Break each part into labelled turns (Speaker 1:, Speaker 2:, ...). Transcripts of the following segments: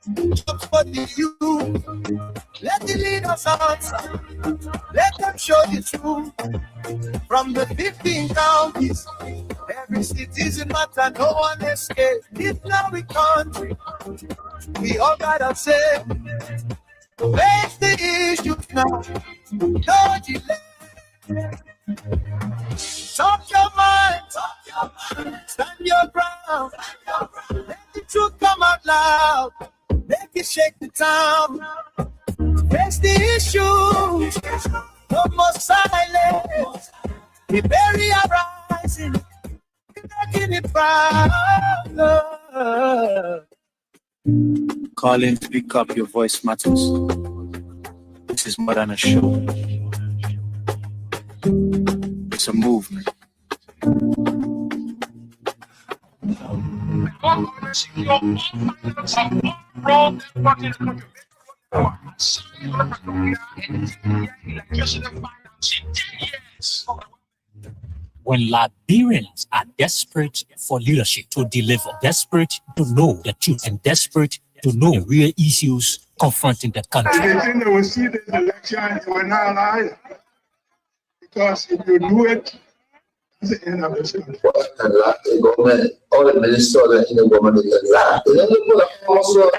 Speaker 1: Jobs for the youth. Let the leaders answer. Let them show the truth. From the 15 counties, every citizen matter, no one escapes. This now we country. We all gotta say, face the issues now. Don't delay. Talk your mind. Stand your ground. Let the truth come out loud. Make it shake the town. Face the issues. No more silence. We bury our rising. We're making it proud. Colin, pick up, your voice matters. This is more than a show. It's a movement.
Speaker 2: When Liberians are desperate for leadership to deliver, desperate to know the truth, and desperate to know the real issues confronting the country.
Speaker 3: The thing they will see this election, they will not lie. Because if you do it, it's the end of the story.
Speaker 4: The government, all the ministers in the government,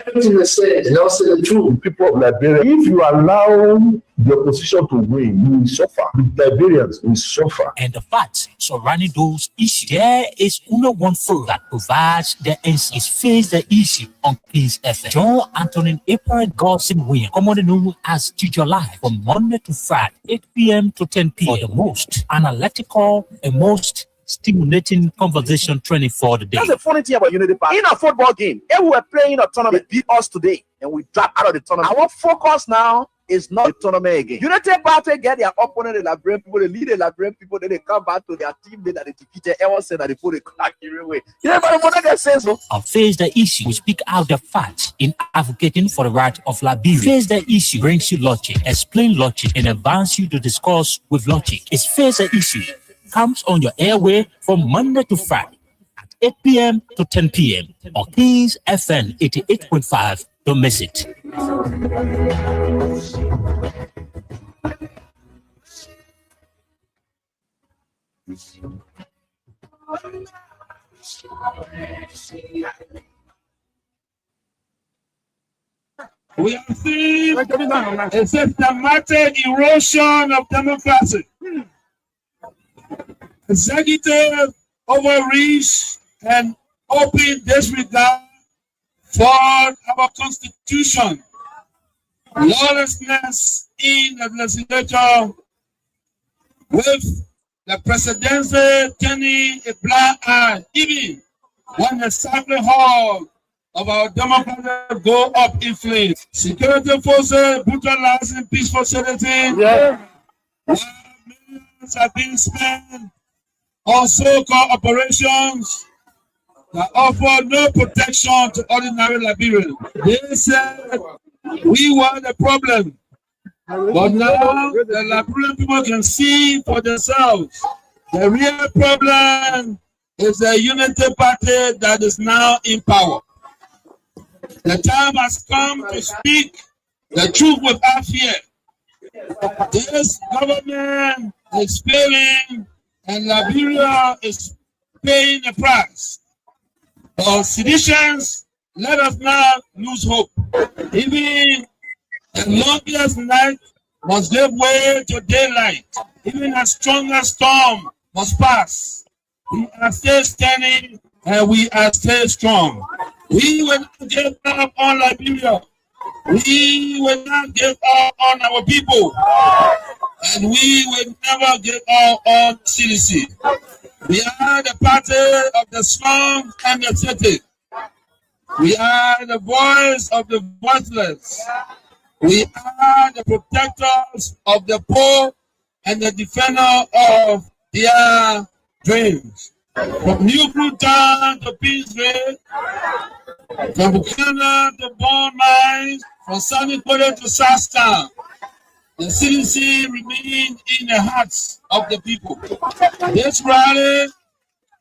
Speaker 4: everything they say, they don't say the truth.
Speaker 5: People of Liberia, if you allow the opposition to win, you will suffer. The Liberians will suffer.
Speaker 2: And the facts surrounding those issues, there is only one forum that provides the answers. Face the issue on Kings FM. John Anthony April Godson Williams, commonly known as Teacher Live, from Monday to Friday, 8 p.m. to 10 p.m. for the most analytical and most stimulating conversation training for the day.
Speaker 6: That's the funny thing about Unity Park. In a football game, if we were playing a tournament, beat us today, and we drop out of the tournament. Our focus now is not the tournament again. Unity Party get their opponent, the Liberian people, they lead the Liberian people, then they come back to their teammate that they defeated. Everyone said that they put a crack away. You know, but what I say so.
Speaker 2: I'll face the issue. We speak out the facts in advocating for the right of Liberia. Face the issue brings you logic, explain logic, and advance you to discuss with logic. It's Face the Issue. Comes on your airway from Monday to Friday at 8 p.m. to 10 p.m. on Kings FM 88.5. Don't miss it.
Speaker 3: We have seen a systematic erosion of democracy. Executive overreach and open disregard for our constitution. Lawlessness in the legislature, with the presidency turning a blind eye, even when the sacred hall of our democracy go up in flames. Security forces brutalizing peaceful citizens.
Speaker 6: Yeah.
Speaker 3: Millions have been spent on so-called operations that offer no protection to ordinary Liberians. They said we were the problem, but now the Liberian people can see for themselves. The real problem is the Unity Party that is now in power. The time has come to speak the truth without fear. This government is failing, and Liberia is paying the price. For seditions, let us not lose hope. Even the longest night must give way to daylight. Even the strongest storm must pass. We are still standing, and we are still strong. We will not give up on Liberia. We will not give up on our people. And we will never give up on CDC. We are the party of the slums and the city. We are the voice of the voiceless. We are the protectors of the poor and the defender of their dreams. From New Bruton to Peaceville, from Buchanan to Bone Mines, from Sunny Quarter to Sastown, the CDC remains in the hearts of the people. This rally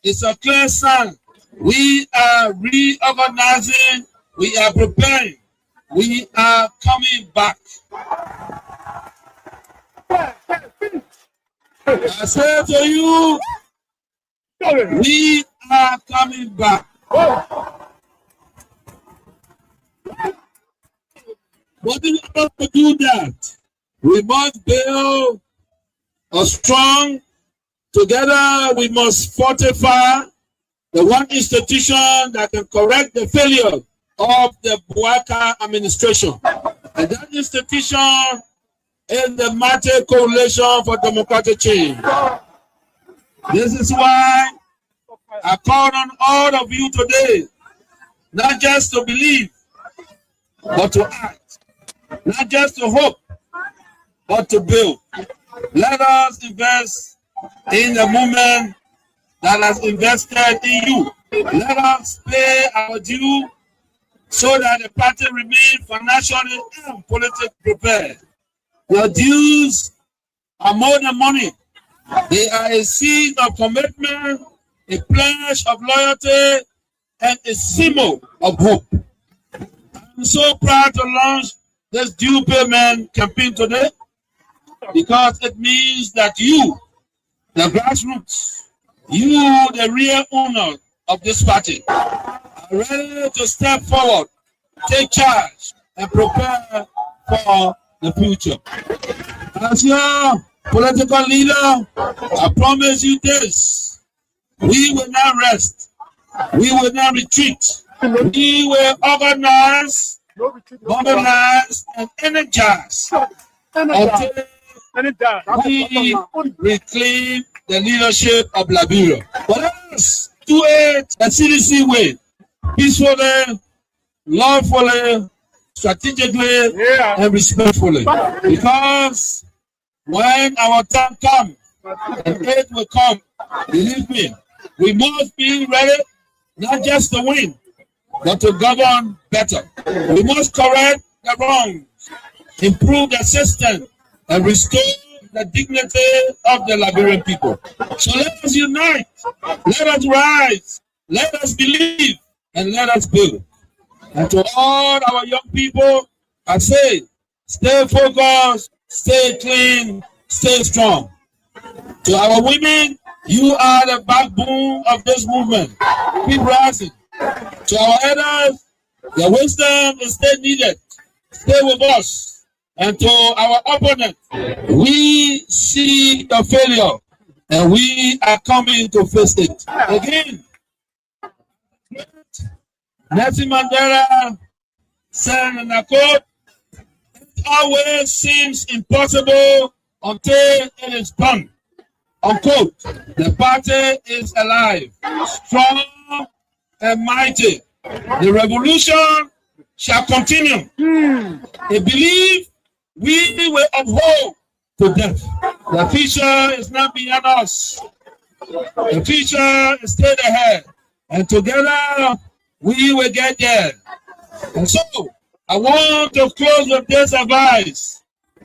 Speaker 3: is a clear sign. We are reorganizing, we are preparing we are coming back. I say to you, we are coming back. But in order to do that, we must build a strong, together we must fortify the one institution that can correct the failure of the Bouaka administration. And that institution is the Mate Coalition for Democratic Change. This is why I call on all of you today, not just to believe, but to act. Not just to hope, but to build. Let us invest in the movement that has invested in you. Let us pay our due so that the party remains financially and politically prepared. Your dues are more than money. They are a seed of commitment, a pledge of loyalty, and a symbol of hope. I'm so proud to launch this due payment campaign today because it means that you, the grassroots, you, the real owner of this party, are ready to step forward, take charge, and prepare for the future. As your political leader, I promise you this: we will not rest, we will not retreat, we will organize, mobilize, and energize until we reclaim the leadership of Liberia. But let us do it the CDC way, peacefully, lawfully, strategically, and respectfully. Because when our time comes, and it will come, believe me, we must be ready not just to win, but to govern better. We must correct the wrongs, improve the system, and restore the dignity of the Liberian people. So let us unite, let us rise, let us believe, and let us build. And to all our young people, I say, stay focused, stay clean, stay strong. To our women, you are the backbone of this movement. Keep rising. To our elders, your wisdom is still needed. Stay with us. And to our opponent, we see the failure and we are coming to face it. Again, Nelson Mandela said in a quote, it always seems impossible until it is done. Unquote. The party is alive, strong and mighty. The revolution shall continue. I believe we will uphold to death. The future is not beyond us. The future is still ahead. And together we will get there. And so I want to close with this advice.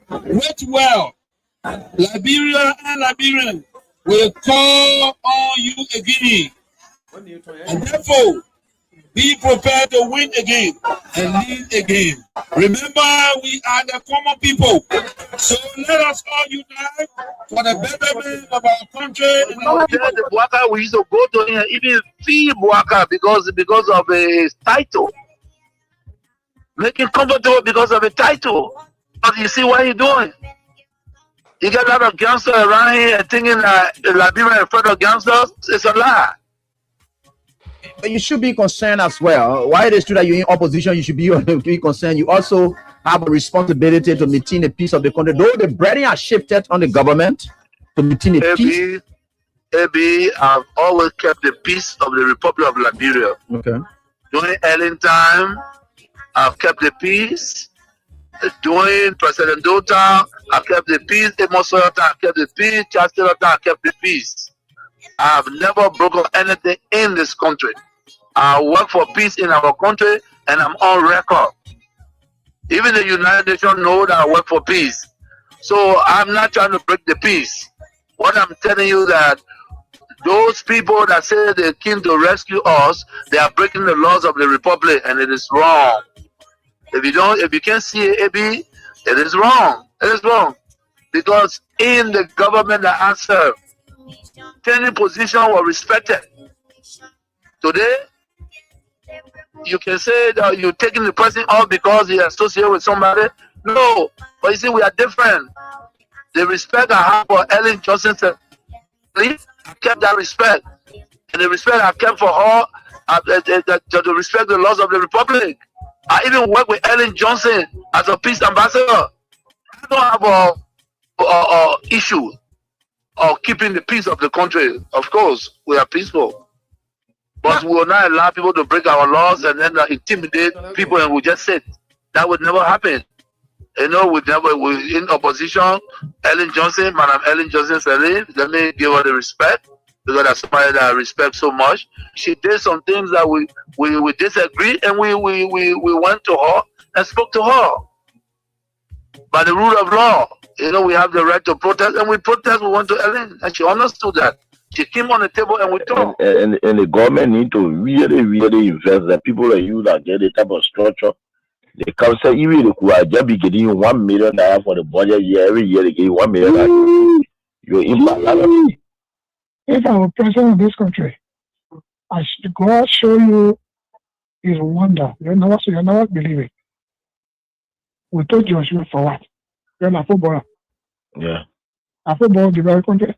Speaker 3: Wait well. Liberia and Liberians will call on you again. And therefore, be prepared to win again and lead again. Remember, we are the common people. So let us all unite for the betterment of our country. And our people.
Speaker 4: The Bouaka, we used to go to him, even fee Bouaka because of his title. Make him comfortable because of a title. But you see what he's doing? You get a lot of gangsters around here thinking that Liberia in front of gangsters. It's a lie.
Speaker 6: But you should be concerned as well. Why it is true that you're in opposition, you should be concerned. You also have a responsibility to maintain the peace of the country. Though the burden has shifted on the government to maintain the peace.
Speaker 4: I've always kept the peace of the Republic of Liberia.
Speaker 6: Okay.
Speaker 4: During Ellen time, I've kept the peace. During President Dota, I kept the peace. Amos Oyota, I kept the peace. Charles Taylor, I kept the peace. I've never broken anything in this country. I work for peace in our country, and I'm on record. Even the United Nations know that I work for peace. So I'm not trying to break the peace. What I'm telling you that those people that say they came to rescue us, they are breaking the laws of the Republic, and it is wrong. If you can't see AB, it is wrong. It is wrong. Because in the government that I serve, any position was respected. Today, you can say that you're taking the person off because he associated with somebody. No, but you see, we are different. The respect I have for Ellen Johnson, I kept that respect. And the respect I kept for her, to respect the laws of the Republic. I even work with Ellen Johnson as a peace ambassador. I don't have a issue of keeping the peace of the country. Of course, we are peaceful. But we will not allow people to break our laws and then intimidate people and we just sit. That would never happen. You know, we in opposition, Ellen Johnson, Madam Ellen Johnson said, let me give her the respect because that's somebody that I respect so much. She did some things that we disagree and we went to her and spoke to her. By the rule of law, you know, we have the right to protest and we protest, we went to Ellen and she understood that. She came on the table and we talked.
Speaker 5: And the government need to really, really invest. The people like you that get the type of structure. The council even could just be getting $1 million for the budget year. Every year they give $1 million. You're impact.
Speaker 7: If I were president of this country, I should go out show you his wonder. You'll never believe it. We told you for what? You're a footballer.
Speaker 5: Yeah.
Speaker 7: A football the very country.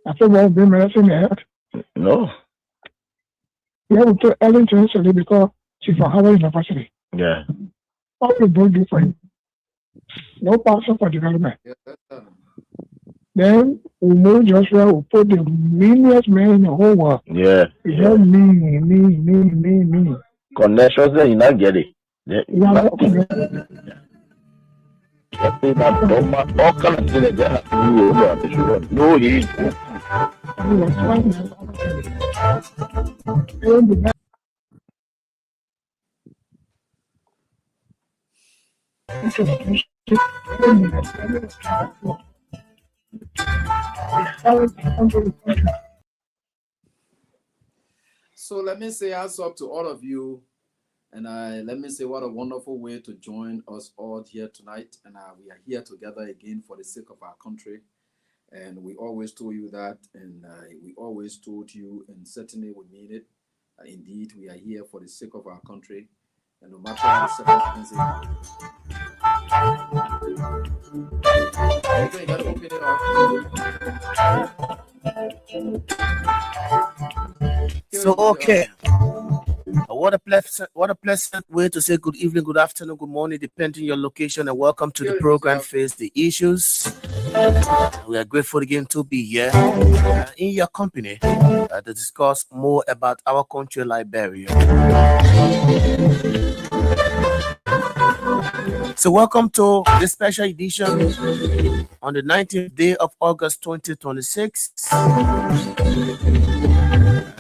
Speaker 7: A football being medicine head.
Speaker 5: No.
Speaker 7: Yeah, we told Ellen Johnson because she's from Harvard University.
Speaker 5: Yeah.
Speaker 7: What will both do for you? No passion for development. Then we know Joshua will put the meanest man in the whole world.
Speaker 5: Yeah.
Speaker 7: He helped me.
Speaker 5: Connections, then you not get it. Yeah. All kind of things that no, he.
Speaker 8: So let me say hats up to all of you, and let me say what a wonderful way to join us all here tonight. And we are here together again for the sake of our country. And we always told you that, and we always told you, and certainly we mean it. Indeed, we are here for the sake of our country, and no matter what the circumstances. You gotta open it up.
Speaker 6: So okay. What a pleasant way to say good evening, good afternoon, good morning, depending on your location, and welcome to the program Face the Issues. We are grateful again to be here in your company to discuss more about our country, Liberia. So welcome to this special edition on the 19th day of August 2026.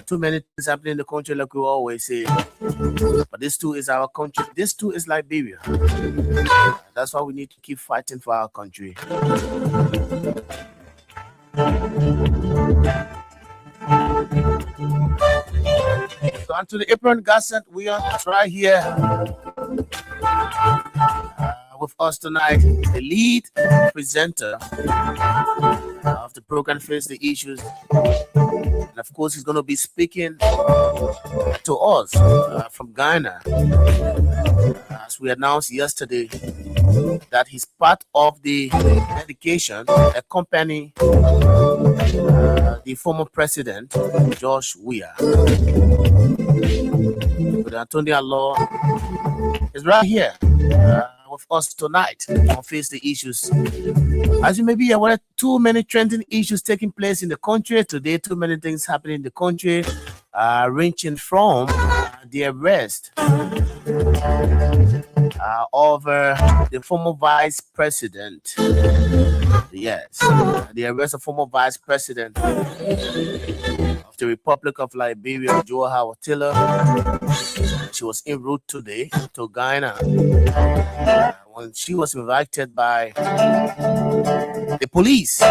Speaker 6: Too many things happening in the country, like we always say. But this too is our country. This too is Liberia. That's why we need to keep fighting for our country. So onto the Apron Gazette, we are right here with us tonight, the lead presenter of the program Face the Issues. And of course, he's going to be speaking to us from Ghana. As we announced yesterday, that he's part of the delegation accompanying the former president, George Weah. But Antonio Law is right here with us tonight on Face the Issues. As you may be aware, too many trending issues taking place in the country today. Too many things happening in the country, ranging from the arrest of the former vice president. Yes, the arrest of former vice president of
Speaker 9: of the Republic of Liberia, Joe Howard Taylor. She was en route today to Ghana when she was invited by the police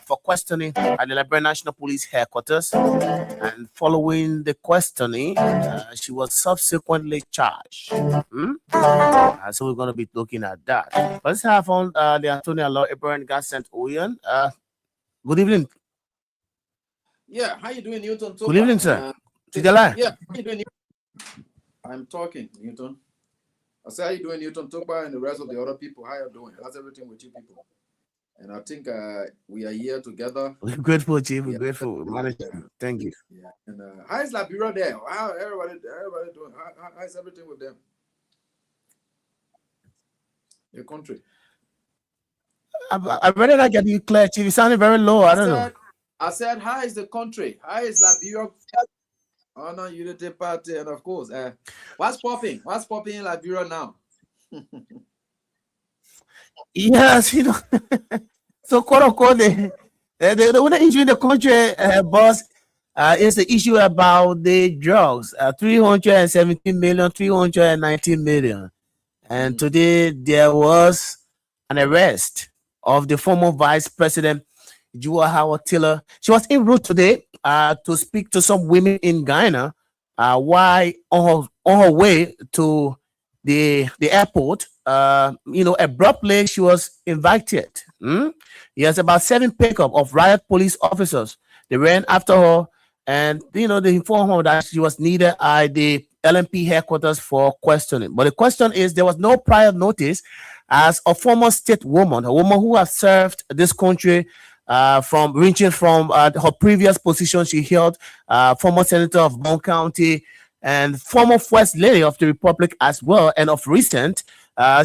Speaker 9: for questioning at the Liberia National Police headquarters. And following the questioning, she was subsequently charged. So we're going to be looking at that. Let's have on the Antonio Law Ibrahim Gassent Oyen. Good evening.
Speaker 8: Yeah, how you doing, Newton?
Speaker 9: Good evening, sir.
Speaker 8: Yeah, how you doing, Newton? I'm talking, Newton. I say, how you doing, Newton? Toba and the rest of the other people. How you doing? How's everything with you people? And I think we are here together.
Speaker 9: We're grateful, Chief. We're grateful. Thank you.
Speaker 8: Yeah. And how is Liberia there? How everybody doing? How is everything with them? Your country.
Speaker 9: I better not get you clear, Chief. You sounded very low. I don't know.
Speaker 8: I said, how is the country? How is Liberia? Honor Unity Party, and of course, what's popping? What's popping in Liberia now?
Speaker 9: Yes, you know. So, quote unquote, the one issue in the country, boss, is the issue about the drugs. 317 million, 319 million. And today there was an arrest of the former Vice President Joe Howard Taylor. She was en route today to speak to some women in Ghana while on her way to the airport. Abruptly she was invited. Yes, about 7 pickup of riot police officers. They ran after her, and they informed her that she was needed at the LMP headquarters for questioning. But the question is, there was no prior notice as a former state woman, a woman who has served this country ranging from her previous position she held, former senator of Bond County and former first lady of the Republic as well. And of recent,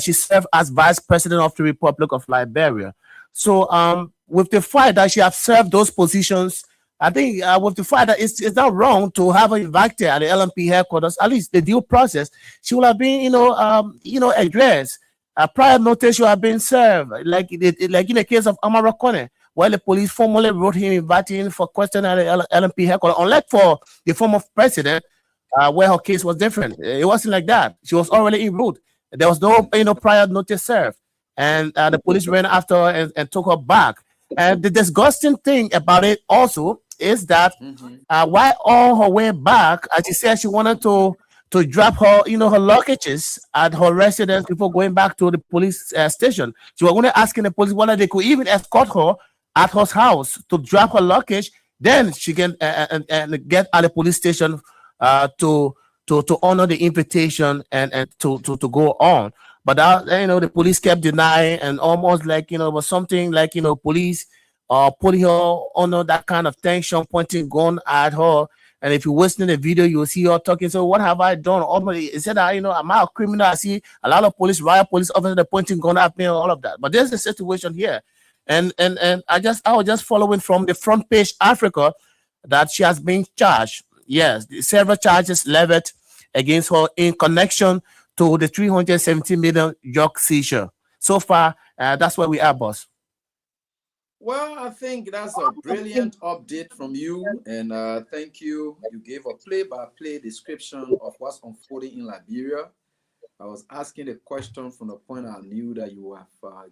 Speaker 9: she served as vice president of the Republic of Liberia. So with the fact that she has served those positions, I think with the fact that it's not wrong to have her invited at the LMP headquarters, at least the due process, she will have been, addressed. A prior notice should have been served, like in the case of Amara Kone, where the police formally wrote him inviting for question at the LMP headquarters, unlike for the former president, where her case was different. It wasn't like that. She was already en route. There was no prior notice served, and the police ran after her and took her back. And the disgusting thing about it also is that while on her way back, as she said, she wanted to drop her, her luggages at her residence before going back to the police station. She was only asking the police whether they could even escort her at her house to drop her luggage. Then she can and get at the police station to honor the invitation and to go on. But the police kept denying, and almost like it was something like police putting her under that kind of tension, pointing gun at her. And if you listen to the video, you'll see her talking. So what have I done? Almost, it said that am I a criminal? I see a lot of riot police officers pointing gun at me and all of that. But there's a situation here, and I was just following from the front page Africa that she has been charged. Yes, several charges levied against her in connection to the 370 million drug seizure. So far, that's where we are, boss.
Speaker 8: Well, I think that's a brilliant update from you, and thank you. You gave a play-by-play description of what's unfolding in Liberia. I was asking the question from the point I knew that you have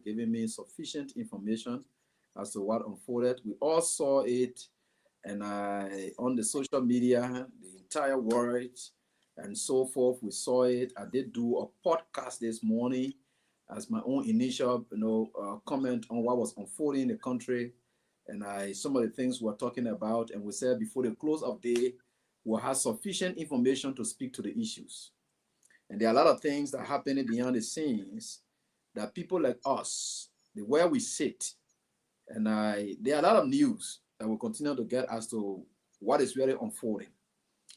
Speaker 8: given me sufficient information as to what unfolded. We all saw it, and on the social media, the entire world, and so forth. We saw it. I did do a podcast this morning as my own initial, comment on what was unfolding in the country, and some of the things we're talking about. And we said before the close of day, we'll have sufficient information to speak to the issues. And there are a lot of things that are happening behind the scenes that people like us, where we sit, and there are a lot of news that will continue to get as to what is really unfolding.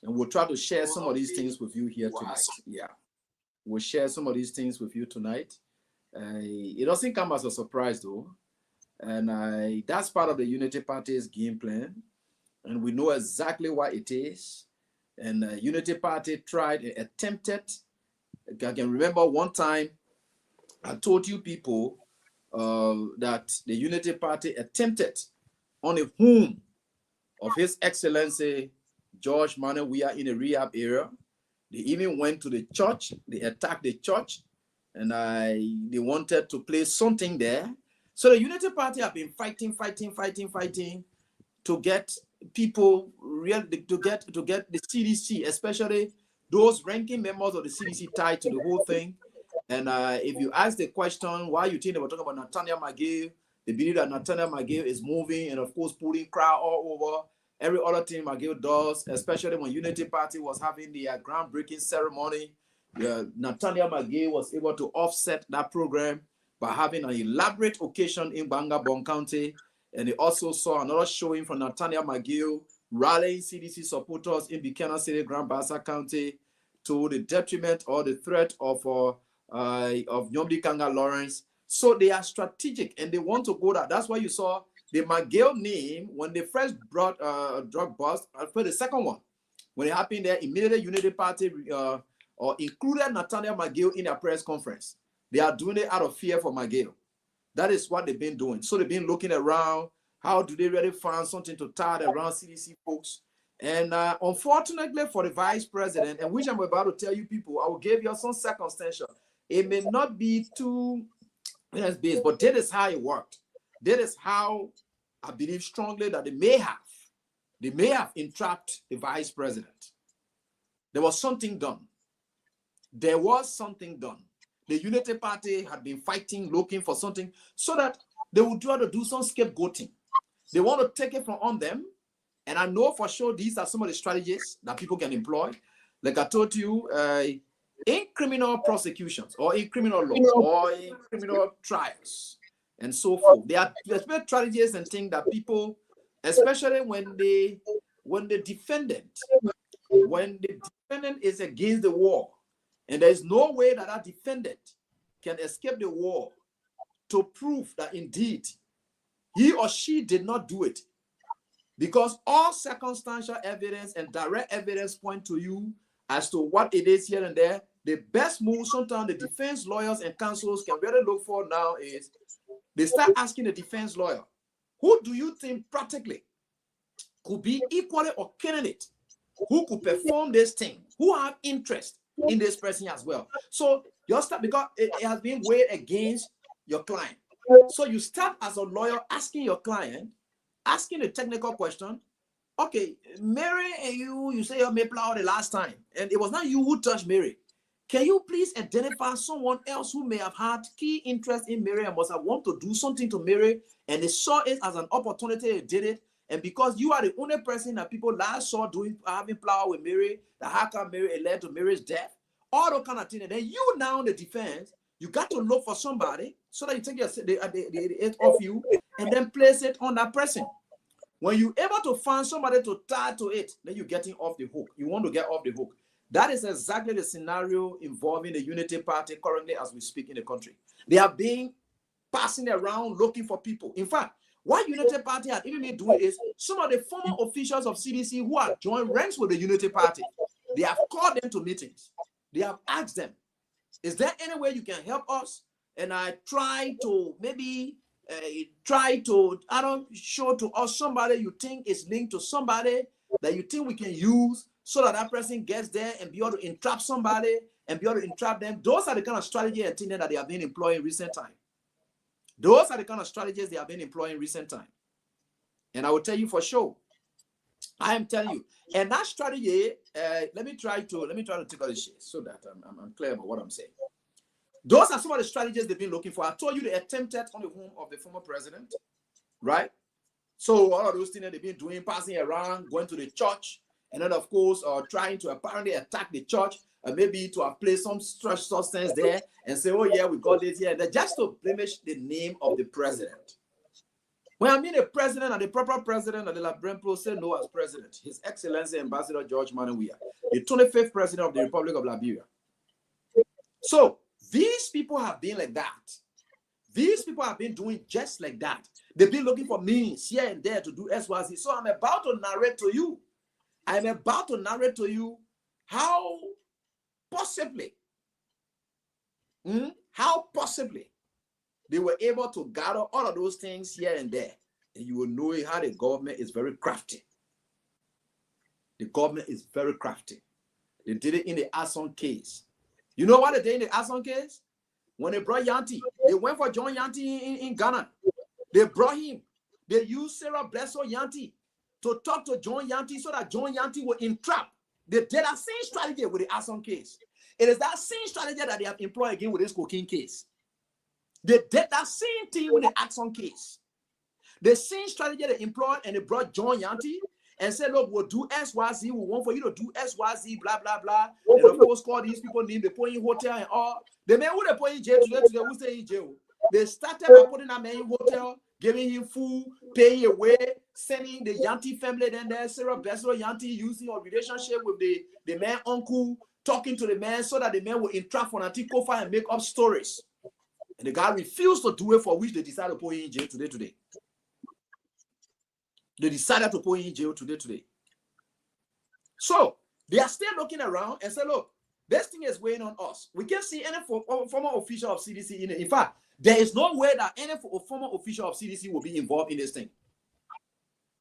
Speaker 8: And we'll try to share some of these things with you here tonight. Yeah, we'll share some of these things with you tonight. It doesn't come as a surprise though, and that's part of the Unity Party's game plan, and we know exactly what it is. And Unity Party tried and attempted. I can remember one time I told you people that the Unity Party attempted on the home of His Excellency George Manneh Weah in a rehab area. They even went to the church. They attacked the church, and they wanted to place something there. So the Unity Party have been fighting to get people to get the CDC, especially those ranking members of the CDC, tied to the whole thing. And if you ask the question why you think they were talking about Nathaniel McGill, they believe that Nathaniel McGill is moving and of course pulling crowd all over. Every other thing McGill does, especially when Unity Party was having the groundbreaking ceremony, Nathaniel McGill was able to offset that program by having an elaborate occasion in Bangabong County. And they also saw another showing from Nathaniel McGill rallying CDC supporters in Buchanan City, Grand Bassa County, to the detriment or the threat of Nyomdi Kanga Lawrence. So they are strategic and they want to go there. That's why you saw the McGill name when they first brought drug bust. For the second one, when it happened there, immediately Unity Party or included Nathaniel McGill in their press conference. They are doing it out of fear for McGill. That is what they've been doing. So they've been looking around. How do they really find something to tie around CDC folks? And unfortunately for the vice president, and which I'm about to tell you people, I will give you some circumstantial. It may not be too based, but that is how it worked. That is how I believe strongly that they may have entrapped the vice president. There was something done. There was something done. The Unity Party had been fighting, looking for something so that they would try to do some scapegoating. They want to take it from on them. And I know for sure these are some of the strategies that people can employ. Like I told you, in criminal prosecutions or in criminal law or in criminal trials and so forth, there are strategies and things that people, especially when the defendant is against the war, and there's no way that that defendant can escape the war to prove that indeed he or she did not do it. Because all circumstantial evidence and direct evidence point to you as to what it is here and there. The best move sometimes the defense lawyers and counsels can really look for now is they start asking the defense lawyer, who do you think practically could be equally or candidate who could perform this thing, who have interest in this person as well? So you start, because it has been weighed against your client. So you start as a lawyer asking your client, asking a technical question. Okay, Mary, and you say you may plow the last time, and it was not you who touched Mary. Can you please identify someone else who may have had key interest in Mary and must have want to do something to Mary, and they saw it as an opportunity, they did it, and because you are the only person that people last saw having plow with Mary, that how come Mary led to Mary's death, all those kind of things, and then you now in the defense, you got to look for somebody so that you take it off you and then place it on that person. When you're able to find somebody to tie to it, then you're getting off the hook. You want to get off the hook. That is exactly the scenario involving the Unity Party currently as we speak in the country. They are being passing around looking for people. In fact, what Unity Party had even been doing is some of the former officials of CDC who have joined ranks with the Unity Party, they have called them to meetings. They have asked them, is there any way you can help us? And I try to maybe show to us somebody you think is linked to somebody that you think we can use so that that person gets there and be able to entrap somebody and be able to entrap them. Those are the kind of strategy and things that they have been employing in recent time. Those are the kind of strategies they have been employing in recent time. And I will tell you for sure. I am telling you. And that strategy, let me try to take all this shit so that I'm clear about what I'm saying. Those are some of the strategies they've been looking for. I told you they attempted on the home of the former president, right? So all of those things that they've been doing, passing around, going to the church, and then of course, trying to apparently attack the church, and maybe to have placed some stress substance there and say, oh yeah, we got this here. They're just to blemish the name of the president. When I mean the president and the proper president of the Liberian Pro say no as president, His Excellency Ambassador George Manneh Weah, the 25th president of the Republic of Liberia. So these people have been like that. These people have been doing just like that. They've been looking for means here and there to do SYZ. So I'm about to narrate to you. How possibly they were able to gather all of those things here and there. And you will know how the government is very crafty. The government is very crafty. They did it in the Asson case. You know what they did in the Asson case? When they brought Yanti, they went for John Yanti in Ghana. They brought him. They used Sarah Blesso Yanti to talk to John Yanti so that John Yanti would entrap. They did that same strategy with the Asson case. It is that same strategy that they have employed again with this cocaine case. They did that same thing with the Asson case. The same strategy they employed, and they brought John Yanti and said, look, we'll do XYZ. We want for you to do XYZ, blah, blah, blah. And of course, call these people named the Point Hotel and all. The man who they put in jail today, who stay in jail. They started by putting that man in hotel, giving him food, paying away, sending the Yanti family, then there, Sarah Bessel Yanti using a relationship with the man uncle, talking to the man so that the man will entrap on Antikofa and make up stories. And the guy refused to do it, for which they decided to put him in jail today. They decided to put him in jail today. So they are still looking around and say, look, this thing is weighing on us. We can't see any former official of CDC in it. In fact, there is no way that any former official of CDC will be involved in this thing.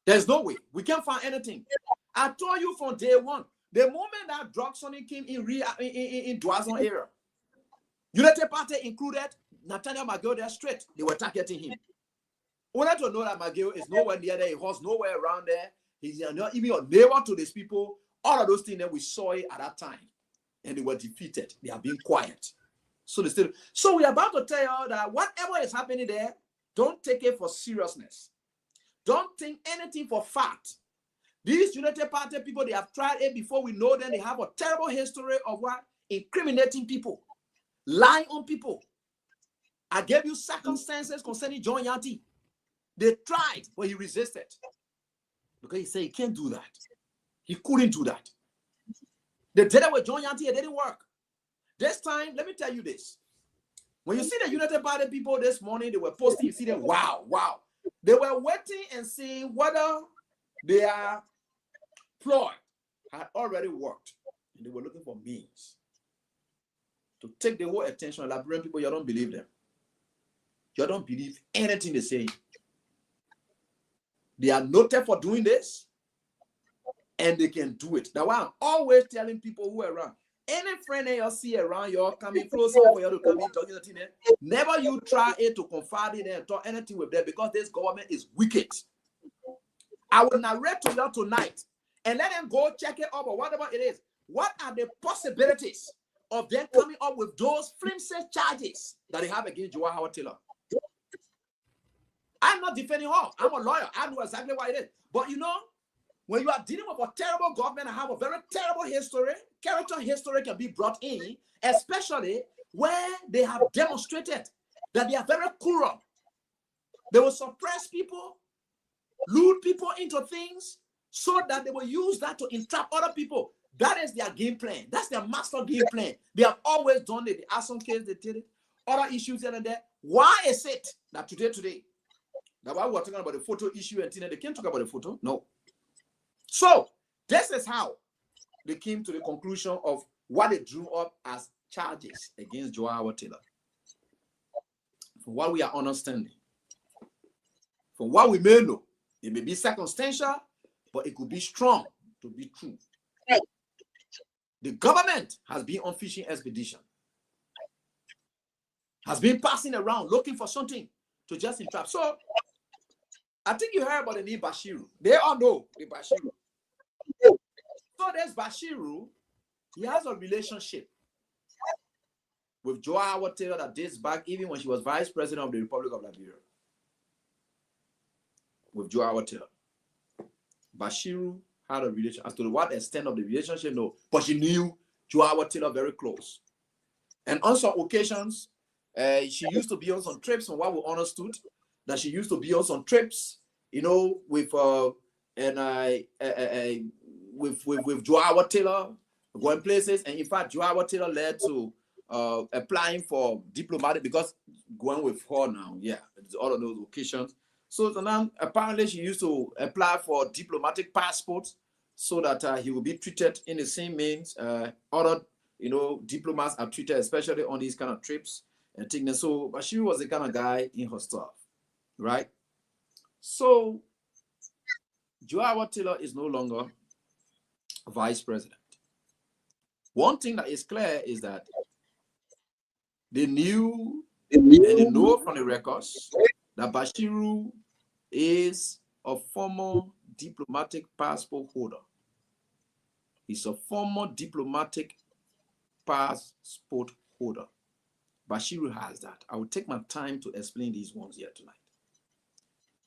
Speaker 8: There's no way. We can't find anything. I told you from day one, the moment that drug Sonny came in Dwazon area, United Party included Nathaniel McGill there straight. They were targeting him. Only to know that McGill is nowhere near there. He was nowhere around there. He's not even a neighbor to these people. All of those things that we saw it at that time. And they were defeated. They have been quiet. So we are about to tell you that whatever is happening there, don't take it for seriousness. Don't think anything for fact. These United Party people, they have tried it before we know them. They have a terrible history of what? Incriminating people. Lying on people. I gave you circumstances concerning John Yanti. They tried, but he resisted. Because he said he can't do that. He couldn't do that. They did it with John Yanti, it didn't work. This time, let me tell you this. When you see the United Party people this morning, they were posting, you see them, wow. They were waiting and seeing whether their ploy had already worked. And they were looking for means to take the whole attention of Liberian people. You don't believe them. You don't believe anything they say. They are noted for doing this, and they can do it. That's why I'm always telling people who are around, any friend that you see around, you're coming closer for you to come in talking to them. Never you try it to confide in them and talk anything with them, because this government is wicked. I will narrate to you tonight and let them go check it up or whatever it is. What are the possibilities of them coming up with those flimsy charges that they have against Joao Howard Taylor? I'm not defending her. I'm a lawyer. I know exactly what it is. But you know, when you are dealing with a terrible government and have a very terrible history, character history can be brought in, especially where they have demonstrated that they are very cruel. They will suppress people, lure people into things so that they will use that to entrap other people. That is their game plan. That's their master game plan. They have always done it. The Asson case, they did it. Other issues here and there. Why is it that today, now why we're talking about the photo issue and they can't talk about the photo? No. So this is how they came to the conclusion of what they drew up as charges against Joao Howard Taylor. From what we are understanding, from what we may know, it may be circumstantial, but it could be strong to be true. The government has been on fishing expedition, has been passing around looking for something to just entrap. So I think you heard about the name Bashiru. They all know the Bashiru. So there's Bashiru. He has a relationship with Joao Howard Taylor that dates back even when she was vice president of the Republic of Liberia. With Joao Howard Taylor. Bashiru had a relationship. As to what extent of the relationship, no. But she knew Joao Howard Taylor very close. And on some occasions, she used to be on some trips, from what we understood, that she used to be on some trips, you know, with Joao Howard Taylor, going places. And in fact, Joao Howard Taylor led to applying for diplomatic, because going with her now, yeah, it's all of those occasions. So now apparently she used to apply for diplomatic passports so that he will be treated in the same means other, you know, diplomats are treated, especially on these kind of trips and things. So, but she was the kind of guy in her stuff, right? So Joao Howard Taylor is no longer vice president. One thing that is clear is that they knew and they know from the records that Bashiru is a former diplomatic passport holder. He's a former diplomatic passport holder. Bashiru has that. I will take my time to explain these ones here tonight.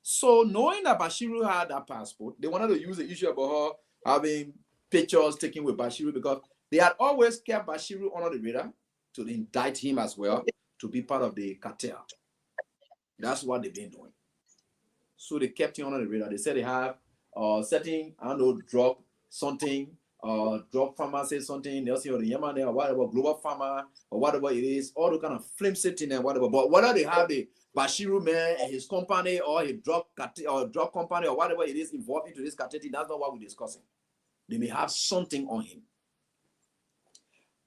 Speaker 8: So knowing that Bashiru had that passport, they wanted to use the issue about her having pictures taken with Bashiru because they had always kept Bashiru under the radar to indict him as well, to be part of the cartel. That's what they've been doing. So they kept him under the radar. They said they have setting, I don't know, drug something, drug pharmacy something, they'll say or the Yemen or whatever, global pharma or whatever it is, all the kind of film setting and whatever. But whether they have the Bashiru man and his company or his drug company or whatever it is involved into this cartel, that's not what we're discussing. They may have something on him.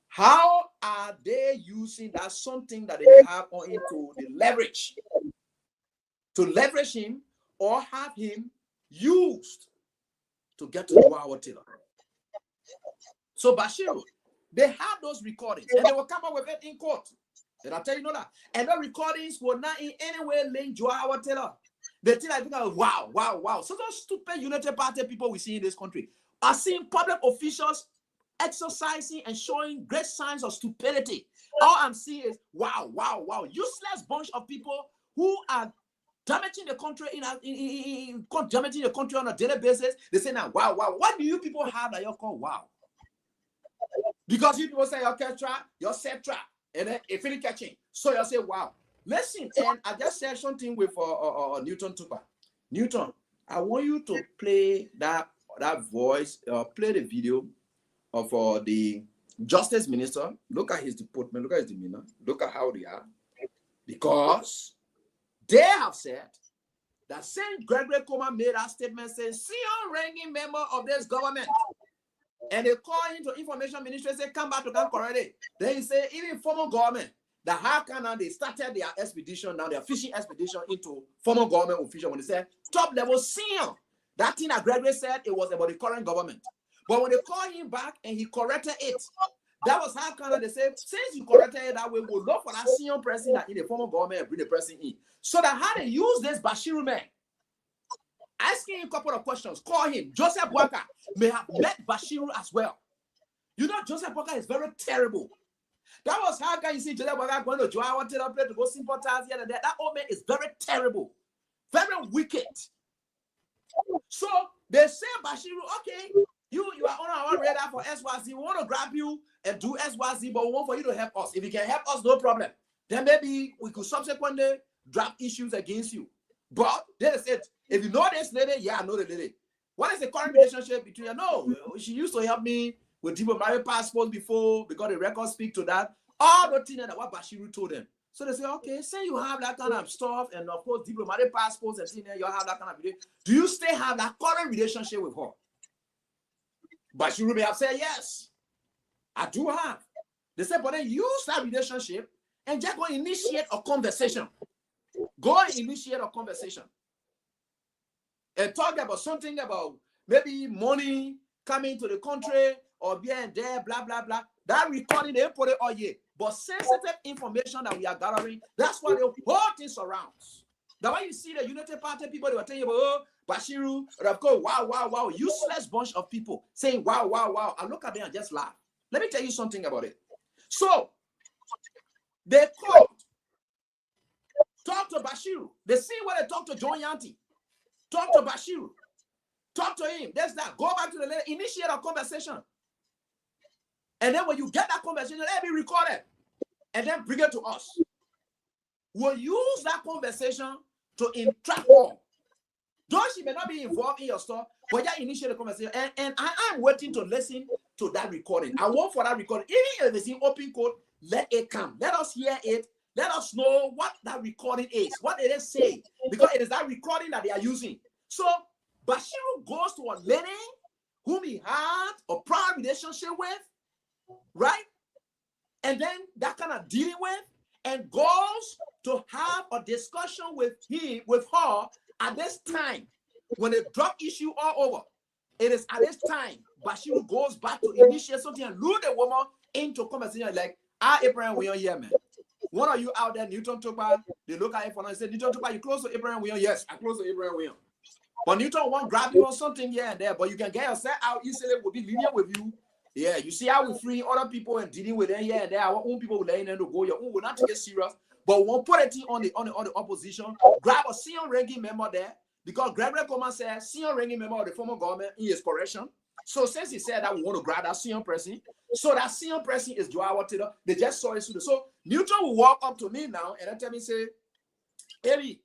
Speaker 8: How are they using that something that they have on him to leverage him or have him used to get to Joao Taylor? So Bashiru, they have those recordings and they will come up with it in court. Did I tell you that? And the recordings will not in any way link Joao Taylor. They think I think, wow. So those stupid United Party people we see in this country are seeing public officials exercising and showing great signs of stupidity. All I'm seeing is wow. Useless bunch of people who are damaging the country damaging the country on a daily basis. They say now, wow. What do you people have that you call wow? Because you people say your Ketra, your Cetra, and then if it's catching, so you say wow. Listen, and I just said something with Newton Tupa. Newton, I want you to play that voice, play the video of the Justice Minister. Look at his deportment, look at his demeanor, look at how they are. Because they have said that St. Gregory Comer made a statement saying, senior ranking member of this government. And they call into information ministry and say, come back to camp already. Then he say, even former government, that how can they started their expedition, now their fishing expedition into former government official when they said top level senior. That thing that Gregory said, it was about the current government. But when they call him back and he corrected it, that was how kind of they say, since you corrected it that way, we'll look for that senior person that in the former government and bring the person in. So that how they use this Bashiru man, asking him a couple of questions, call him. Joseph Boakai may have met Bashiru as well. You know, Joseph Boakai is very terrible. That was how can you see Joseph Boakai going to Joao Taylor play to go sympathize here and there. That old man is very terrible, very wicked. So they say Bashiru, okay, you are on our radar for SYZ. We want to grab you and do SYZ, but we want for you to help us. If you can help us, no problem. Then maybe we could subsequently drop issues against you. But they said, if you know this lady, yeah, I know the lady. What is the current relationship between you? No, she used to help me with diplomatic passports before because the records speak to that. All the things that what Bashiru told them. So they say, okay, say you have that kind of stuff, and of course, diplomatic passports and things, you have that kind of video. Do you still have that current relationship with her? Bashiru may have said, yes, I do have. They said, but then use that relationship and just go initiate a conversation. Go and initiate a conversation. And talk about something about maybe money coming to the country or being there, blah, blah, blah. That recording, they put it all year. But sensitive information that we are gathering, that's what the whole thing surrounds. That's why you see the United Party people, they were telling you about, oh, Bashiru, and of course, wow, useless bunch of people saying, wow. I look at them and just laugh. Let me tell you something about it. So, they called, talk to Bashiru. They see where they talk to John Yanti. Talk to Bashiru. Talk to him. There's that. Go back to the letter. Initiate a conversation. And then when you get that conversation, let me record it. And then bring it to us. We'll use that conversation to interact more. Though she may not be involved in your stuff, but just initiate the conversation. And I am waiting to listen to that recording. I want for that recording. Even if it's in open code, let it come. Let us hear it. Let us know what that recording is, what it is saying, because it is that recording that they are using. So Bashiru goes to a lady whom he had a prior relationship with, right? And then that kind of dealing with, and goes to have a discussion with her at this time when the drug issue all over. It is at this time Bashiru goes back to initiate something and lure the woman into conversation like, Abraham, we are here, man. One of you out there, Newton Toba, they look at it and say, Newton Toba, you close to Abraham William? Yes, I close to Abraham William. But Newton won't grab you on something here and there, but you can get yourself out easily, will be lenient with you. Yeah, you see how we free other people and dealing with them here and there. Our own people will let them to go. Your own will not take it serious, but we won't put it on the opposition. Grab a senior ranking member there, because Gregory Coleman said senior ranking member of the former government in his correction. So since he said that we want to grab that senior person, so that senior person is Joao Taylor. They just saw it. So Newton will walk up to me now and then tell me, say, Eli, you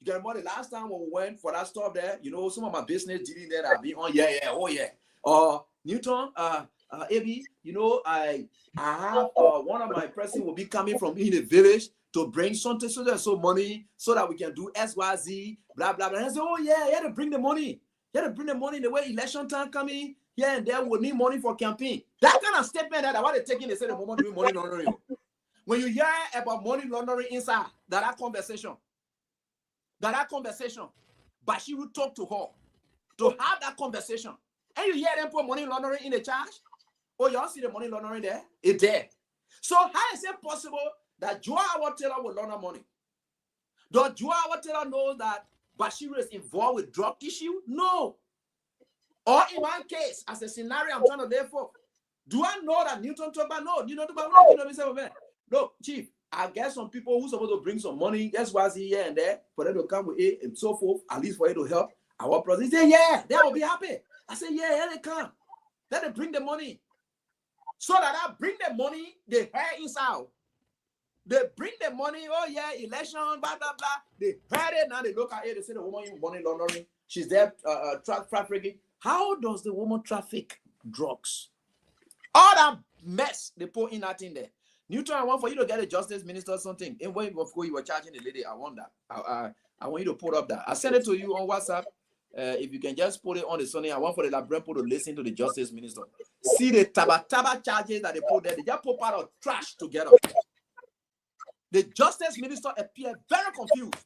Speaker 8: can remember the last time when we went for that stuff there, you know, some of my business dealing there I've been on, Newton, Eli, you know, I have one of my person will be coming from in the village to bring something so money so that we can do XYZ, blah, blah, blah. And I said, oh yeah, you had to bring the money. You had to bring the money the way election time coming. Yeah, and there will need money for campaign. That kind of statement that what they're taking, they say the moment doing money laundering. When you hear about money laundering inside that conversation, Bashiru talk to her to have that conversation. And you hear them put money laundering in the charge? Oh, y'all see the money laundering there? It's there. So how is it possible that Joao Taylor will launder money? Does Joao Taylor know that Bashiru is involved with drug issue? No. Or in my case, as a scenario I'm trying to lay for, do I know that Newton Toba? No, Newton Toba will not be man. No, Chief, I guess some people who's supposed to bring some money, that's why here and there, for them to come with it and so forth, at least for it to help our brothers. They say, yeah, they will be happy. I say, yeah, here they come. Let them bring the money. So that I bring the money, they hear inside. They bring the money, oh yeah, election, blah, blah, blah. They heard it, now they look at it, they say the woman in money laundering, she's there trafficking. How does the woman traffic drugs? All that mess they put in that in there. Newton, I want for you to get a justice minister or something. And when of course you were charging the lady, I want that. I want you to put up that. I send it to you on WhatsApp. If you can just put it on the Sunday, I want for the Labrador people to listen to the justice minister. See the taba charges that they put there. They just put part of trash together. The justice minister appeared very confused.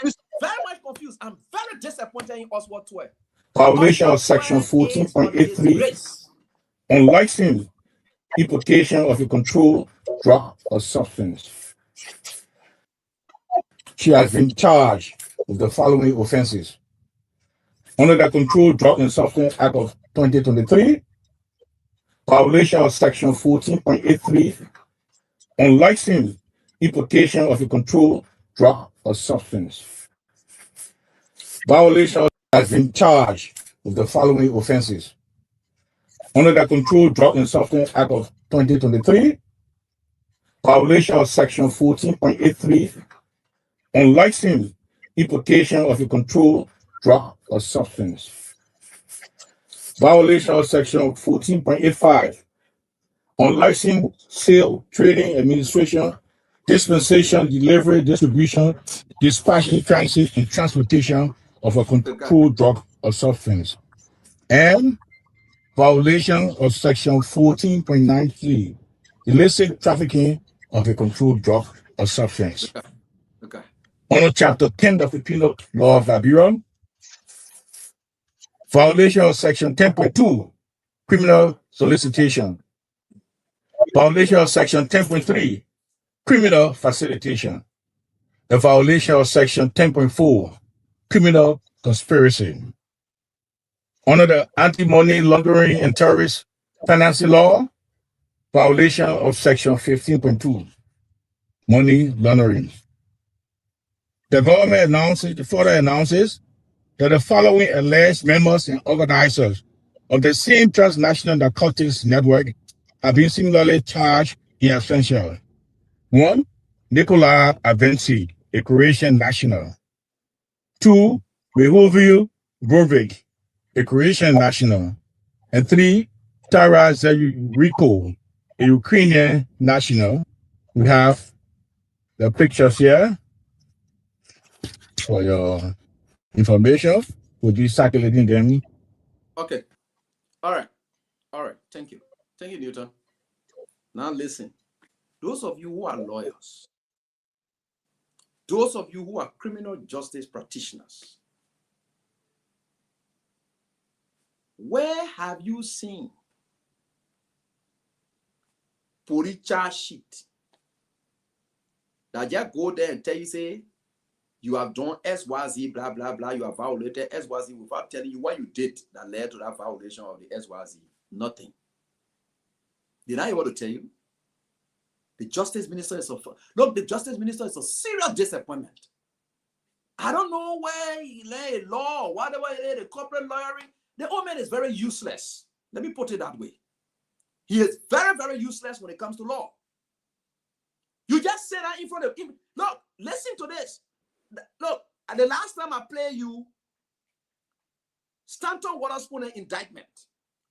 Speaker 8: He's very much confused. I'm very disappointed in Oswald 12.
Speaker 3: Violation of section 14.83 on license implication of a controlled drug or substance. She has been charged with the following offenses. Under the Controlled Drug and Substance Act of 2023, violation of section 14.83 on license implication of a controlled drug or substance. Violation has been charged with the following offenses. Under the Controlled Drug and Substance Act of 2023, violation of section 14.83 on license implication of a controlled drug or substance. Violation of section 14.85 on license, sale, trading, administration, dispensation, delivery, distribution, dispatching, transit, and transportation of a controlled drug or substance. And violation of section 14.93, illicit trafficking of a controlled drug or substance.
Speaker 8: Okay.
Speaker 3: Under chapter 10 of the Penal Law of Liberia, violation of section 10.2, criminal solicitation. Violation of section 10.3, criminal facilitation. The violation of section 10.4, criminal conspiracy. Under the Anti-Money Laundering and Terrorist Financing Law, violation of section 15.2, money laundering. The government further announces that the following alleged members and organizers of the same transnational narcotics network have been similarly charged in absentia. 1. Nicola Avensi, a Croatian national. 2. Rehovil Brovik, a Croatian national. And 3. Tara Zeriko, a Ukrainian national. We have the pictures here for your information. We'll be circulating them.
Speaker 8: Okay. All right. Thank you. Thank you, Newton. Now listen. Those of you who are lawyers, those of you who are criminal justice practitioners, Where have you seen police charge sheet that just go there and tell you, say, you have done XYZ, blah, blah, blah, you have violated XYZ without telling you what you did that led to that violation of the XYZ? Nothing. Did I able to tell you? The justice minister is the justice minister is a serious disappointment. I don't know where he lay law, whatever he lay, the corporate lawyering. The old man is very useless. Let me put it that way. He is very, very useless when it comes to law. You just say that in front of him. Look, listen to this. Look, the last time I play you Stanton Waterspoon indictment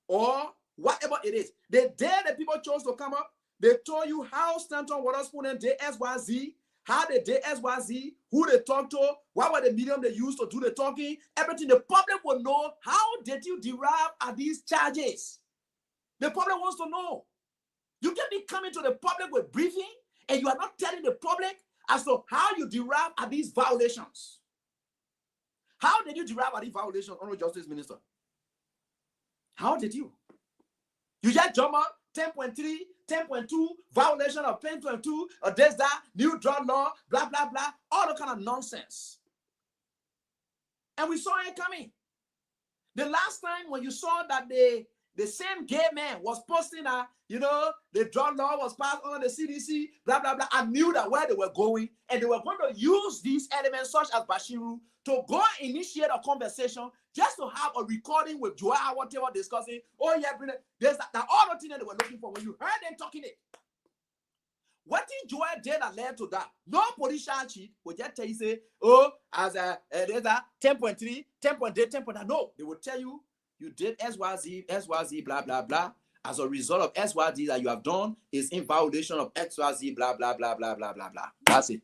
Speaker 8: or whatever it is, the day the people chose to come up, they told you how Stanton Waterspoon did XYZ, how they did XYZ, who they talked to, what were the medium they used to do the talking, everything. The public will know. How did you derive at these charges? The public wants to know. You can be coming to the public with briefing and you are not telling the public as to how you derive at these violations. How did you derive at these violations, Honorable Justice Minister? How did you? You just jump up 10.3, 10.2, violation of 10.2, or this, that, new drug law, blah, blah, blah, all the kind of nonsense. And we saw it coming. The last time when you saw that the same gay man was posting that, the drug law was passed on the CDC, blah, blah, blah. I knew that where they were going, and they were going to use these elements such as Bashiru to go initiate a conversation just to have a recording with Joel Howard Taylor discussing, oh yeah, there's that all the thing that they were looking for when you heard them talking it. What did Joel did that led to that? No police cheat would just tell you, say, oh, as there's a 10.3, 10.8, 10.9. No, they would tell you, you did XYZ, blah, blah, blah. As a result of XYZ that you have done is in violation of XYZ, blah, blah, blah, blah, blah, blah, blah. That's it.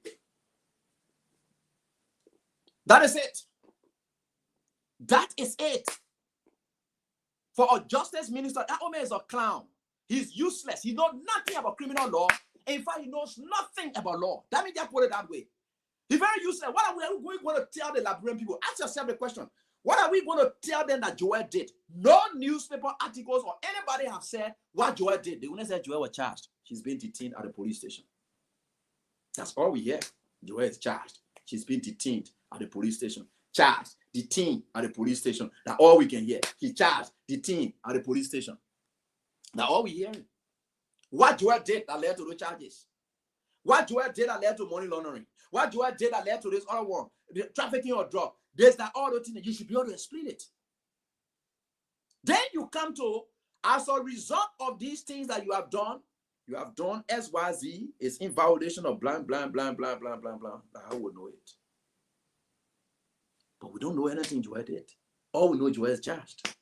Speaker 8: That is it. That is it. For a justice minister, that woman is a clown. He's useless. He knows nothing about criminal law. In fact, he knows nothing about law. That means just put it that way. He's very useless. What are we going to tell the Liberian people? Ask yourself the question. What are we going to tell them that Joel did? No newspaper articles or anybody have said what Joel did. They wouldn't say Joel was charged. She's been detained at the police station. That's all we hear. Joel is charged. She's been detained at the police station. Charged, detained at the police station. That's all we can hear. He charged, detained at the police station. That's all we hear. What Joel did that led to those charges? What Joel did that led to money laundering? What Joel did that led to this other one? The trafficking or drug? There's that all the things that you should be able to explain it. Then you come to, as a result of these things that you have done XYZ is in violation of blah, blah, blah, blah, blah, blah, blah. I would know it. But we don't know anything Joel did. All we know Joel is charged.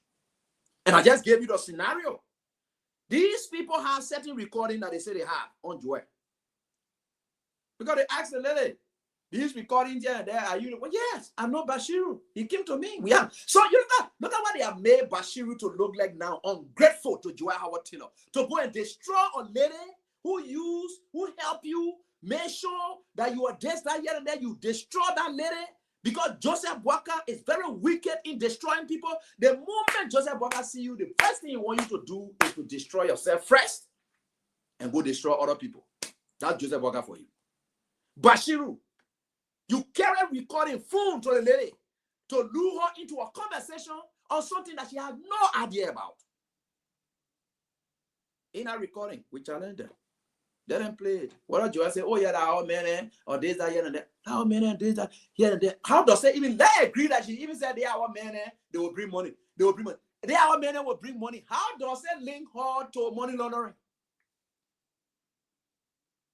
Speaker 8: And I just gave you the scenario. These people have certain recording that they say they have on Joel. Because they asked the lady, these recordings here and there, are you? Well, yes, I know Bashiru. He came to me. We have. So look at what they have made Bashiru to look like now. Ungrateful to Joel Howard Taylor. To go and destroy a lady who helped you, make sure that you are this, that, here and there. You destroy that lady because Joseph Boaka is very wicked in destroying people. The moment Joseph Boaka see you, the first thing he wants you to do is to destroy yourself first and go destroy other people. That's Joseph Boaka for you. Bashiru. You carry recording phone to the lady to lure her into a conversation on something that she had no idea about. In a recording, we challenge them. They didn't play it. What do you say? Oh, yeah, that our man, or this, that, here and there. Our man, this, that, here and there. How does they even they agree that she even said they are our man, they will bring money. They will bring money. They are our man, will bring money. How does it link her to money laundering?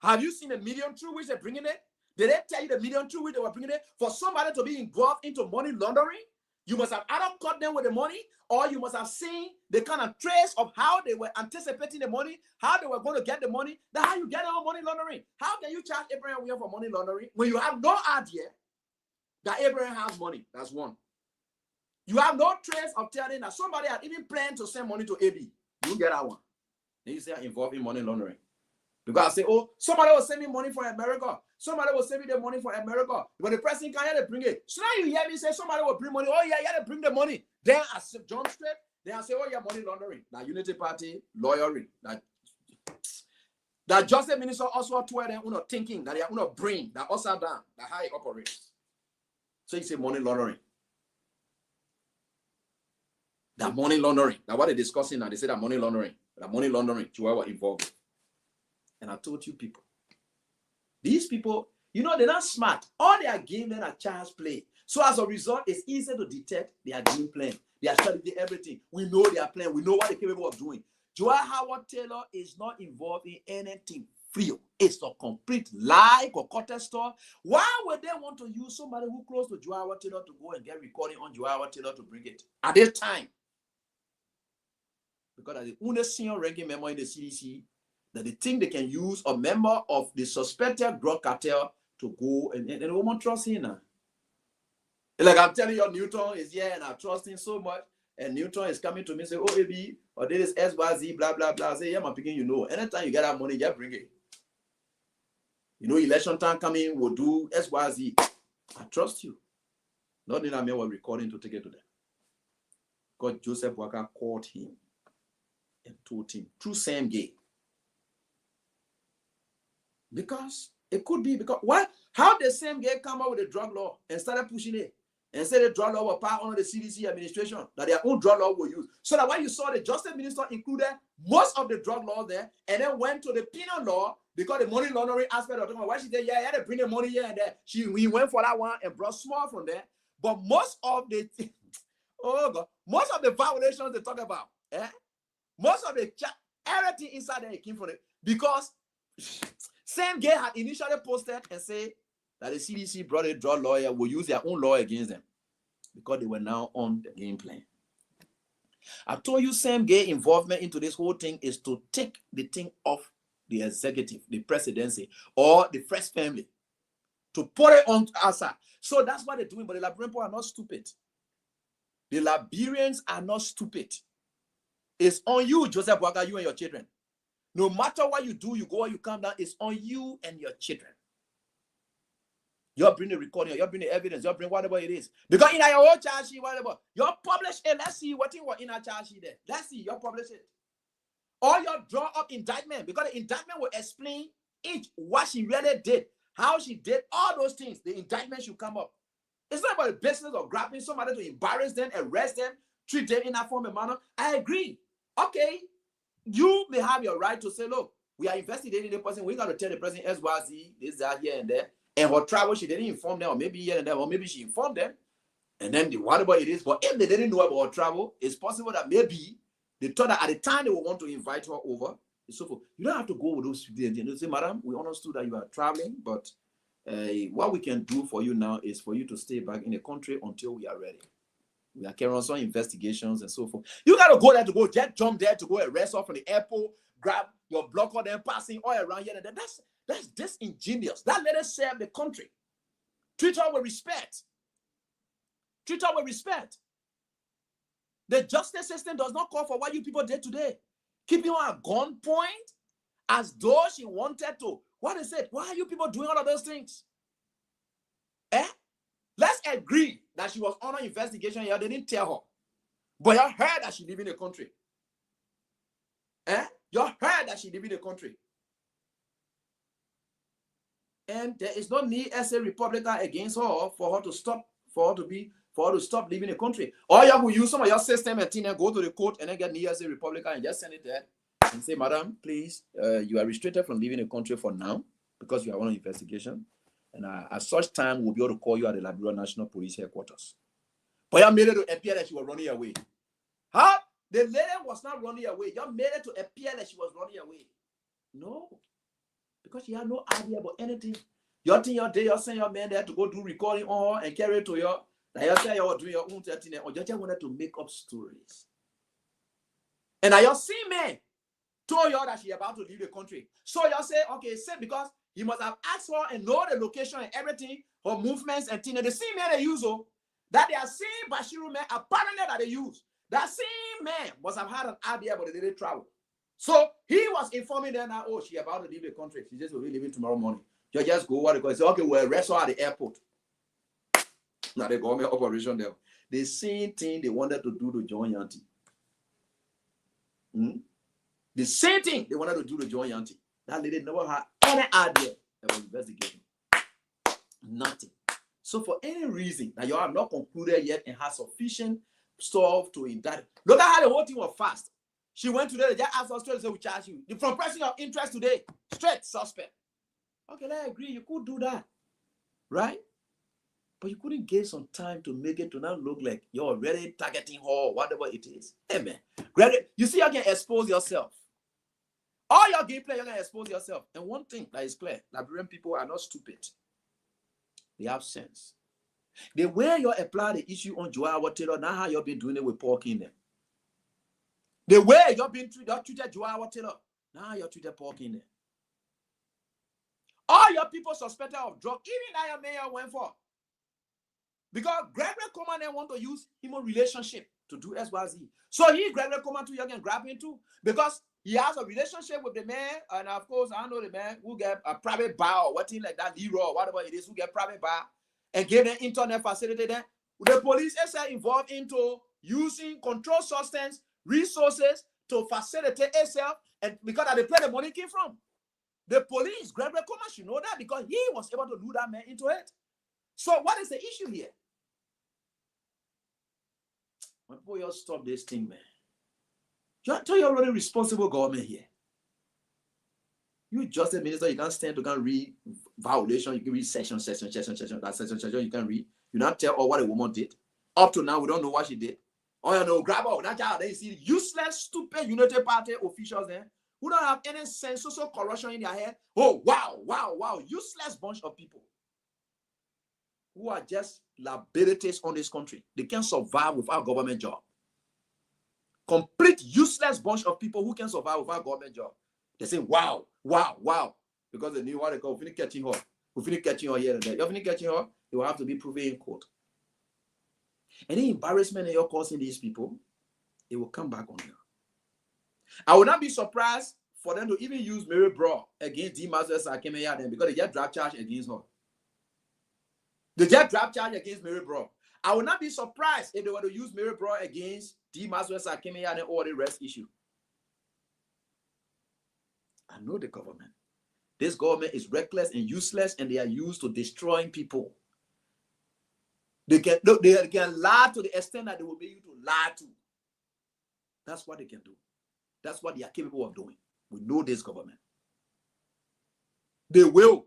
Speaker 8: Have you seen the medium through which they're bringing it? Did they tell you the medium through which they were bringing it? For somebody to be involved into money laundering, you must have either caught them with the money, or you must have seen the kind of trace of how they were anticipating the money, how they were going to get the money. That's how you get on money laundering. How can you charge Abraham Williams for money laundering when you have no idea that Abraham has money? That's one. You have no trace of telling that somebody had even planned to send money to AB. You get that one. Then you say I'm involved in money laundering. Because I say, oh, somebody will send me money for America. Somebody will send me the money for America. When the person can't, they bring it. So now you hear me say somebody will bring money. Oh, yeah, they bring the money. Then I said, John Straight, They are saying, oh, yeah, money laundering. That Unity Party lawyering. That Justice Minister also told them, thinking that they are brain, that also down, that how it operates. So you say money laundering. That money laundering. Now what they're discussing now, they say that money laundering, Chihuahua involved. And I told you people, these people, they're not smart. All they are game then are child's play. So as a result, it's easy to detect their game plan. They are studying everything. We know they are playing. We know what they're capable of doing. Joel Howard Taylor is not involved in anything free. It's a complete lie, concocted stuff. Why would they want to use somebody who close to Joel Howard Taylor to go and get recording on Joel Howard Taylor to bring it at this time? Because as the only senior ranking member in the CDC, that they think they can use a member of the suspected drug cartel to go and they won't trust him now. Like I'm telling you, Newton is here and I trust him so much. And Newton is coming to me and say, oh, AB, or this is SYZ, blah, blah, blah. I say, yeah, I'm picking, anytime you get that money, just bring it. Election time coming, we'll do SYZ. I trust you. Not that I mean we're recording to take it to them. God, Joseph Walker called him and told him through same gate. Because it could be because why? How the same gate come up with a drug law and started pushing it? And said the drug law was part under the CDC administration, that their own drug law will use. So that when you saw the Justice Minister included most of the drug laws there, and then went to the penal law because the money laundering aspect of it. Why she said, yeah, had to bring the money here and there. We went for that one and brought small from there. But most of the most of the violations they talk about, most of the everything inside there came from it because same guy had initially posted and say that the CDC brought a drug lawyer will use their own law against them because they were now on the game plan. I told you same gay involvement into this whole thing is to take the thing off the executive, the presidency, or the first family, to put it on outside. So that's what they're doing, but the Liberian people are not stupid. The Liberians are not stupid. It's on you, Joseph Walker, you and your children. No matter what you do, you go or you come down, it's on you and your children. You bring the recording, you bring the evidence, you bring whatever it is. Because in your own charge sheet, whatever, you publish it. Let's see what in our charge sheet there. Let's see, you publish it. Or you draw up indictment, because the indictment will explain each what she really did, how she did, all those things. The indictment should come up. It's not about the business of grabbing somebody to embarrass them, arrest them, treat them in that form of manner. I agree. Okay, you may have your right to say, look, we are investigating the person. We're going to tell the person SYZ, this, that, here, and there. And her travel, she didn't inform them, or maybe here and there, or maybe she informed them. And then whatever it is, but if they didn't know about her travel, it's possible that maybe they thought that at the time they would want to invite her over. And so forth. You don't have to go with those students. You say, madam, we understood that you are traveling, but what we can do for you now is for you to stay back in the country until we are ready. We are carrying on some investigations and so forth. You got to go there to go jet jump there to go arrest her from the airport, grab your blocker, then passing all around here and there. That's disingenuous. That let us serve the country. Treat her with respect. Treat her with respect. The justice system does not call for what you people did today. Keeping her at gunpoint as though she wanted to. What is it? Why are you people doing all of those things? Let's agree that she was under investigation here. They didn't tell her. But you heard that she live in the country. You heard that she live in the country. And there is no need as a Republican against her for her to stop, for her to stop leaving the country. Or you will use some of your system and go to the court and then get me as a Republican and just send it there and say, madam, please, you are restricted from leaving the country for now because you are on investigation. And at such time, we'll be able to call you at the Liberia National Police Headquarters. But you made it to appear that she was running away. How? The lady was not running away. You made it to appear that she was running away. No. Because she had no idea about anything. You think you're sending your man there to go do recording on her and carry it to your, that you say you're doing your own thing, or you just wanted to make up stories. And now you see man told you that she about to leave the country. So you say, okay, say because he must have asked her and know the location and everything, her movements and things. The same man they use, that they are same Bashiru man apparently that they use. That same man must have had an idea about the daily travel. So he was informing them that, oh, she about to leave the country. She just will be leaving tomorrow morning. You just go what they call it. Say, okay, we'll arrest her at the airport. Now the government operation there. The same thing they wanted to do to John Yanti. The same thing they wanted to do to John Yanti. That lady never had any idea that was investigating. Nothing. So for any reason that you have not concluded yet and has sufficient stuff to indict. Look at how the whole thing was fast. She went today, they just asked us straight to say we charge you. From person of interest today, straight suspect. Okay, I agree. You could do that. Right? But you couldn't get some time to make it to not look like you're already targeting her or whatever it is. Hey man. You see, you can expose yourself. All your gameplay, you're gonna expose yourself. And one thing that is clear, Liberian people are not stupid. They have sense. The way you apply the issue on Joao Taylor, now how you've been doing it with Paul Kingdom. The way you've treated Joao Taylor, now you're treated Paul Kingdom. All your people suspected of drug, even that your mayor went for. Because Gregory Coleman want to use human relationship to do SYZ. So Gregory Coleman too, you can grab him too. Because he has a relationship with the man, and of course, I know the man who get a private bar or what thing like that, Leroy or whatever it is, who get private bar and give them internet facility there. The police is involved into using controlled substance resources to facilitate itself, and because they play the money came from. The police, Gregory Coleman should know that because he was able to lure that man into it. So what is the issue here? When people stop this thing, man. You're already responsible government here. You just a minister, you can't stand to can read violation, you can read section, that section you can read. You not tell what a woman did. Up to now, we don't know what she did. Oh, you know, grab out that child. Then you see useless, stupid Unity Party officials there who don't have any sense, social corruption in their head. Oh, wow. Useless bunch of people who are just liabilities on this country. They can't survive without government job. Complete useless bunch of people who can survive without government job. They say, wow. Because they knew what they call, we finish catching her. We finish catching her here and there. You're finish catching her, they will have to be proven in court. Any embarrassment that you're causing these people, it will come back on you. I would not be surprised for them to even use Mary Bro against D. Mazes Akemeya then because they just draft charge against her. They just draft charge against Mary Bro. I would not be surprised if they were to use Mary Bro against D. Mazes Akemeya and all the rest issue. I know the government. This government is reckless and useless, and they are used to destroying people. They can lie to the extent that they will be able to lie to. That's what they can do. That's what they are capable of doing. We know this government. They will.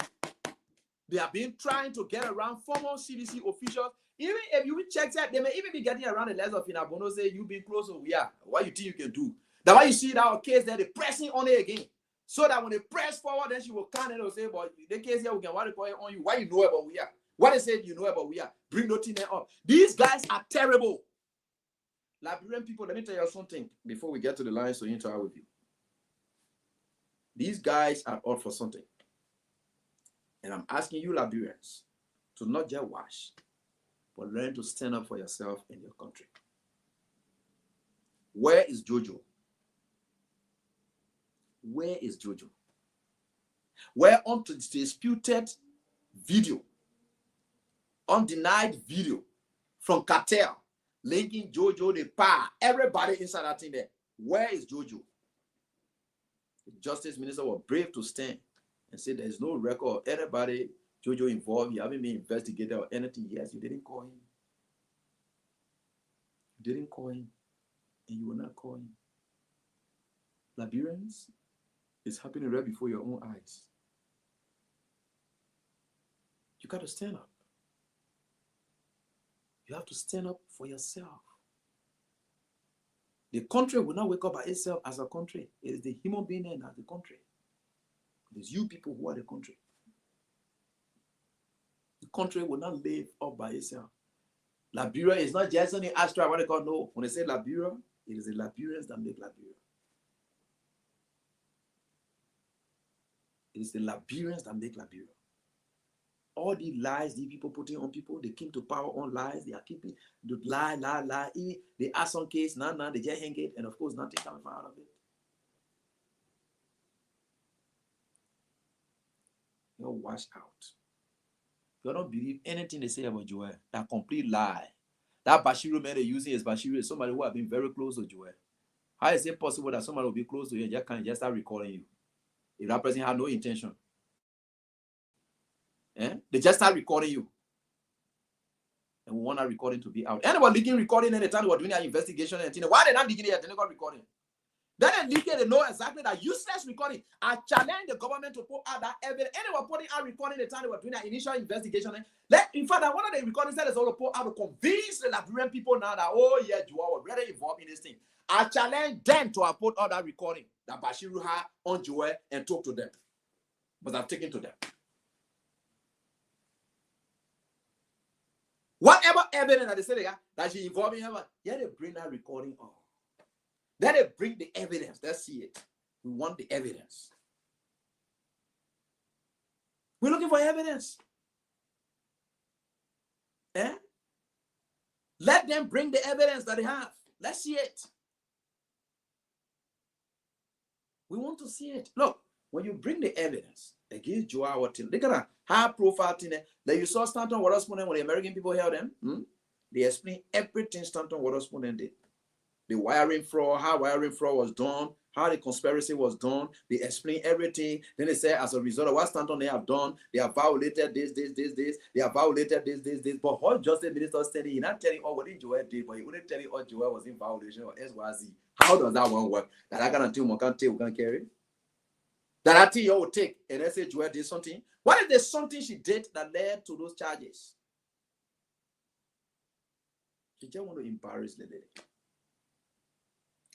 Speaker 8: They have been trying to get around former CDC officials. Even if you check that, they may even be getting around the legs of Inabono say you've been close to we are. What you think you can do? That's why you see that case there, they're pressing on it again. So that when they press forward, then she will come and say, but the case here, we can what call it on you. Why you know about we are? What they say you know about we are? Bring nothing up. These guys are terrible. Liberian people, let me tell you something before we get to the lines to interact with you. These guys are all for something. And I'm asking you, Liberians, to not just watch, but learn to stand up for yourself and your country. Where is Jojo? Where is Jojo? Where undisputed video, undenied video from cartel linking Jojo, the power, everybody inside that thing there. Where is Jojo? The Justice Minister was brave to stand and say there is no record of anybody Jojo involved. You haven't been investigated or anything. Yes, you didn't call him. You didn't call him, and you will not call him. Liberians, it's happening right before your own eyes. You got to stand up. You have to stand up for yourself. The country will not wake up by itself as a country. It is the human being and as the country. It is you people who are the country. The country will not live up by itself. Liberia is not just any abstract, what they call no. When they say Liberia, it is the Liberians that make Liberia. It is the Liberians that make Liberia. All the lies these people putting on people, they came to power on lies. They are keeping the lie. They ask some case, now they just hang it, and of course nothing coming out of it. You watch out. You don't believe anything they say about Joel. That complete lie. That Bashiru man they're using is Bashiru is somebody who have been very close to Joel. How is it possible that somebody will be close to you and just start recording you? If that person had no intention. They just start recording you. And we want that recording to be out. Anyone leaking recording anytime we're doing an investigation and things. Why they not leaking it? They not recording. Then they leak it, they know exactly that useless recording. I challenge the government to put out that evidence. Anyone putting out recording the time they were doing an initial investigation. In fact, one of the recordings said is all to put out to convince the Liberian people now that, oh yeah, you are already involved in this thing. I challenge them to have put out that recording that Bashiru had on Joel and talk to them. But I've taken to them. Whatever evidence that they say that she involved in her, yeah, they bring that recording on. Then they bring the evidence. Let's see it. We want the evidence. We're looking for evidence. Let them bring the evidence that they have. Let's see it. We want to see it. Look, when you bring the evidence against Joao Till, they got a high profile thing that you saw Stanton Waterspoon when the American people held them. They explain everything Stanton Waterspoon did. The wiring fraud, how wiring fraud was done, how the conspiracy was done. They explain everything. Then they say, as a result of what Stanton they have done, they have violated this. They have violated this. But what Justice Minister said, he's not telling all what Joel did, but he wouldn't tell you all Joel was in violation of SYZ. How does that one work? That I can't tell, we can't take, we can't carry. That I think you will take, and then say Joel did something. What if there's something she did that led to those charges? She just want to embarrass the lady.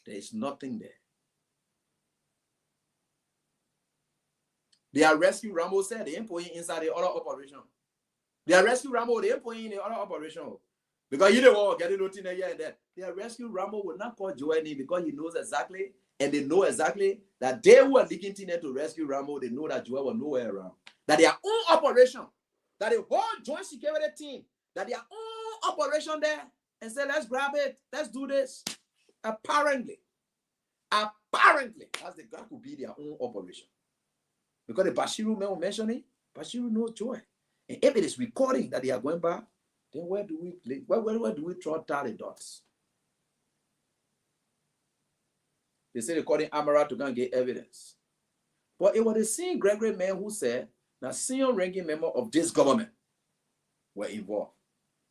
Speaker 8: There is nothing there. They rescue Rambo said they ain't putting inside the other operation. They rescue Rambo, they ain't putting in the other operation. Because you don't want to get it out in a year and then. They rescue Rambo will not call Joel because he knows exactly, and they know exactly that they were leaking in to rescue Rambo. They know that Joel was nowhere around. That their own operation, that the whole joint security team, that their own operation there, and say, let's grab it, let's do this. Apparently, that could be their own operation. Because the Bashiru man mentioned it, Bashiru knows Joel. And if it is recording that they are going back, then where do we draw the dots? They say they're calling Amara to go and get evidence. But it was the same Gregory man who said that senior ranking member of this government were involved.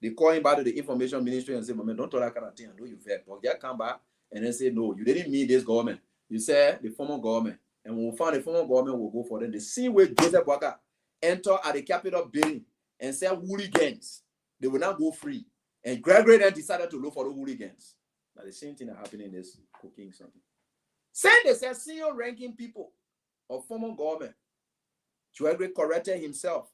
Speaker 8: They call him back to the information ministry and say, "Man, don't tell that kind of thing. I know you vet." But they come back and then say, "No, you didn't mean this government. You said the former government." And when we find the former government, will go for them. The same way Joseph Walker enter at the Capitol building and say hooligans, they will not go free. And Gregory then decided to look for the hooligans. Now the same thing that happened in this cooking something. Saying they said senior ranking people of former government. Gregory corrected himself.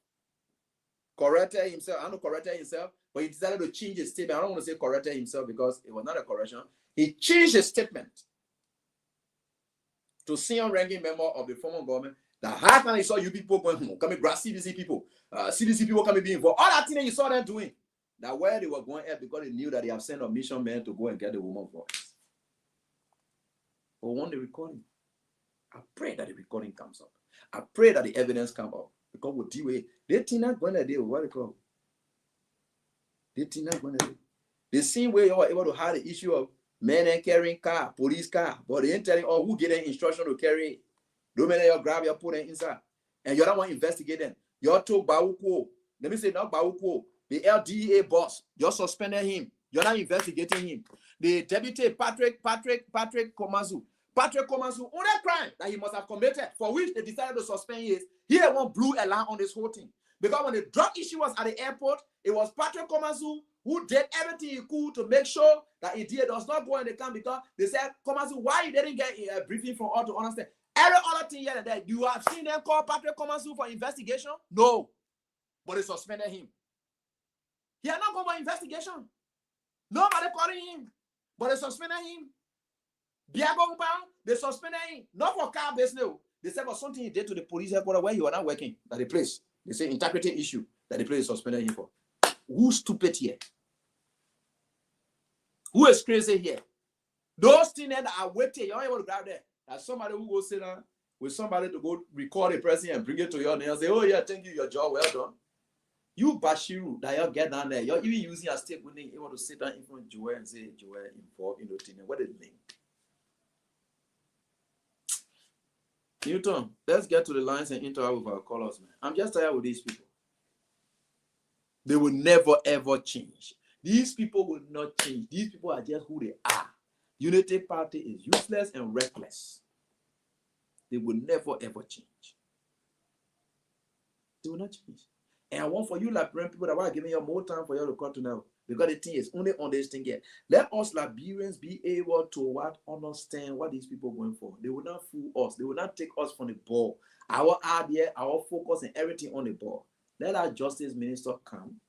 Speaker 8: I don't know corrected himself, but he decided to change his statement. I don't want to say corrected himself because it was not a correction. He changed his statement to senior ranking member of the former government. That how can I saw you people going, coming grab CDC people coming be involved. All that thing that you saw them doing. That where they were going at because they knew that they have sent a mission man to go and get the woman voice. But when the recording, I pray that the recording comes up. I pray that the evidence comes up. Because with the way they think not going to do what they call. They think not going to do. The same way you are able to have the issue of men and carrying car, police car, but they ain't telling who get an instruction to carry it. Don't matter you grab your put it inside. And you're not one investigating. You're told Bauko. Let me say not Bauko. The LDA boss, you're suspending him. You're not investigating him. The deputy Patrick Komazu. Patrick Komazu, only crime that he must have committed, for which they decided to suspend him, he had one blue alarm on this whole thing. Because when the drug issue was at the airport, it was Patrick Komazu who did everything he could to make sure that Idia does not go in the camp, because they said, Komazu, why you didn't get a briefing from all to understand? Every other thing here and there, you have seen them call Patrick Komazu for investigation? No. But they suspended him. He had not gone for investigation. Nobody calling him. But they suspended him. Biago Upang, they suspended him. Not for car business. They said for something he did to the police headquarters where you are not working at the place. They say integrity issue that the place suspended him for. Who's stupid here? Who is crazy here? Those things that are waiting, you're able to grab there. As somebody who goes sit down with somebody to go record a person and bring it to your name and say, "Oh yeah, thank you, your job well done." You Bashiru, that you get down there, you're even using a stick when you want to sit down in front of Joel and say, "Joel involved in the thing." What is the name? Newton, let's get to the lines and interact with our callers, man. I'm just tired with these people. They will never ever change. These people will not change. These people are just who they are. Unity Party is useless and reckless. They will never ever change. They will not change. And I want for you Liberian people that are giving you more time for you to come to now. Because the thing is only on this thing here. Let us Liberians be able to understand what these people are going for. They will not fool us. They will not take us from the ball. Our idea, our focus, and everything on the ball. Let our justice minister come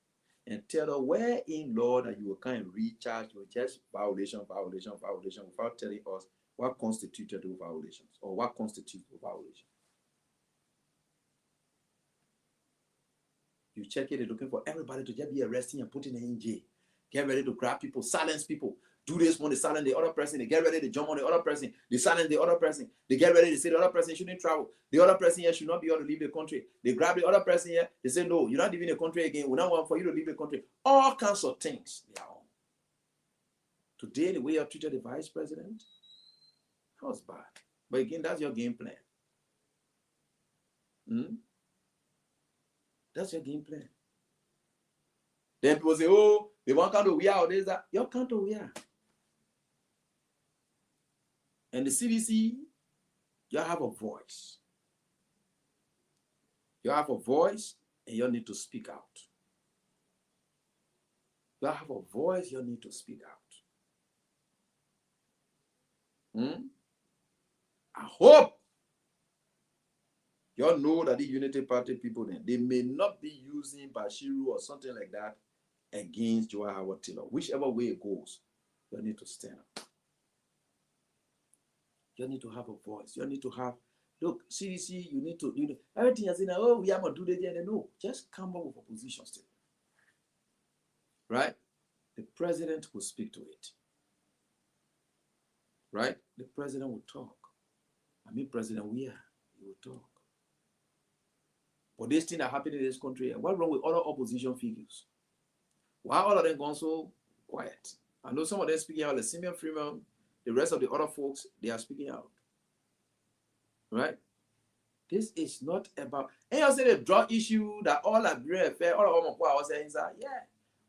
Speaker 8: and tell us where in law that you will come and recharge with just violation without telling us what constituted those violations or what constitutes the violation. You check it, they're looking for everybody to just be arresting and putting in jail. Get ready to grab people, silence people. Do this one, they silence the other person. They get ready to jump on the other person. They silence the other person. They get ready to say the other person shouldn't travel. The other person here should not be able to leave the country. They grab the other person here. They say, no, you're not leaving the country again. We don't want for you to leave the country. All kinds of things they are on. Today, the way you treated the vice president, that was bad. But again, that's your game plan. That's your game plan. Then people say, oh, they want to come to WIA or this, that. You can't to WIA. And the CDC, you have a voice. You have a voice and you need to speak out. You have a voice, you need to speak out. I hope you all know that the Unity Party people, then they may not be using Bashiru or something like that against Joe Howard Taylor. Whichever way it goes, you need to stand up. You need to have a voice. You need to have, look, CDC, you need to, everything is in, oh, we are going to do that. No, just come up with a position statement. Right? The president will speak to it. Right? The president will talk. President Weah, he will talk. But this thing that happened in this country, what's wrong with other opposition figures? Why all of them gone so quiet? I know some of them speaking out, like Simeon Freeman, the rest of the other folks, they are speaking out. Right? This is not about, and you say the drug issue that all Liberian affair, all of them are saying, yeah.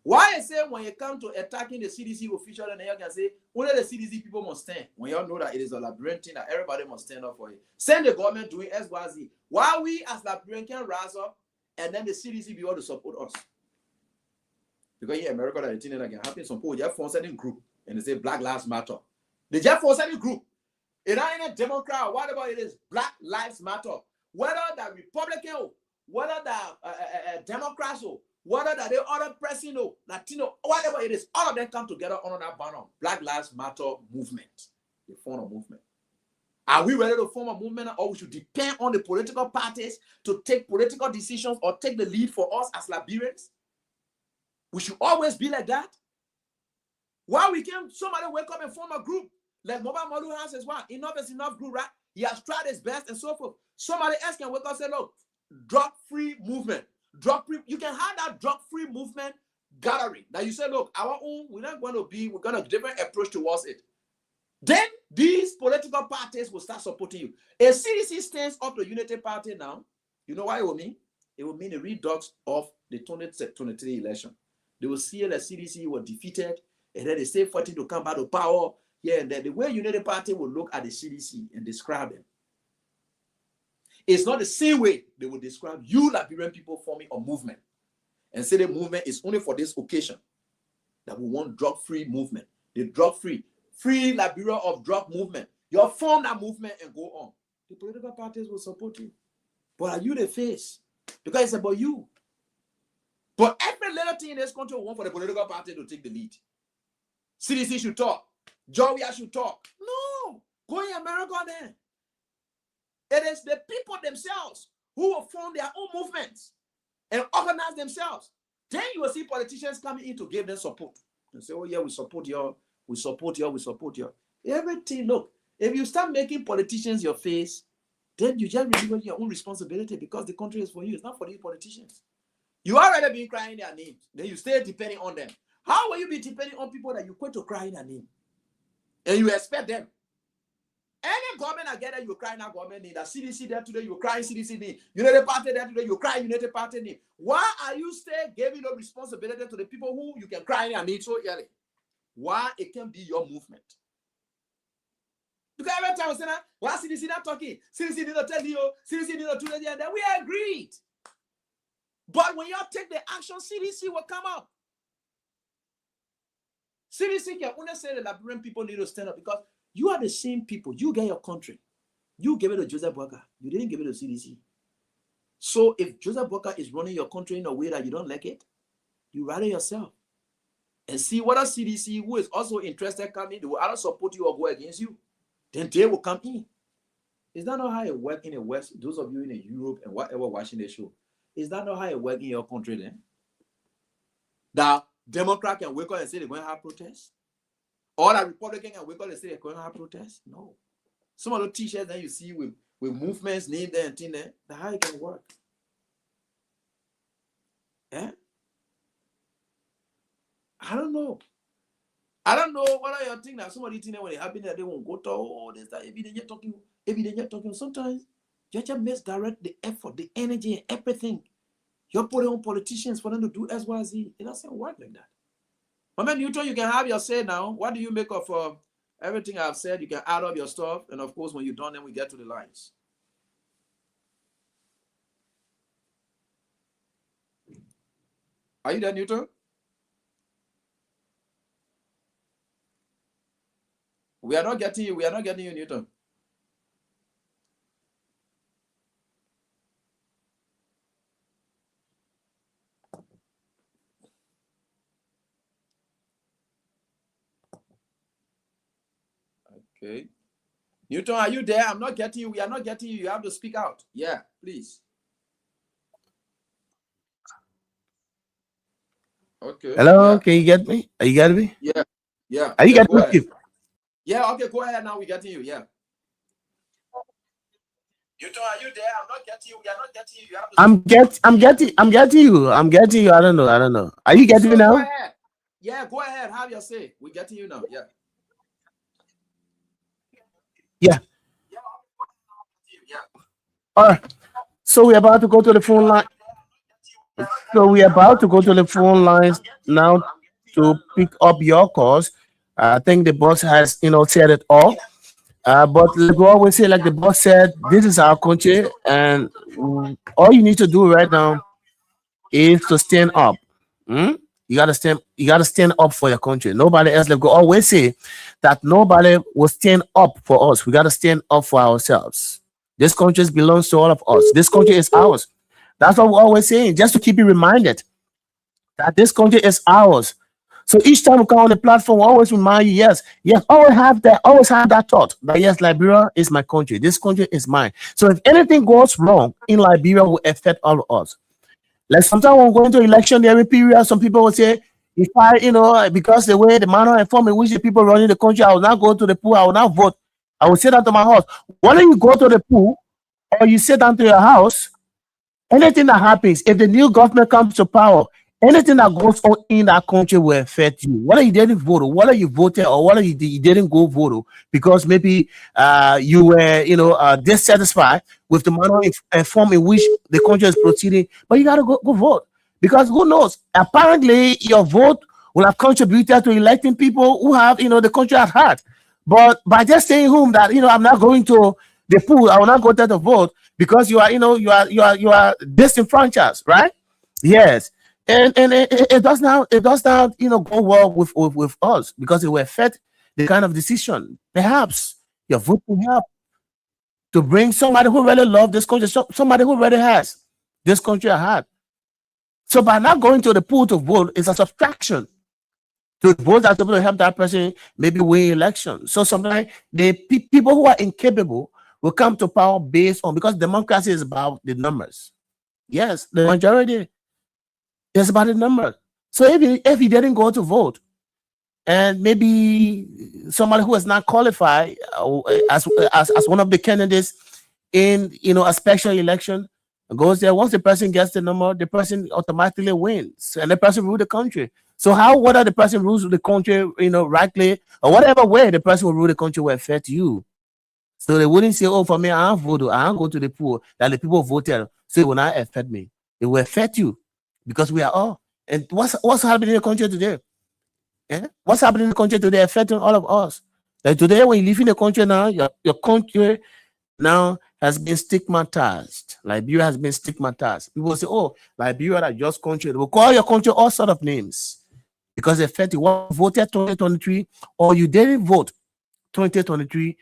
Speaker 8: Why I say when you come to attacking the CDC official, and you can say, only the CDC people must stand. When you all know that it is a Liberian thing that everybody must stand up for it. Send the government doing XYZ. Why we as Liberians can rise up and then the CDC be able to support us? Because in America, that thing that can happen, some people just form certain group and they say Black Lives Matter. They just form certain group. It ain't a Democrat, whatever it is, Black Lives Matter. Whether the Republican, whether the Democrats, whether that they other person, Latino, whatever it is, all of them come together under that banner, Black Lives Matter movement. They form a movement. Are we ready to form a movement, or we should depend on the political parties to take political decisions or take the lead for us as Liberians? We should always be like that. Why we can't somebody wake up and form a group like Mobile Malu has as well? Enough is enough group, right? He has tried his best and so forth. Somebody else can wake up and say, look, drug-free movement. Drug-free, you can have that drug-free movement gathering. That you say, look, our own, we're going to have a different approach towards it. Then these political parties will start supporting you. A CDC stands up to Unity Party now. You know what it will mean? It will mean the redux of the 2023 election. They will see that CDC were defeated, and then they say fighting to come back to power. Yeah, and then the way Unity Party will look at the CDC and describe them. It's not the same way they will describe you Liberian people forming a movement and say the movement is only for this occasion, that we want drug-free movement. The drug-free, free Liberia of drug movement. You form that movement and go on. The political parties will support you. But are you the face? Because it's about you. But every little thing in this country will want for the political party to take the lead. CDC should talk. Georgia should talk. No. Go in America then. It is the people themselves who will form their own movements and organize themselves. Then you will see politicians coming in to give them support. And say, oh yeah, we support you, we support you, we support you. Everything, look, if you start making politicians your face, then you just reveal your own responsibility because the country is for you. It's not for these politicians. You already been crying their names. Then you stay depending on them. How will you be depending on people that you quit to cry in their name? And you expect them?
Speaker 6: Any government I get there, you cry now government need. A CDC there today, you cry CDC need. United Party there today, you cry United Party need. Why are you still giving no responsibility to the people who you can cry and need so early? Why it can be your movement? Because every time we say that, why CDC not talking? CDC did not tell you, CDC did not do that, and then we agreed. But when y'all take the action, CDC will come up. CDC can only say the Liberian people need to stand up because you are the same people. You get your country. You gave it to Joseph Boakai. You didn't give it to CDC. So if Joseph Boakai is running your country in a way that you don't like it, you rather yourself. And see whether CDC, who is also interested, come in, they will either support you or go against you. Then they will come in. Is that not how it works in the West? Those of you in Europe and whatever watching the show, is that not how it works in your country then? That Democrat can wake up and say they're going to have protests? Or that Republican can wake up and say they're going to have protests? No. Some of the t-shirts that you see with movements named there and thing there, that's how it can work. Yeah? I don't know. I don't know what are your thing that somebody think that when it happens that they won't go to all this that if they are talking. Sometimes you just misdirect the effort, the energy, and everything. You're putting on politicians for them to do XYZ. It doesn't work like that. Mama Newton, you can have your say now. What do you make of everything I've said? You can add up your stuff, and of course, when you're done, then we get to the lines. Are you there, Newton? We are not getting you. We are not getting you, Newton. Okay. Newton, are you there? I'm not getting you. We are not getting you. You have to speak out. Yeah, please. Okay.
Speaker 9: Hello,
Speaker 6: Yeah.
Speaker 9: can you get me? Are you getting me?
Speaker 6: Yeah. Yeah.
Speaker 9: Are you
Speaker 6: Yeah,
Speaker 9: getting
Speaker 6: go
Speaker 9: me?
Speaker 6: ahead. Yeah, okay, go ahead now. We're getting you. Yeah. Newton, are you there? I'm not getting you. We are not getting you. You have to
Speaker 9: I'm getting you. I'm getting you. I don't know. Are you getting me
Speaker 6: Go
Speaker 9: now?
Speaker 6: ahead. Yeah, go ahead. Have your say. We're getting you now. Yeah.
Speaker 9: Yeah.
Speaker 6: Yeah.
Speaker 9: All right. So we're about to go to the phone line. So we're about to go to the phone lines now to pick up your calls. I think the boss has, said it all. But like we always say, like the boss said, this is our country, and all you need to do right now is to stand up. You gotta stand. You gotta stand up for your country. Nobody else. Like we always say, that nobody will stand up for us. We gotta stand up for ourselves. This country belongs to all of us. This country is ours. That's what we're always saying. Just to keep you reminded that this country is ours. So each time we come on the platform, we always remind you, yes, always have that thought that yes, Liberia is my country. This country is mine. So if anything goes wrong in Liberia, will affect all of us. Like sometimes when we go into election every period, some people will say, if I, because the way the manner and form in which the people running the country, I will not go to the pool, I will not vote. I will sit down to my house. Whether you go to the pool or you sit down to your house, anything that happens, if the new government comes to power, anything that goes on in that country will affect you. Whether you didn't vote, or whether you voted, or whether you didn't go vote, because maybe you were, dissatisfied with the manner and form in which the country is proceeding, but you gotta go vote, because who knows? Apparently, your vote will have contributed to electing people who have, the country at heart. But by just staying home, that I'm not going to the pool, I will not go there to vote because you are disenfranchised, right? Yes. And it does not go well with us, because it will affect the kind of decision. Perhaps your vote will help to bring somebody who really loves this country, somebody who really has this country at heart. So by not going to the pool to vote, it's a subtraction to vote that's able to help that person maybe win election. So sometimes the people who are incapable will come to power based on, because democracy is about the numbers. Yes, the majority. It's about the number. So if he didn't go to vote, and maybe somebody who is not qualified as one of the candidates in a special election goes there, once the person gets the number, the person automatically wins, and the person rules the country. So whether the person rules the country, rightly or whatever way the person will rule the country will affect you. So they wouldn't say, oh, for me, I vote, I go to the poll that the people voted, so it will not affect me. It will affect you because we are all. And what's happening in the country today? Yeah? What's happening in the country today affecting all of us? Like today, when you live in the country now, your country now has been stigmatized. Liberia has been stigmatized. People say, oh, Liberia are just country. They will call your country all sort of names because they felt you voted 2023 or you didn't vote 2023.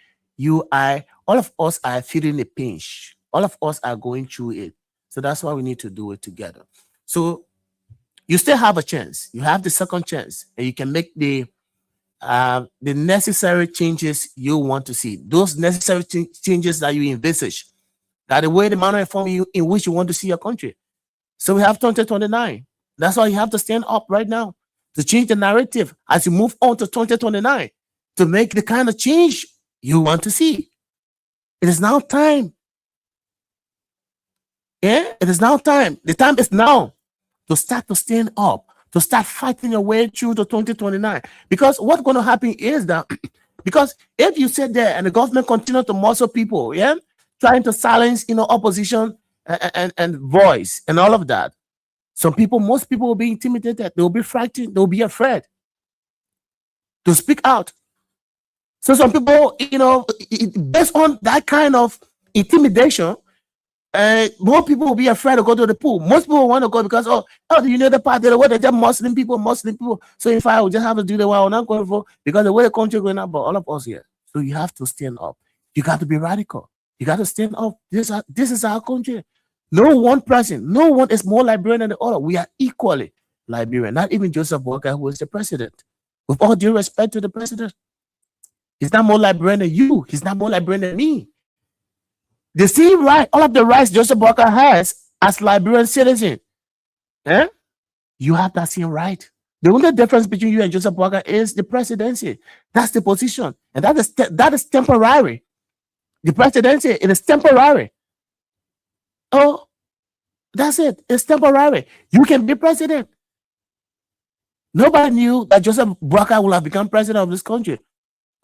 Speaker 9: All of us are feeling the pinch. All of us are going through it. So that's why we need to do it together. So you still have a chance. You have the second chance, and you can make the necessary changes you want to see. Those necessary changes that you envisage, that the way, the manner and form in which you want to see your country. So we have 2029. That's why you have to stand up right now to change the narrative as you move on to 2029 to make the kind of change you want to see. It is now time. Yeah, it is now time. The time is now to start to stand up, to start fighting your way through to 2029. Because what's going to happen is that, because if you sit there and the government continue to muscle people, yeah, trying to silence, opposition and voice and all of that, most people will be intimidated. They will be frightened. They will be afraid to speak out. So some people, based on that kind of intimidation, more people will be afraid to go to the pool. Most people want to go because, the party, they're just Muslim people. So if I would just have to do the way I'm not going for, because the way the country is going up, but all of us here. So you have to stand up. You got to be radical. You got to stand up. This is our country. No one person, no one is more Liberian than the other. We are equally Liberian. Not even Joseph Boakai, who is the president. With all due respect to the president, he's not more Liberian than you. He's not more Liberian than me. The same right, all of the rights Joseph Boakai has as Liberian citizen, you have that same right. The only difference between you and Joseph Boakai is the presidency. That's the position, and that is temporary. The presidency, it is temporary. Oh, that's it. It's temporary. You can be president. Nobody knew that Joseph Boakai will have become president of this country.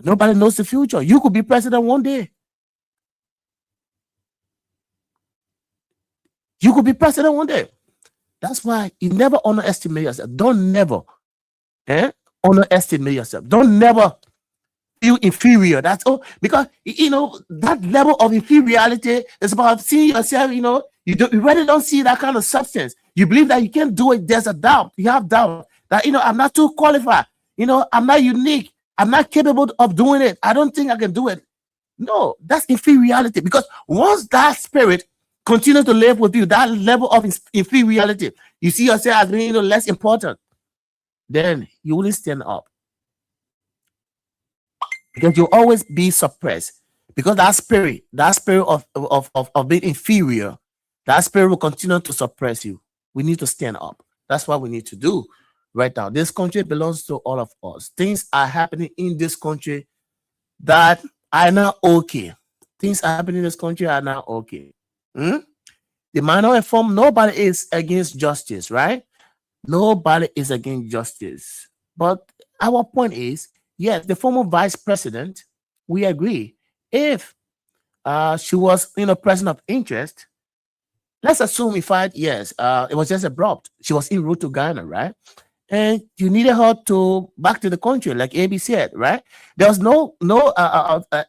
Speaker 9: Nobody knows the future. You could be president one day. You could be president one day. That's why you never underestimate yourself. Don't never underestimate yourself. Don't never feel inferior. That's all. Because, that level of inferiority is about seeing yourself, you really don't see that kind of substance. You believe that you can't do it. There's a doubt. You have doubt that, I'm not too qualified. I'm not unique. I'm not capable of doing it. I don't think I can do it. No, that's inferiority. Because once that spirit continue to live with you, that level of inferiority, you see yourself as being less important, then you will stand up. Because you'll always be suppressed. Because that spirit of being inferior, that spirit will continue to suppress you. We need to stand up. That's what we need to do right now. This country belongs to all of us. Things are happening in this country that are not okay. Things are happening in this country are not okay. The minority form, nobody is against justice, right? Nobody is against justice. But our point is, yes, the former vice president, we agree. If she was, person of interest, let's assume it was just abrupt. She was en route to Ghana, right? And you needed her to back to the country, like AB said, right? There was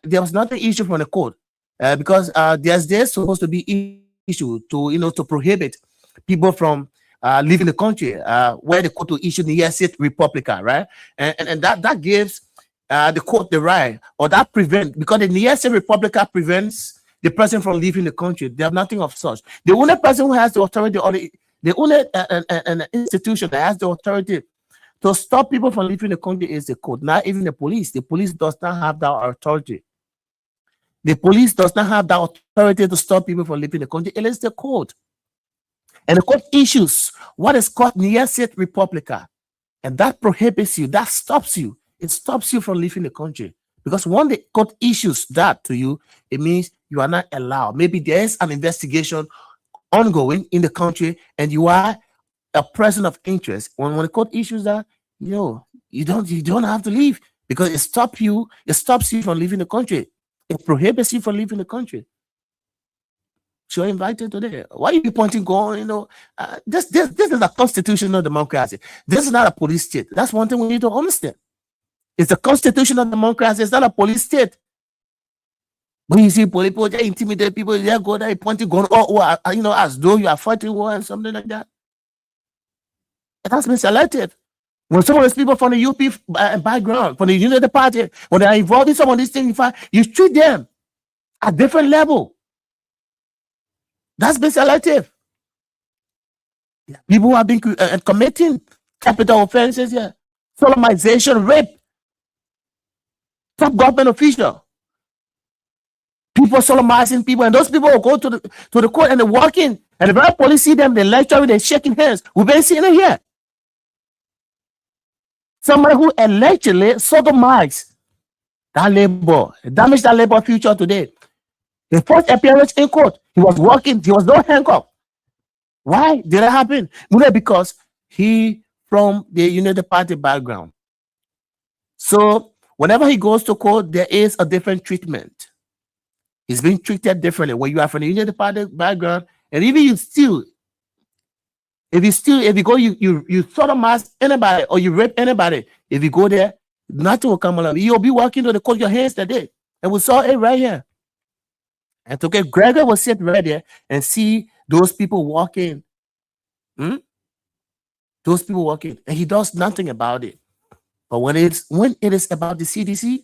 Speaker 9: there was nothing issued from the court because there's supposed to be issue to prohibit people from leaving the country, where the court will issue the Niyersit Republica, right? And that gives the court the right, or that prevents, because the Niyersit Republica prevents the person from leaving the country. They have nothing of such. The only person who has the authority, or the only an institution that has the authority to stop people from leaving the country is the court, not even the police. The police does not have that authority. The police does not have that authority to stop people from leaving the country. It is the court. And the court issues what is called Niyersit Republica. And that prohibits you, that stops you. It stops you from leaving the country. Because when the court issues that to you, it means you are not allowed. Maybe there is an investigation ongoing in the country and you are a person of interest. When the court issues that, you don't have to leave, because it stops you from leaving the country. It prohibits you from leaving the country. So you're invited today. Why are you pointing going? This is a constitutional democracy. This is not a police state. That's one thing we need to understand. It's a constitutional democracy. It's not a police state. When you see people, they intimidate people, they go there, pointing gun, as though you are fighting war and something like that. And that's been selective. When some of these people from the UP background, from the United Party, when they are involved in some of these things, you treat them at different level. That's been selective. People who have been committing capital offenses here, solemnization, rape, top government official. People solemnizing people, and those people will go to the court and they walk in, and the very police see them, they lecturing, they're shaking hands. We've been seeing it here. Somebody who allegedly sodomized that labor, damaged that labor future today. His first appearance in court, he was walking, he was no handcuff. Why did that happen? Because he from the United Party background. So whenever he goes to court, there is a different treatment. He's being treated differently. When you are from the United Party background, and even if you go, you sodomize anybody or you rape anybody, if you go there, nothing will come along. You'll be walking to the court, your hands that day. And we saw it right here. And okay, Gregor will sit right there and see those people walking. Those people walking, and he does nothing about it. But when it is about the CDC,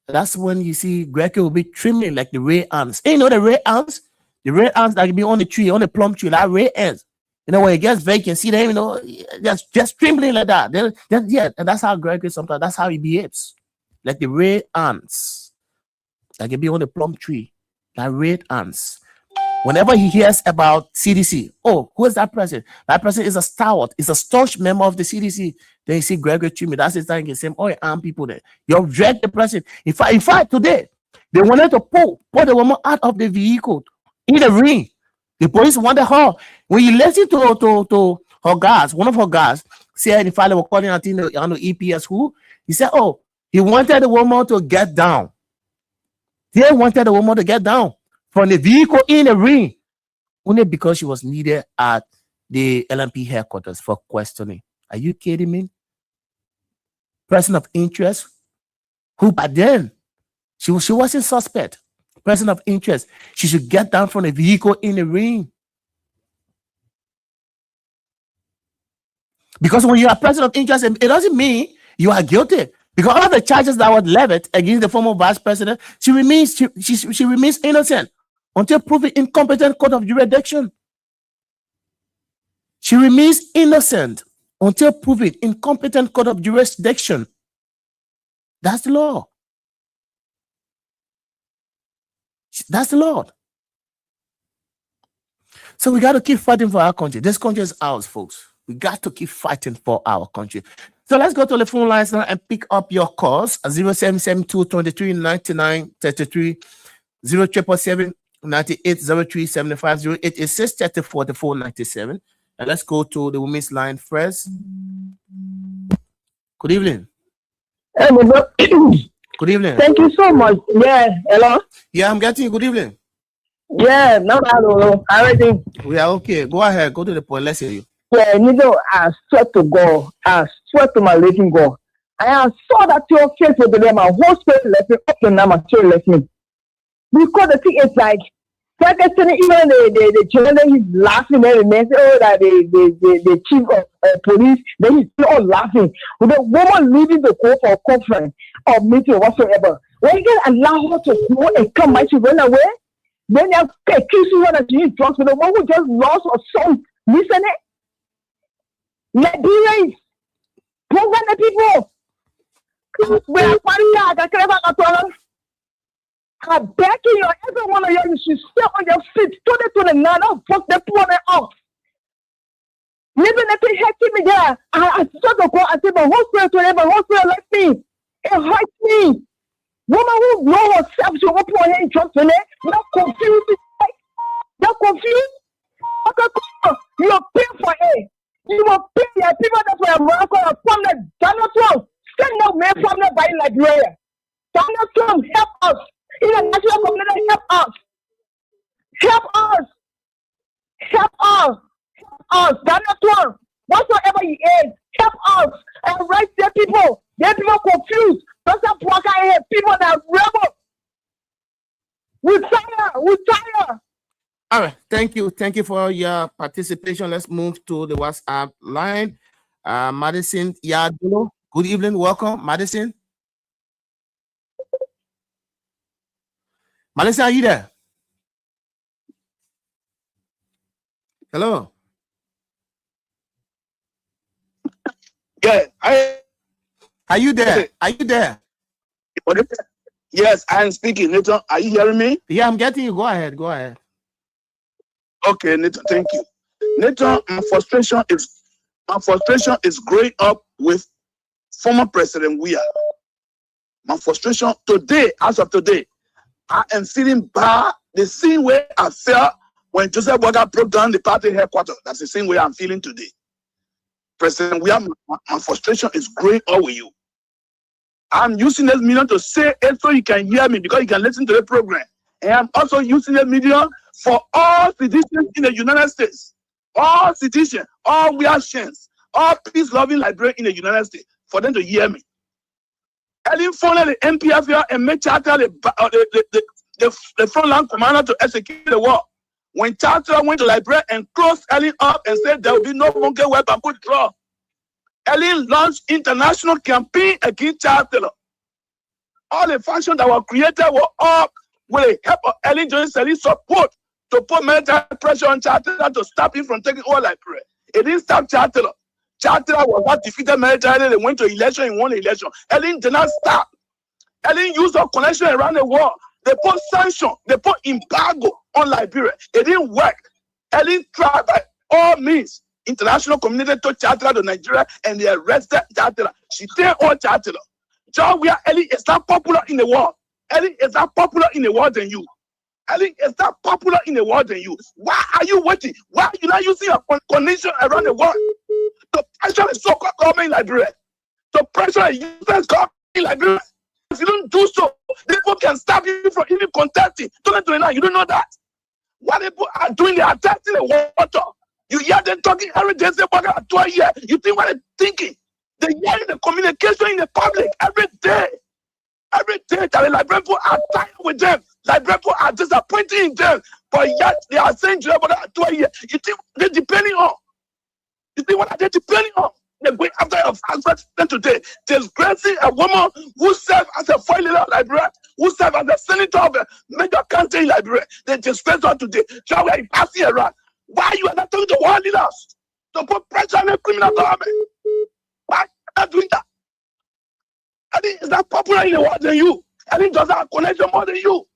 Speaker 9: that's when you see Gregor will be trimming like the red ants. And the red ants? The red ants that can be on the tree, on the plum tree, like red ants. When it gets vacant, you can see them, just trembling like that. And that's how Gregor sometimes, that's how he behaves. Like the red ants that can be on the plum tree, like red ants. Whenever he hears about CDC, who is that person? That person is a stalwart, is a staunch member of the CDC. Then you see Gregor Trimmey, that's his time. He say, armed people there. You drag the person. In fact, today, they wanted to pull the woman out of the vehicle in the ring. The police wanted her. When you listen to her guys, one of her guys said, in fact, they were calling out on the EPS who? He said, he wanted the woman to get down. They wanted the woman to get down from the vehicle in the ring, only because she was needed at the LMP headquarters for questioning. Are you kidding me? Person of interest, who by then, she wasn't suspect. Person of interest, she should get down from the vehicle in the ring. Because when you are person of interest, it doesn't mean you are guilty. Because all of the charges that were levied against the former vice president, she remains innocent until proven incompetent court of jurisdiction. She remains innocent until proven incompetent court of jurisdiction. That's the law. That's the law. So we got to keep fighting for our country. This country is ours, folks. We got to keep fighting for our country. So let's go to the phone lines now and pick up your calls. 0772 23 99 33 0777 98 03 75 0886 30 44 97. And let's go to the women's line first. Good evening. Good evening.
Speaker 10: Thank you so much. Yeah, hello?
Speaker 9: Yeah, I'm getting you. Good evening.
Speaker 10: Yeah, no, everything.
Speaker 9: We are okay. Go ahead. Go to the point. Let's hear you.
Speaker 10: Yeah, I swear to God. I swear to my living God. I saw that your face with the my whole spirit left me up and now my spirit left me. Because the thing is like even the children he's laughing and they say, that the chief of police, then he's all laughing. With the woman leaving the court for a conference or meeting or whatsoever. When you can allow her to go and come back to run away, then you accuse her that she is drugs with the one who just lost or sold. Listen it. Nigerians, program the people. We are fighting. I beg you, every one of you should stay on your feet. To the nine of fuck the poor off. Living the thing hurting me there. I saw the call. I said, my whole spirit left me. It hurts me. Woman who know herself, she will put her hand in trust in it. You're confused. You're confused. You're paying for it. You will pay your people that were Morocco from the Donald Trump. Send no man from the by Liberia. Donald Trump, help us. in the national community, help us. Help us. Help us. Help us. Daniel 12. Whatsoever he is, help us. And right there, people. There people confused. Don't stop walking here. People that rebel. We're tired.
Speaker 9: All right. Thank you for your participation. Let's move to the WhatsApp line. Madison Yadolo. Good evening. Welcome, Madison. Madison, are you there? Hello.
Speaker 11: Yeah,
Speaker 9: Are you there? Are you there?
Speaker 11: Yes, I am speaking. Nathan, are you hearing me?
Speaker 9: Yeah, I'm getting you. Go ahead.
Speaker 11: Okay, Nathan, thank you. Nathan, my frustration is growing up with former President Weah. My frustration today, as of today, I am feeling bad. The same way I felt when Joseph Boakai broke down the party headquarters. That's the same way I'm feeling today. President Weah, my frustration is growing up with you. I'm using this medium to say it so you can hear me because you can listen to the program. And I'm also using the medium for all citizens in the United States. All citizens, all Weahians, all peace-loving Liberians in the United States, for them to hear me. Ellen phoned the MPF and made Charter the front-line commander to execute the war. When Charter went to Liberia and closed Ellen up and said there will be no longer weapon withdraw, Ellen launched international campaign against Charter. All the factions that were created were all with the help of Ellen Johnson support to put military pressure on Charter to stop him from taking over Liberia. It didn't stop Charter. Charter was not defeated militarily. They went to election and won the election. Ellen did not stop. Ellen used her connection around the world. They put sanction, they put embargo on Liberia. It didn't work. Ellen tried by all means. International community took Charter to Nigeria and they arrested Charter. She did all Charter. John Weah, Ellen is not popular in the world. Ellen is not popular in the world than you. Ellen is not popular in the world than you. Why are you waiting? Why are you not using your connection around the world? The pressure is so-called government in Liberia. The pressure is useless government in Liberia. If you don't do so, people can stop you from even contesting 2029. You don't know that. What people are doing, they are testing the water. You hear them talking every day, say, about 2 years. You think what they're thinking? They're hearing the communication in the public every day. Every day that the Liberian people are tired with them. Liberian people are disappointed in them. But yet they are saying to them about 2 years. You think they're depending on? You think what are they depending on? They're going after your president today, disgracing a woman who served as a foreign leader of Liberia, who served as a senator of a major country in Liberia. They disgrace her today. So we are passing around. Why you are not talking to world leaders to put pressure on the criminal government? Why are you not doing that? I think it's not popular in the world than you. I think doesn't have connection more than you.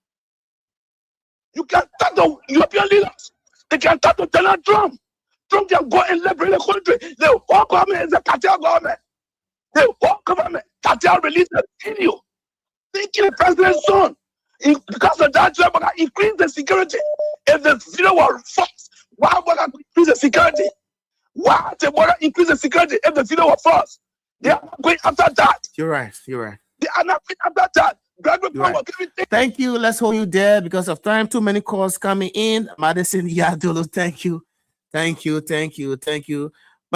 Speaker 11: You can talk to European leaders. They can talk to Donald Trump. Trump can go and liberate the country. The whole government is a cartel government. The whole government, cartel released a video. Thinking the president's son. Because of that, Trump increase the security. If the video was false, why would I increase the security? Why they would increase the security if the video was false? They are not going after that.
Speaker 9: You're right.
Speaker 11: They are not going after that. Right.
Speaker 9: Thank you. Let's hold you there because of time. Too many calls coming in. Madison Yadolo, thank you. But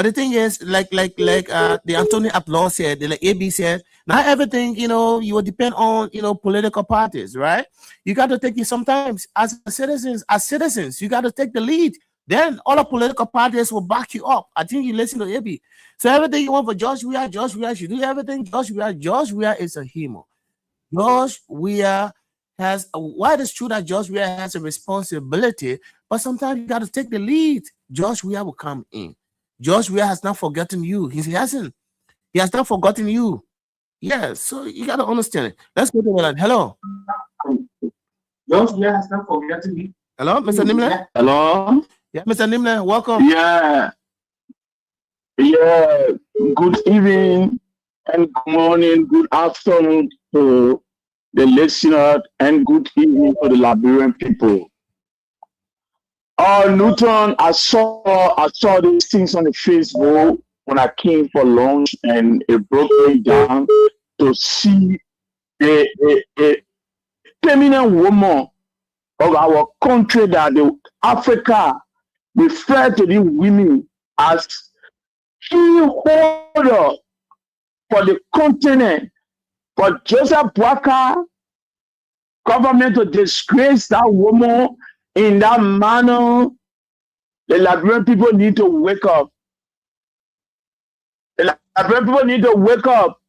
Speaker 9: the thing is, like the Anthony Applaw said, like AB said, not everything, you will depend on, political parties, right? You got to take it sometimes as citizens, you got to take the lead. Then all the political parties will back you up. I think you listen to AB. So everything you want for Josh Weah should do everything. Josh Weah is a hero. Josh Weah has, while it's true that Josh Weah has a responsibility, but sometimes you got to take the lead. Josh Weah will come in. Josh Weah has not forgotten you. He hasn't. He has not forgotten you. Yeah, so you got to understand it. Let's go to the line. Hello.
Speaker 12: Josh Weah has not forgotten me.
Speaker 9: Hello, Mr. Nimle?
Speaker 12: Hello.
Speaker 9: Yeah, Mr. Nimle, welcome.
Speaker 12: Yeah. Good evening and good morning, good afternoon to the listener, and good evening to the Liberian people. Newton, I saw these things on the Facebook when I came for lunch, and it broke me down to see a permanent woman of our country that the Africa refer to the women as key holder for the continent. For Joseph Boakai government to disgrace that woman in that manner, the Liberian people need to wake up. The Liberian people need to wake up.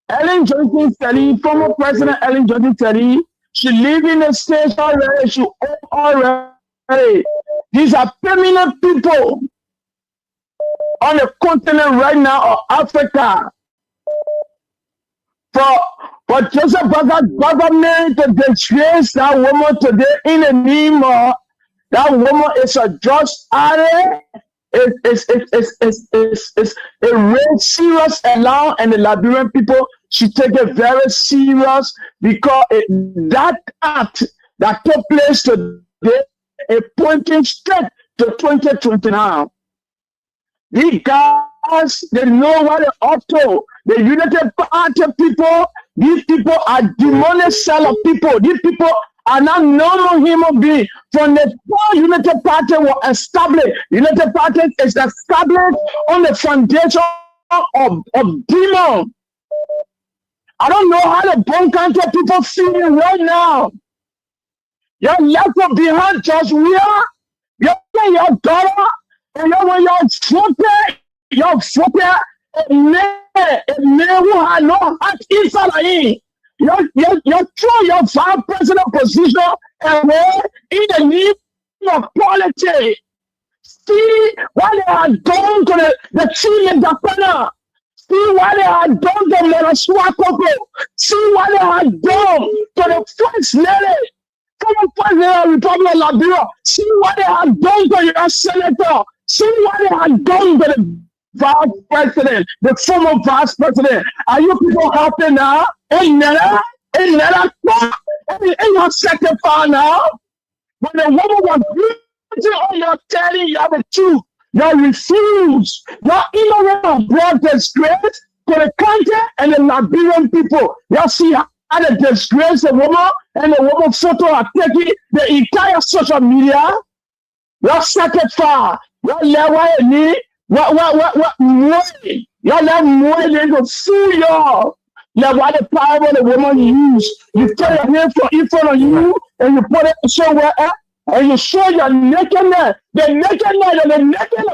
Speaker 12: Ellen Johnson Sirleaf, former President Ellen Johnson Sirleaf, she live in the States already, she own already. These are permanent people on the continent right now of Africa. For Joseph Boakai government to disgrace that woman today in the name of that woman is a drug addict. It's a real serious alarm, and the Liberian people should take it very serious because that act that took place today is pointing straight to 2029. These guys, they know what they're up to. The United Party people, these people are demonic cell of people. These people are not normal human beings. From the time United Party was established, United Party is established on the foundation of demon. I don't know how the Bone Country people feeling right now. You're left behind just where your daughter, and when you're footed, a man who had no heart inside of him. You're through your vice president position and we're in the need of politics. See what they have done to the team in Japan. See what they have done to Mera Swakoko. See what they have done to the first lady. Former president of the Republic of Liberia. See what they have done to your senator. See what they have done to the vice president, the former vice president. Are you people happy now? Ain't that your second file now? When the woman was beautiful on your telling you the truth, you refuse. You're ignorant brought disgrace to the country and the Liberian people. You see how they disgrace the woman and the woman photo are taking the entire social media. Your second file, your level what y'all let more than fool y'all. Now, why the power the woman use? You tell your hand in front of you, and you put it somewhere else, and you show your nakedness. The naked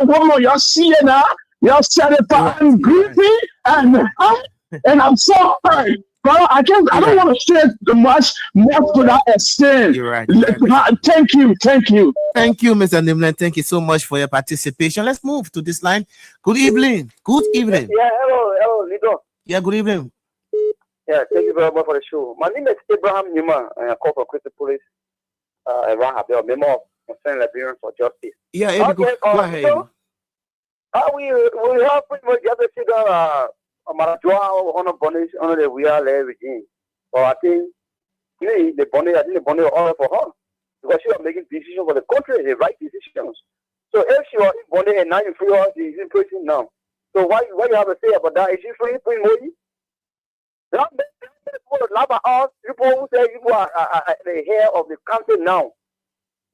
Speaker 12: woman, y'all see it now. Y'all said it, but I'm greedy, and I'm so hurt. But I don't want to say much more to that extent.
Speaker 9: You're right.
Speaker 12: Thank you.
Speaker 9: Thank you, Mr. Nimland. Thank you so much for your participation. Let's move to this line. Good evening.
Speaker 13: Yeah, hello, Lido.
Speaker 9: Yeah, good evening.
Speaker 13: Yeah, thank you very much for the show. My name is Abraham Nima, and I call for Crystal Police around Habel, member of Concerned Liberians for Justice.
Speaker 9: Yeah, Eddie, go ahead.
Speaker 13: We have pretty much the other figure, Marajoa on a bonus on the real regime. So I think the bonnet order for her because she was making decisions for the country, the right decisions. So if she was in bonnet and now you free her, she's in prison now. So why you have to say about that? Is she free money? People who say you are the hair of the country now.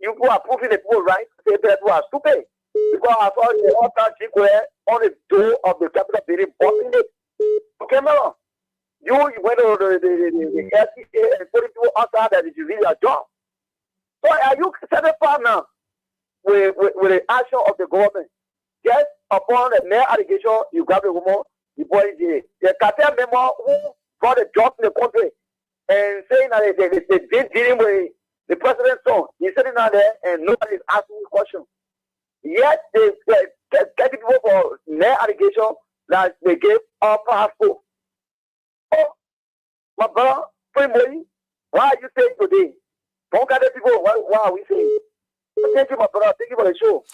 Speaker 13: You are proving the people right, say people are stupid. Because I saw the altar on the door of the capital building, bossing it. Okay, man. You went to the LCA and put it outside that is really a job. So are you satisfied now with the action of the government? Just upon the mere allegation, you grab the woman, the boy is the cartel member who brought a job in the country and saying that they did dealing with the president's son. He's sitting out there and nobody is asking the question. Yet they get people for mere allegation that they gave our passport. Oh, my brother, why are you saying today? Don't get people, why are we saying? Thank you, my brother. Thank you for the show.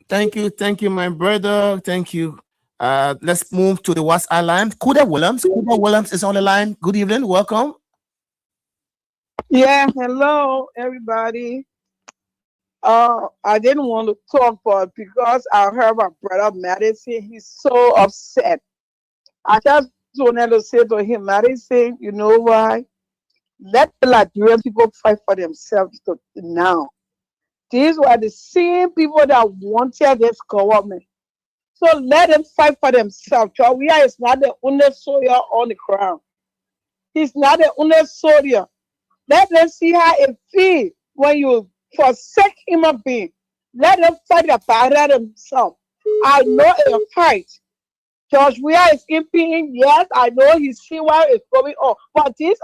Speaker 9: Thank you, my brother. Thank you. Let's move to the WhatsApp line. Kuda Williams is on the line. Good evening. Welcome.
Speaker 10: Yeah, hello, everybody. I didn't want to talk because I heard my brother Madison. He's so upset. I just wanted to say to him, Madison, you know why? Let the Liberian people fight for themselves now. These were the same people that wanted this government. So let them fight for themselves. Chawia is not the only soldier on the ground. He's not the only soldier. Let them see how it feels when you forsake human being. Let them fight the battle themselves. I know a fight. George Weah is keeping, yes, I know he see where it's going on. But these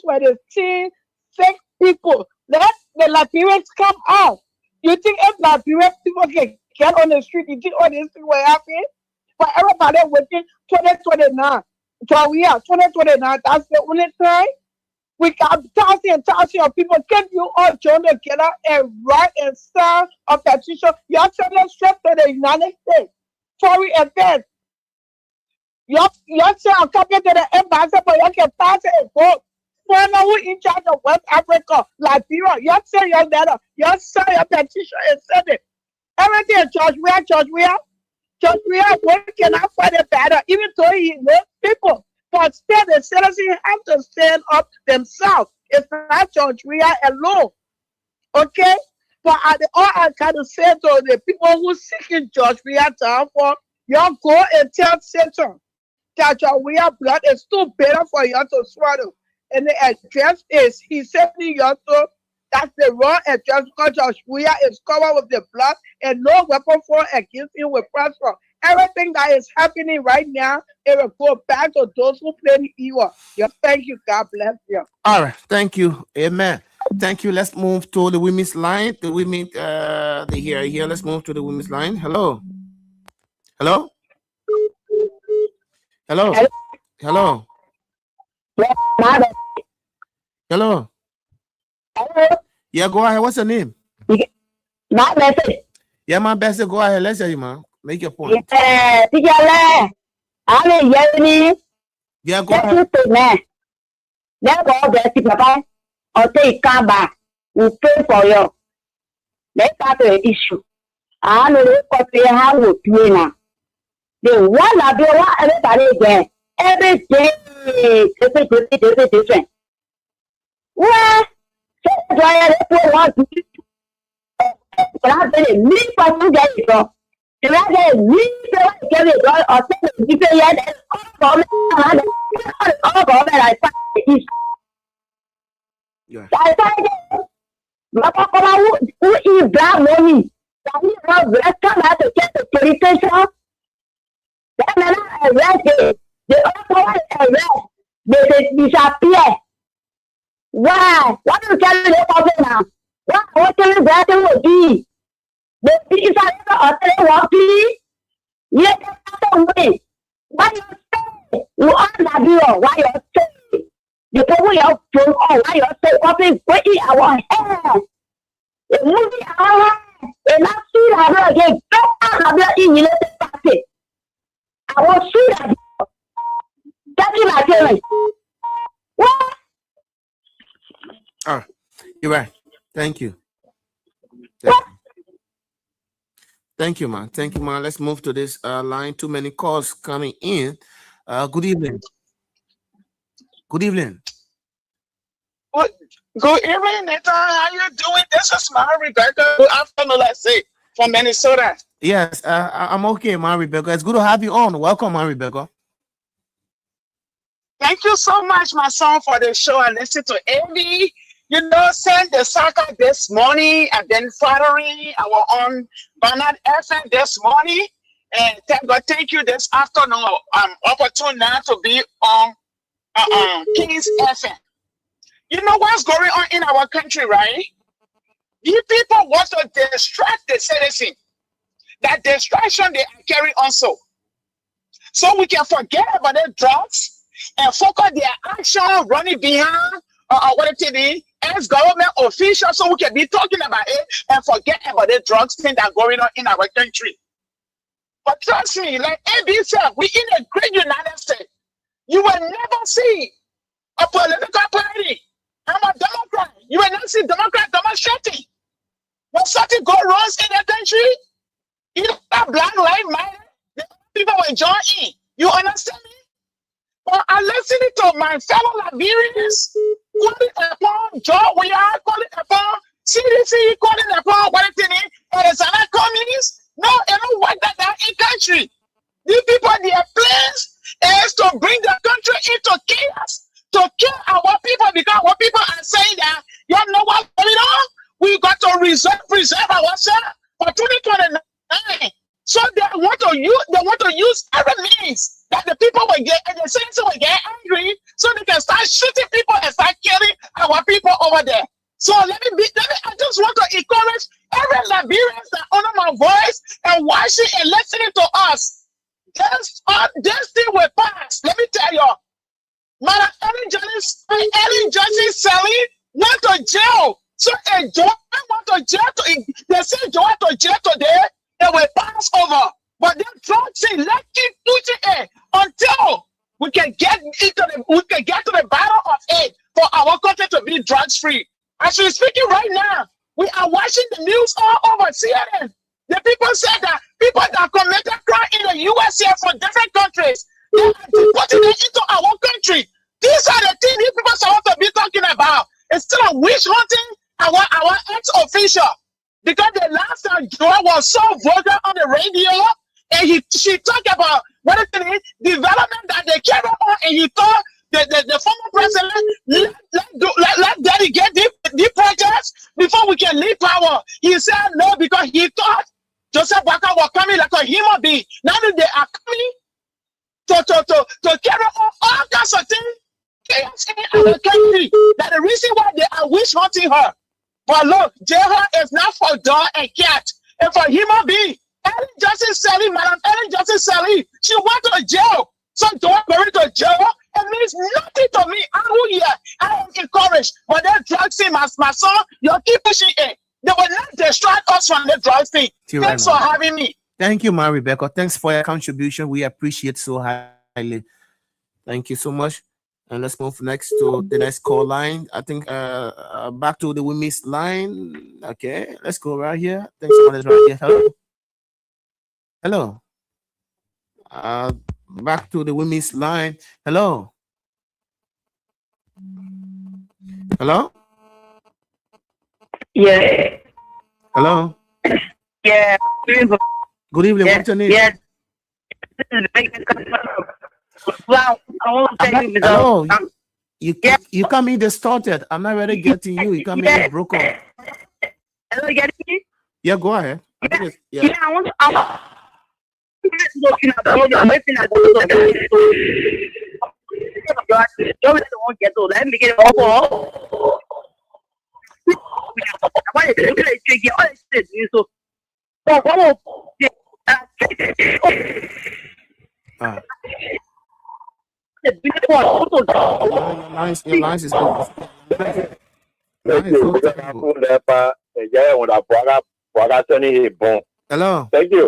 Speaker 10: were the same fake people. Let the Liberians come out. You think if Liberian people can get on the street, you think all these things will happen? For everybody waiting 2029. So we are 2029, that's the only time. We got thousands of people. Can you all join together and write and sign a petition? You're sending straight to the United States for the event. You're sending a copy to the embassy, but you can pass it and vote. Foreigner who in charge of West Africa, Liberia, you send your letter, you send your petition and send it. Everything, George Weah, when can I fight it better? Even though he knows people. But still, the citizens have to stand up themselves. It's not George Weah alone. Okay? But all I kind of say to the people who seeking George Weah down for, y'all go and tell Satan that George Weah blood is too bitter for you to swallow. And the address is, he sending you to, that's the wrong address because George Weah is covered with the blood and no weapon formed against him will prosper. Everything that is happening right now, it will go back to those who play the evil. Yes, thank you. God bless you.
Speaker 9: All right, thank you. Amen. Thank you. Let's move to the women's line. The women, they here. Let's move to the women's line. Hello. Hello. Hello. Hello. Hello.
Speaker 10: Hello.
Speaker 9: Yeah, go ahead. What's your name?
Speaker 10: My message.
Speaker 9: Yeah, my best. Go ahead. Let's hear you, man. Make your point.
Speaker 10: Yeah,
Speaker 9: go ahead.
Speaker 10: God bless you, Papa. I'll take come back. We pray for you. Let's start the issue. I know what we have with you now. The one that you want everybody again. Every day, different. Well, so I want to but I've been a million person get it wrong. If I get a million people get it wrong, or send a different yet, and all government, I find the issue. I find it. Papa, who is that money? That he was come out to get the politician. Then I arrested. They all arrest. They disappear. Why? What do you tell me the problem now? What can you get to be? The people are walking. Yet, why you say? You are not here. Why you say? The people are from all. Why you say? What is waiting our hair? The movie our hair. And I see that again. Don't have your English party. I will see that. That's my parents. What?
Speaker 9: Oh, you're right. Thank you. Thank you, man. Thank you, man. Let's move to this line. Too many calls coming in. Good evening. Good evening.
Speaker 14: Good evening, Nathan. How you doing? This is my Rebecca. Good afternoon, let's say, from Minnesota.
Speaker 9: Yes, I'm okay, man, Rebecca. It's good to have you on. Welcome, man, Rebecca.
Speaker 14: Thank you so much, my son, for the show. I listened to Andy. Send the soccer this morning, and then following our own Bernard FM this morning. And thank you this afternoon. I'm opportune now to be on Kings FM. You know what's going on in our country, right? These people want to distract the citizen. That distraction they carry also. So we can forget about the drugs and focus their action running behind ex-government officials, so we can be talking about it and forget about the drugs thing that's going on in our country. But trust me, like ABC, we in a great United States. You will never see a political party. I'm a Democrat. You will not see Democrat demonstrating. When something goes wrong in the country, either Black Lives Matter, people will join in. You understand me? But I listen to my fellow Liberians. calling upon Joe, we are calling upon CDC, calling upon what it is, and it's not communists. No, it don't work that down in country. These people, their plans is to bring the country into chaos, to kill our people, because our people are saying that, you know what's going on? We got to preserve ourselves for 2029. So they want to use every means that the people will get, and the citizens will get angry, so they can start shooting people and start killing our people over there. So I just want to encourage every Liberian that honor my voice and watching and listening to us. This thing will pass. Let me tell you, Madam Ellen Johnson Sally went to jail. So a Joe went to jail. They say Joe went to jail today. It will pass over. But they don't say, let's keep pushing it until we can get to the battle of aid for our country to be drugs free. As we're speaking right now, we are watching the news all over CNN. The people said that people that committed crime in the US here from different countries, they are deporting them into our country. These are the things these people are supposed to be talking about. Instead of witch hunting our ex-official. Because the last time Joe was so vulgar on the radio, and she talked about what it is, development that they carry on, and he thought the former president let Daddy get the projects before we can leave power. He said no because he thought Joseph Baka was coming like a human being. Now that they are coming to carry on all kinds of things in the country. That the reason why they are witch hunting her. But look, jail is not for dog and cat, and for human being. Ellen Johnson Sally, Madam Ellen Johnson Sally, she went to jail. So don't go to jail. It means nothing to me. I'm here. I am encouraged. But that drug thing, my son, you keep pushing it. They will not distract us from the drug thing. Thanks for having me.
Speaker 9: Thank you, Ma Rebecca. Thanks for your contribution. We appreciate so highly. Thank you so much. And let's move next to the next call line. I think back to the women's line. Okay, let's go right here. Thanks for this right here. Hello. Hello. Back to the women's line. Hello. Hello.
Speaker 15: Yeah.
Speaker 9: Hello.
Speaker 15: Yeah.
Speaker 9: Good evening.
Speaker 15: Yeah.
Speaker 9: What's your name?
Speaker 15: Yeah. Well, I won't tell you.
Speaker 9: Hello. You come in distorted. I'm not really getting you. You come in broken.
Speaker 15: Hello, you getting me?
Speaker 9: Yeah, go ahead.
Speaker 15: Yeah, I want to. Looking at all the everything I won't get to. Let me get it all. What is it? Tricky. All this is so.
Speaker 9: Your lines is good. Hello.
Speaker 5: Thank you.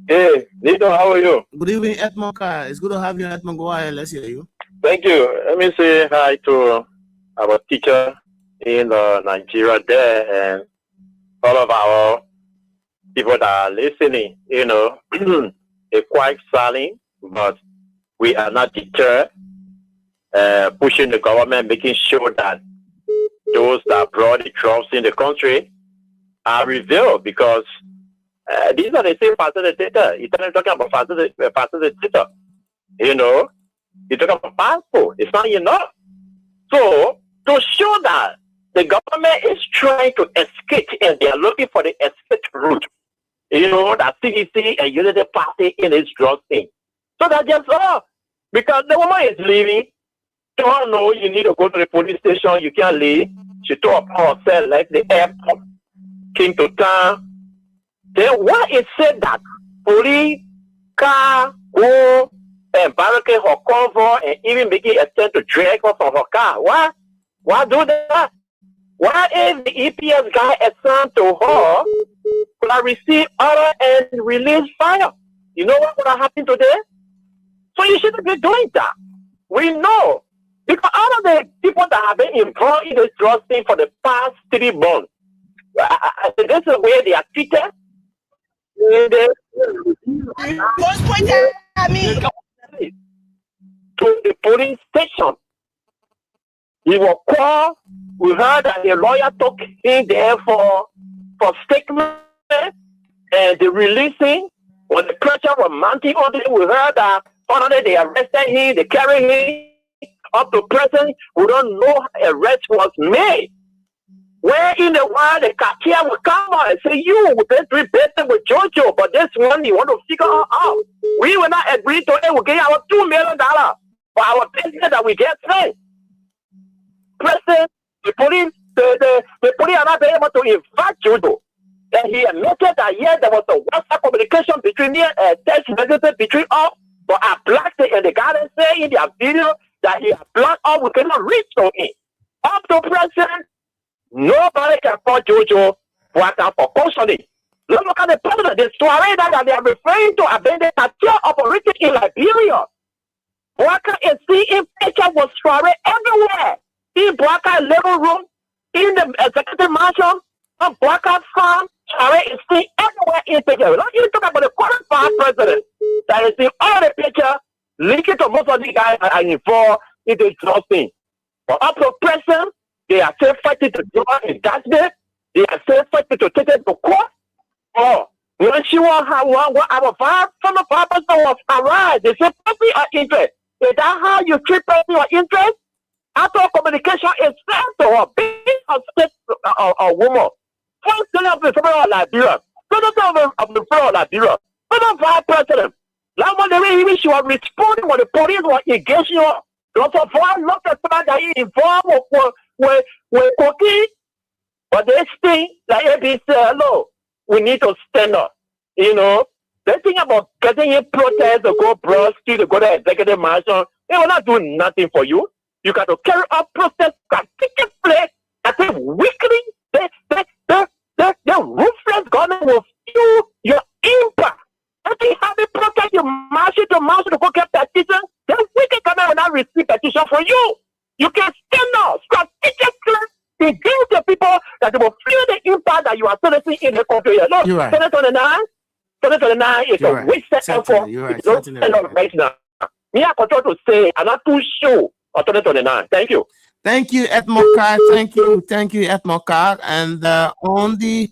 Speaker 5: Hey, Nito, how are you?
Speaker 9: Good evening, Edmond. It's good to have you, Edmond. Go ahead. Let's hear you.
Speaker 5: Thank you. Let me say hi to our teacher in Nigeria there and all of our people that are listening. You know, it's quite silent, but we are not deterred. Pushing the government, making sure that those that brought the drugs in the country are revealed, because these are the same facilitator. You're talking about facilitator. You know, you're talking about passport. It's not enough. So, to show that the government is trying to escape and they are looking for the escape route, you know, that CDC and Unity Party in its drug thing. So that just, because the woman is leaving, don't know you need to go to the police station, you can't leave. She tore up herself like the airport, came to town. Then why is said that police car go and barricade her convoy and even making an attempt to drag her from her car? Why? Why do that? Why is the EPS guy assigned to her could have received order and release fire? You know what would have happened today? So you shouldn't be doing that. We know. Because all of the people that have been involved in this drug thing for the past 3 months, this is where they are treated.
Speaker 15: What's pointing at me?
Speaker 5: To the police station.
Speaker 13: He was called. We heard that the lawyer took him there for statement, and the releasing. When the pressure was mounting on him, we heard that finally they arrested him, they carried him up to prison. We don't know arrest was made. Where in the world the cartel will come out and say, you will be doing better with Jojo, but this one you want to figure out. We will not agree to it. We'll give our $2 million for our business that we get paid. President, the police are not able to invite Jojo. And he admitted that yes, there was a WhatsApp communication between me and text messages between us, but I blocked it, and the guy say in their video that he blocked us, we cannot reach to him. Up to present, nobody can call Jojo for cautioning. Look at the president, the story that they are referring to abandoned cartel operating in Liberia. Boaka is seeing pictures with story everywhere. In Boaka living room, in the executive mansion, on Boaka farm, story is seen everywhere in pictures. Don't you talk about the current past president that is in all the pictures, linking to most of the guys that are involved in the drug thing. But up to present, they are still fighting to draw indictment. They are still fighting to take it to court. Oh, when she was our former person was arrived, they say person of interest. Is that how you treat person of interest? After communication is sent to her, being a state woman. First thing of the federal Liberia, Senator of the federal Liberia, Federal Vice President. That one the way she was responding when the police were engaging her. Lots of one, lots of people that he involved with cooking, but they think like ABC, hello, we need to stand up. You know, they think about getting in protest to go Broski, to go to executive mansion. They will not do nothing for you. You got to carry out protest, can take a place. I think weekly, the ruthless government will feel your impact. I think having protest, you march to go get petition. Then wicked government will not receive petition for you. You can stand up strategically to give the people that they will feel the impact that you are citizen in the country. Look,
Speaker 9: Right.
Speaker 13: 2029 is a wasted effort.
Speaker 9: Right.
Speaker 13: Don't stand up right now. Me, I control to say, I'm not too sure of 2029. Thank you.
Speaker 9: Thank you, Edmokar. Thank you, Edmokar. And on the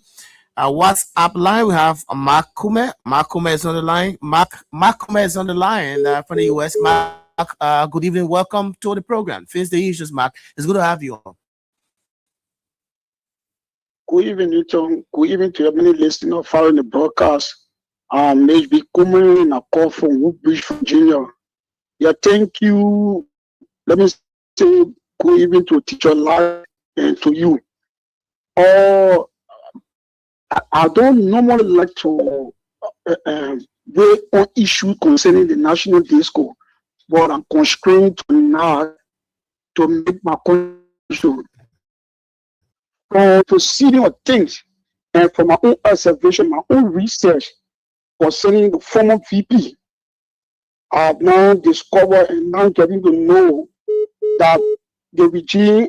Speaker 9: WhatsApp line, we have Mark Kume. Mark Kume is on the line. Mark Kume is on the line from the US. Mark, good evening. Welcome to the program. Face the issues, Mark. It's good to have you on.
Speaker 16: Good evening, Tom. Good evening to everybody listening or following the broadcast. HB Kume and a call from Woodbridge, Virginia. Yeah, thank you. Let me say good evening to Teacher Live and to you. I don't normally like to weigh on issues concerning the National Disco, but I'm constrained now to make my contribution. From proceeding of things and from my own observation, my own research concerning the former VP, I've now discovered and now getting to know that the regime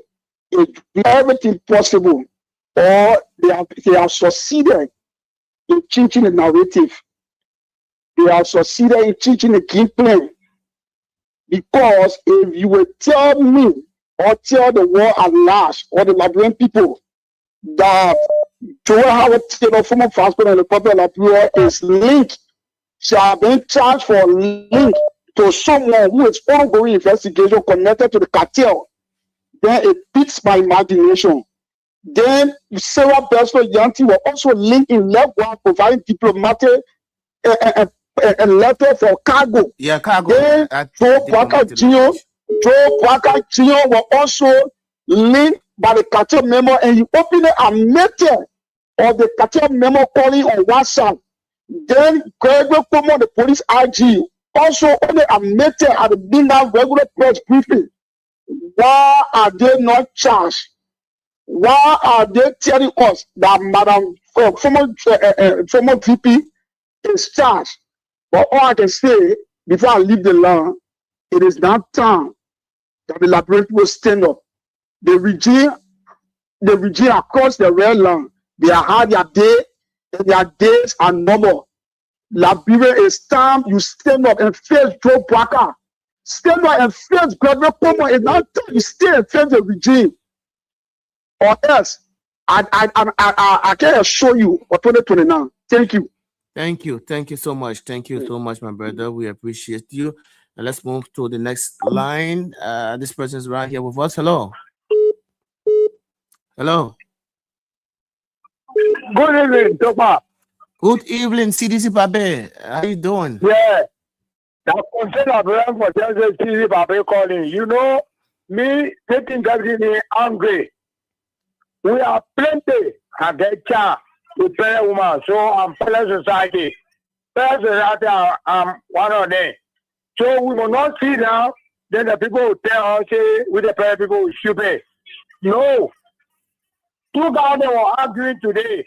Speaker 16: is doing everything possible, or they have succeeded in changing the narrative. They have succeeded in changing the game plan. Because if you will tell me or tell the world at large or the Liberian people that Joel Howard Taylor, former vice president of the Republic of Liberia, is linked, shall be charged for link to someone who is ongoing investigation connected to the cartel, then it piques my imagination. Then Sarah Besler Yanti were also linked in Legua, providing diplomatic a letter for cargo.
Speaker 9: Yeah, cargo.
Speaker 16: Then Joe Parker Jr. were also linked by the cartel member, and he openly admitted of the cartel member calling on WhatsApp. Then Gregory Cuomo, the police IG, also only admitted at the midnight regular press briefing. Why are they not charged? Why are they telling us that Madam former VP is charged? But all I can say before I leave the land, it is now time that the Liberian people stand up. The regime across the red land, they are had their day, and their days are numbered. Liberia is time you stand up and face Joe Parker.
Speaker 12: stand by and face Governor Cuomo. It's not time you stay and face the regime, or else I can assure you for 2029. Thank you.
Speaker 9: Thank you. Thank you so much. Thank you so much, my brother. We appreciate you. And let's move to the next line. This person is right here with us. Hello. Hello.
Speaker 12: Good evening, Topa.
Speaker 9: Good evening, CDC Babe. How you doing?
Speaker 12: Yeah. That concern of them for just CDC Babe calling. You know, me taking everything angry. We are plenty. I get chance to pay woman. So I'm fellow society. Fellow society, I'm one of them. So we will not see now, then the people will tell us, say, with the prayer people will stupid. No. Two guys that were arguing today.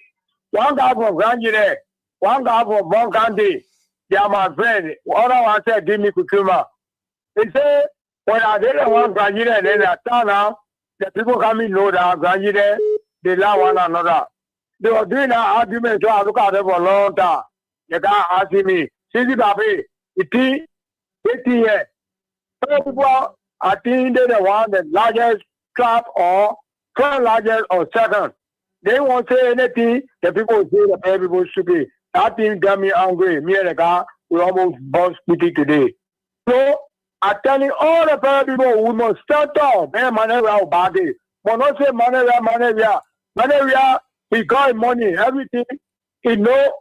Speaker 12: One guy from Granjire, one guy from Bonkandi. They are my friend. Other one said, give me Kukuma. They say, when I didn't want Granjire, and then I turn now, the people coming know that Granjire, they love one another. They were doing that argument, so I look at them for a long time. They can't ask me, Sisi Babe, it is 80 years. People are thinking they want the largest club or first largest or second. They won't say anything. The people say the people should be. That thing got me angry. Me and the guy, we almost bust speaking today. So I'm telling all the people, we must start off. Man, Manevia bad day. But not say Manevia. Manevia, he got money, everything. He know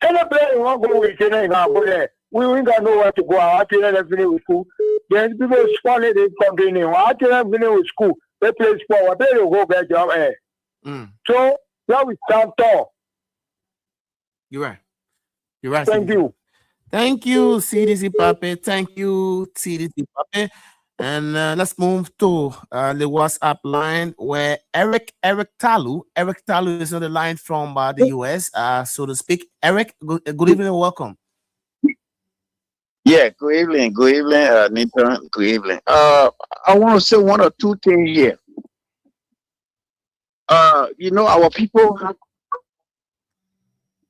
Speaker 12: any place you want to go with, go there. We ain't got nowhere to go. I tell them finish with school. Then people spawn it, they continue. I tell them finish with school. They play sport. They will go get job. So now we stand tall.
Speaker 9: You're right. You're right.
Speaker 12: Thank you.
Speaker 9: Thank you, CDC Pape. Thank you, CDC Pape. And let's move to the WhatsApp line where Eric Talu is on the line from the US, so to speak. Eric, good evening and welcome.
Speaker 17: Yeah, good evening, Nathan. Good evening. I want to say one or two things here. You know, our people,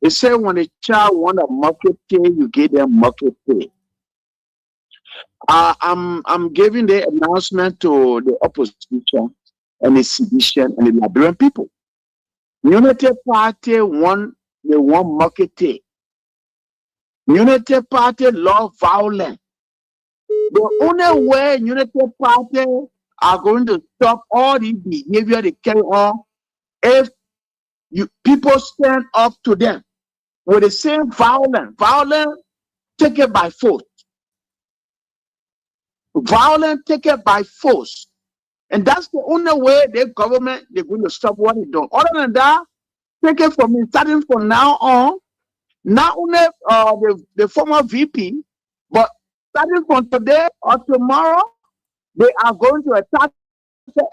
Speaker 17: they say when a child want a market pay, you give them market pay. I'm giving the announcement to the opposition and the sedition and the Liberian people. Unity Party want market pay. Unity Party love violence. The only way Unity Party are going to stop all the behavior they carry on if people stand up to them with the same violence. Violence taken by force. Violence taken by force. And that's the only way the government they're going to stop what they're doing. Other than that, take it from me, starting from now on, not only the former VP, but starting from today or tomorrow, they are going to attack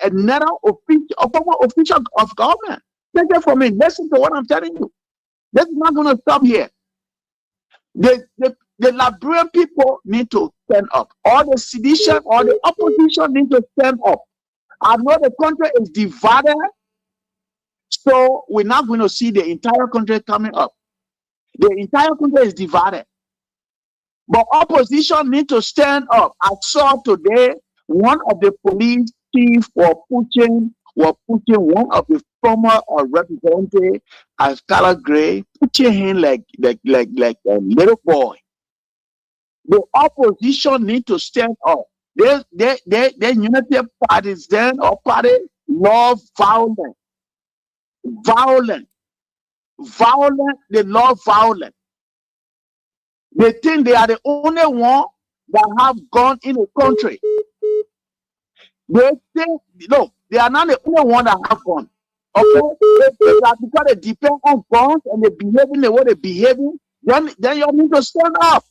Speaker 17: another former official of government. Take it from me. Listen to what I'm telling you. This is not going to stop here. The Liberian people need to stand up. All the sedition or the opposition need to stand up. I know the country is divided, so we're not going to see the entire country coming up. The entire country is divided. But opposition need to stand up. I saw today one of the police chief were pushing one of the former representative as color gray, pushing him like a little boy. The opposition need to stand up. The unity parties then or party love violence. They love violence. They think they are the only one that have gun in the country. They think, no, they are not the only one that have gun. Okay? Because they depend on guns and they behaving the way they behaving, then you need to stand up.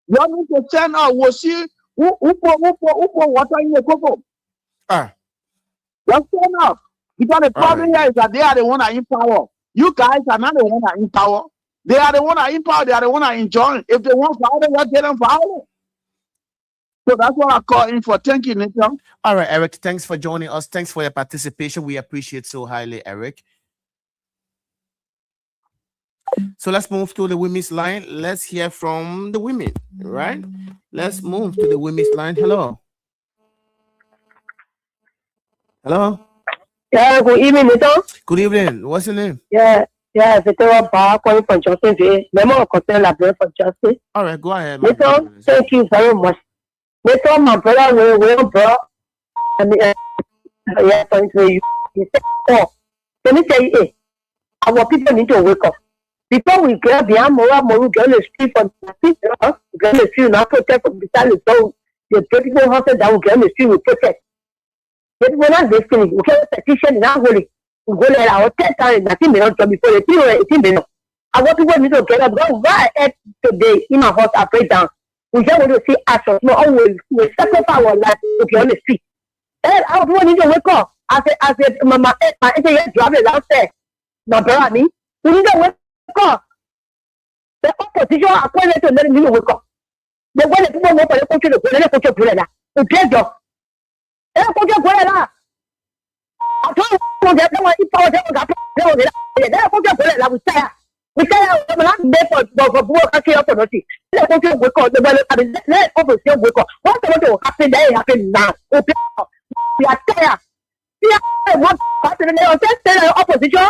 Speaker 17: You need to stand up. We'll see who put water in the cocoa. Just stand up. Because the problem here is that they are the one that are in power. You guys are not the one that are in power. They are the one that are in power. They are the one that are enjoying. If they want violence, let's get them violence. So that's what I call in for. Thank you, Nathan.
Speaker 9: All right, Eric. Thanks for joining us. Thanks for your participation. We appreciate so highly, Eric. So let's move to the women's line. Let's hear from the women. Right. right. Let's move to the women's line. Hello. Hello.
Speaker 10: Yeah, good evening, Nito.
Speaker 9: Good evening. What's your name?
Speaker 10: Yeah, Victoria Bar calling from Justin. Memo concern library for justice.
Speaker 9: All right, go ahead. My
Speaker 10: Nito,
Speaker 9: brother.
Speaker 10: thank you very much. Nito, my brother, bro. I mean, yeah, thank you. He said, oh, let me tell you, our people need to wake up. Before we get beyond more, we get the street for the people, get the street, not protect from beside the door. The people have that we get the street, we protect. But we're not listening. We get a petition in our holy. We go there, our 10 times, nothing may not come before the people, 18 minutes. I want people need to get up. Don't right today in my house, I pray down. We just want to see action. No, always, we sacrifice our life to be on the street. And our people need to wake up. I said, my internet driving downstairs. My brother, me, we need to wake up. The opposition are appointed to let me wake up. The way the people want to go to the country, we get up. I told you that one if I was we say I'm not there for work. I can't for nothing. Let us wake up. Let opposition wake up. What's going to happen there? Happen now. We are tired. What the opposition?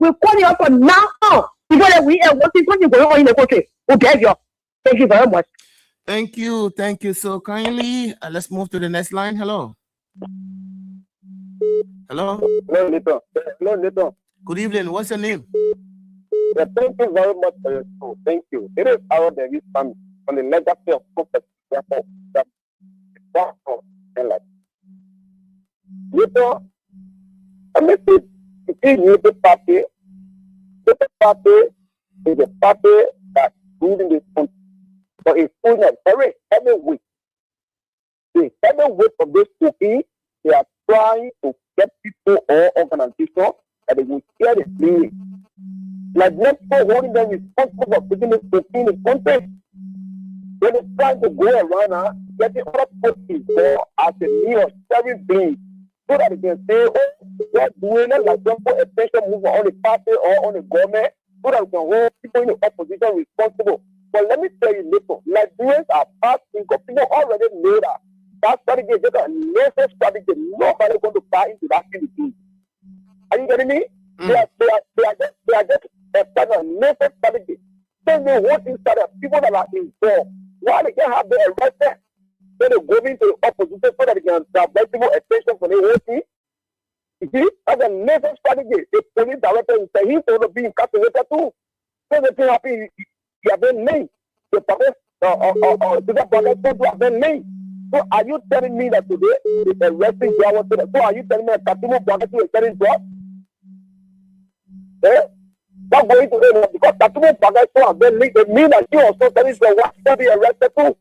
Speaker 10: We call you up for now. Because we are what is going on in the country. Okay, thank you very much.
Speaker 9: Thank you so kindly. Let's move to the next line. Hello. Hello.
Speaker 13: Hello, Nito.
Speaker 9: Good evening. What's your name?
Speaker 13: Yeah, thank you very much for your show. Thank you. It is our Davis family on the legacy of prophet. Nito, I mean, between Unity Party, the party is a party that's ruling this country. So it's pulling a very heavy weight. The heavy weight of this cookie, they are trying to get people or organizations that they will share the blame. Like next to holding them responsible for putting this cookie in the country. When it's trying to go around getting other parties or as a means of sharing blame. So that they can say, oh, they're doing it like just for attention movement on the party or on the government, so that we can hold people in the opposition responsible. But let me tell you, little, Nigerians are past income. People already know that strategy is just a nascent strategy. Nobody's going to buy into that thing. Are you getting me? They are just a kind of nascent strategy. Then they want to start people that are involved. Why they can't have the arrested? Then they go into the opposition so that they can divert people attention from the whole thing. You see, that's a nascent strategy. The police director is saying he's going to be incarcerated too. So the thing happens, he has been named. The police have been named. So are you telling me that today the arresting Jawa? So are you telling me that Katumu Bagasu is telling job? Not going to end because Katumu Bagasu have been named. It means that you also telling the what to be arrested too.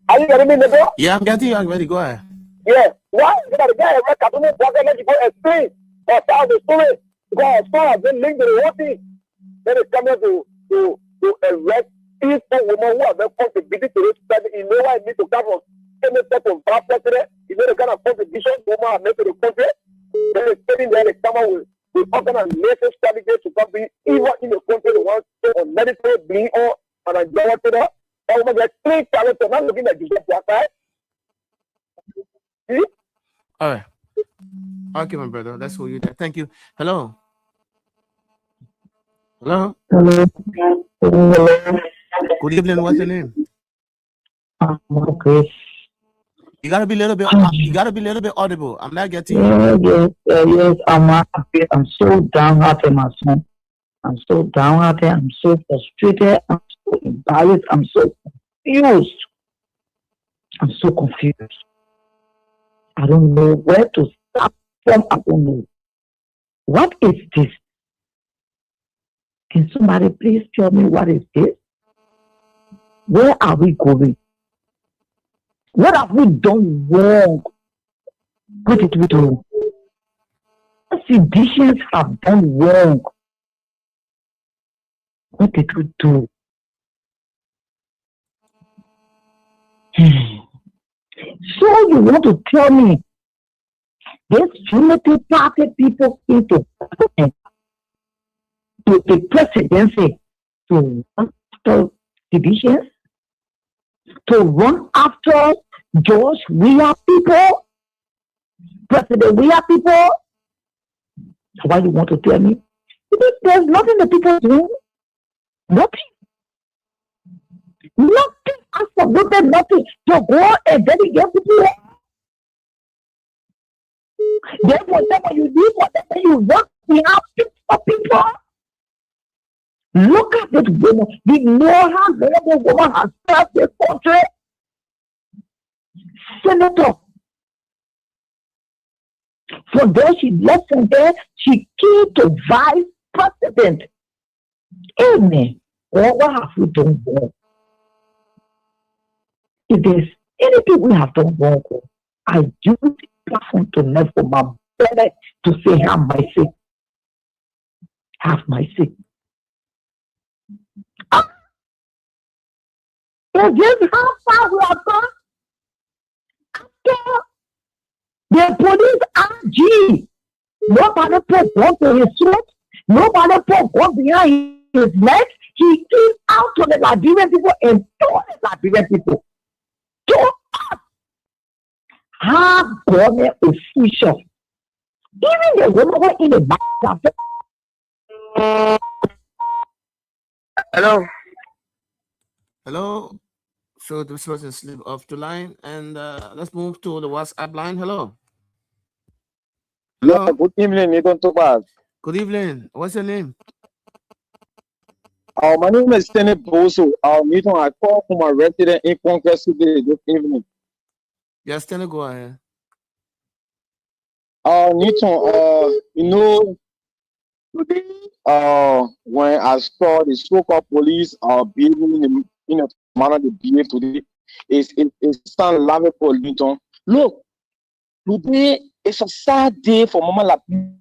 Speaker 13: Are you getting me, Nebo?
Speaker 9: Yeah, I'm getting you. I'm ready. Go ahead.
Speaker 13: Yeah. Why is it that the guy arrested Katumu Bagasu let you go explain or tell the story? Because as far as they linked to the whole thing, then it's coming to arrest peaceful women who have been contributing to this study. You know why I need to come from any type of bad president? You know the kind of contribution women have made to the country? Then they're sitting there, they come out with all kind of nation strategies to come be even in the country, they want to on medical being or on a job to that. And women get 3 characters, not looking at Jesus Christ, right? See?
Speaker 9: All right. Okay, my brother. That's who you there. Thank you. Hello. Hello. Good evening. What's your name?
Speaker 18: Okay.
Speaker 9: You gotta be a little bit. You gotta be a little bit audible. I'm not getting.
Speaker 18: Yes. I'm so downhearted, my son. I'm so downhearted. I'm so frustrated. I'm so embarrassed. I'm so confused. I don't know where to start from. I don't know. What is this? Can somebody please tell me what is this? Where are we going? What have we done wrong? What did we do? What seditions have done wrong? What did we do? So you want to tell me this Unity Party people into the presidency to divisions, to run after George Weah people, President Weah people. Why you want to tell me? Because there's nothing the people do. Nothing. Nothing. Absolutely nothing. To go and dedicate people. Then whatever you do, whatever you work, we have for people. Look at this woman. We know how the woman has served this country. Senator. From there, she left from there. She came to vice president. Amen. What have we done wrong? If there's anything we have done wrong, I use the platform to live for my belly to say, have mercy. Have mercy. So just how far we have gone after the police RG. Nobody put gun to his throat. Nobody put gun behind his neck. He came out to the Liberian people and told the Liberian people to us have government officials. Even the woman in the back.
Speaker 9: Hello. Hello. So this person slip off the line, and let's move to the WhatsApp line. Hello.
Speaker 19: Hello. Good evening, Nathan Tobas.
Speaker 9: Good evening. What's your name?
Speaker 19: My name is Stanley Boso. Nathan, I call from my resident in Congress today this evening.
Speaker 9: Yes, Stanley, go ahead.
Speaker 19: Nathan, you know, today, when I saw the so-called police behaving in a manner they behave today, it's laughable, Nathan. Look, today is a sad day for Mama Lapi.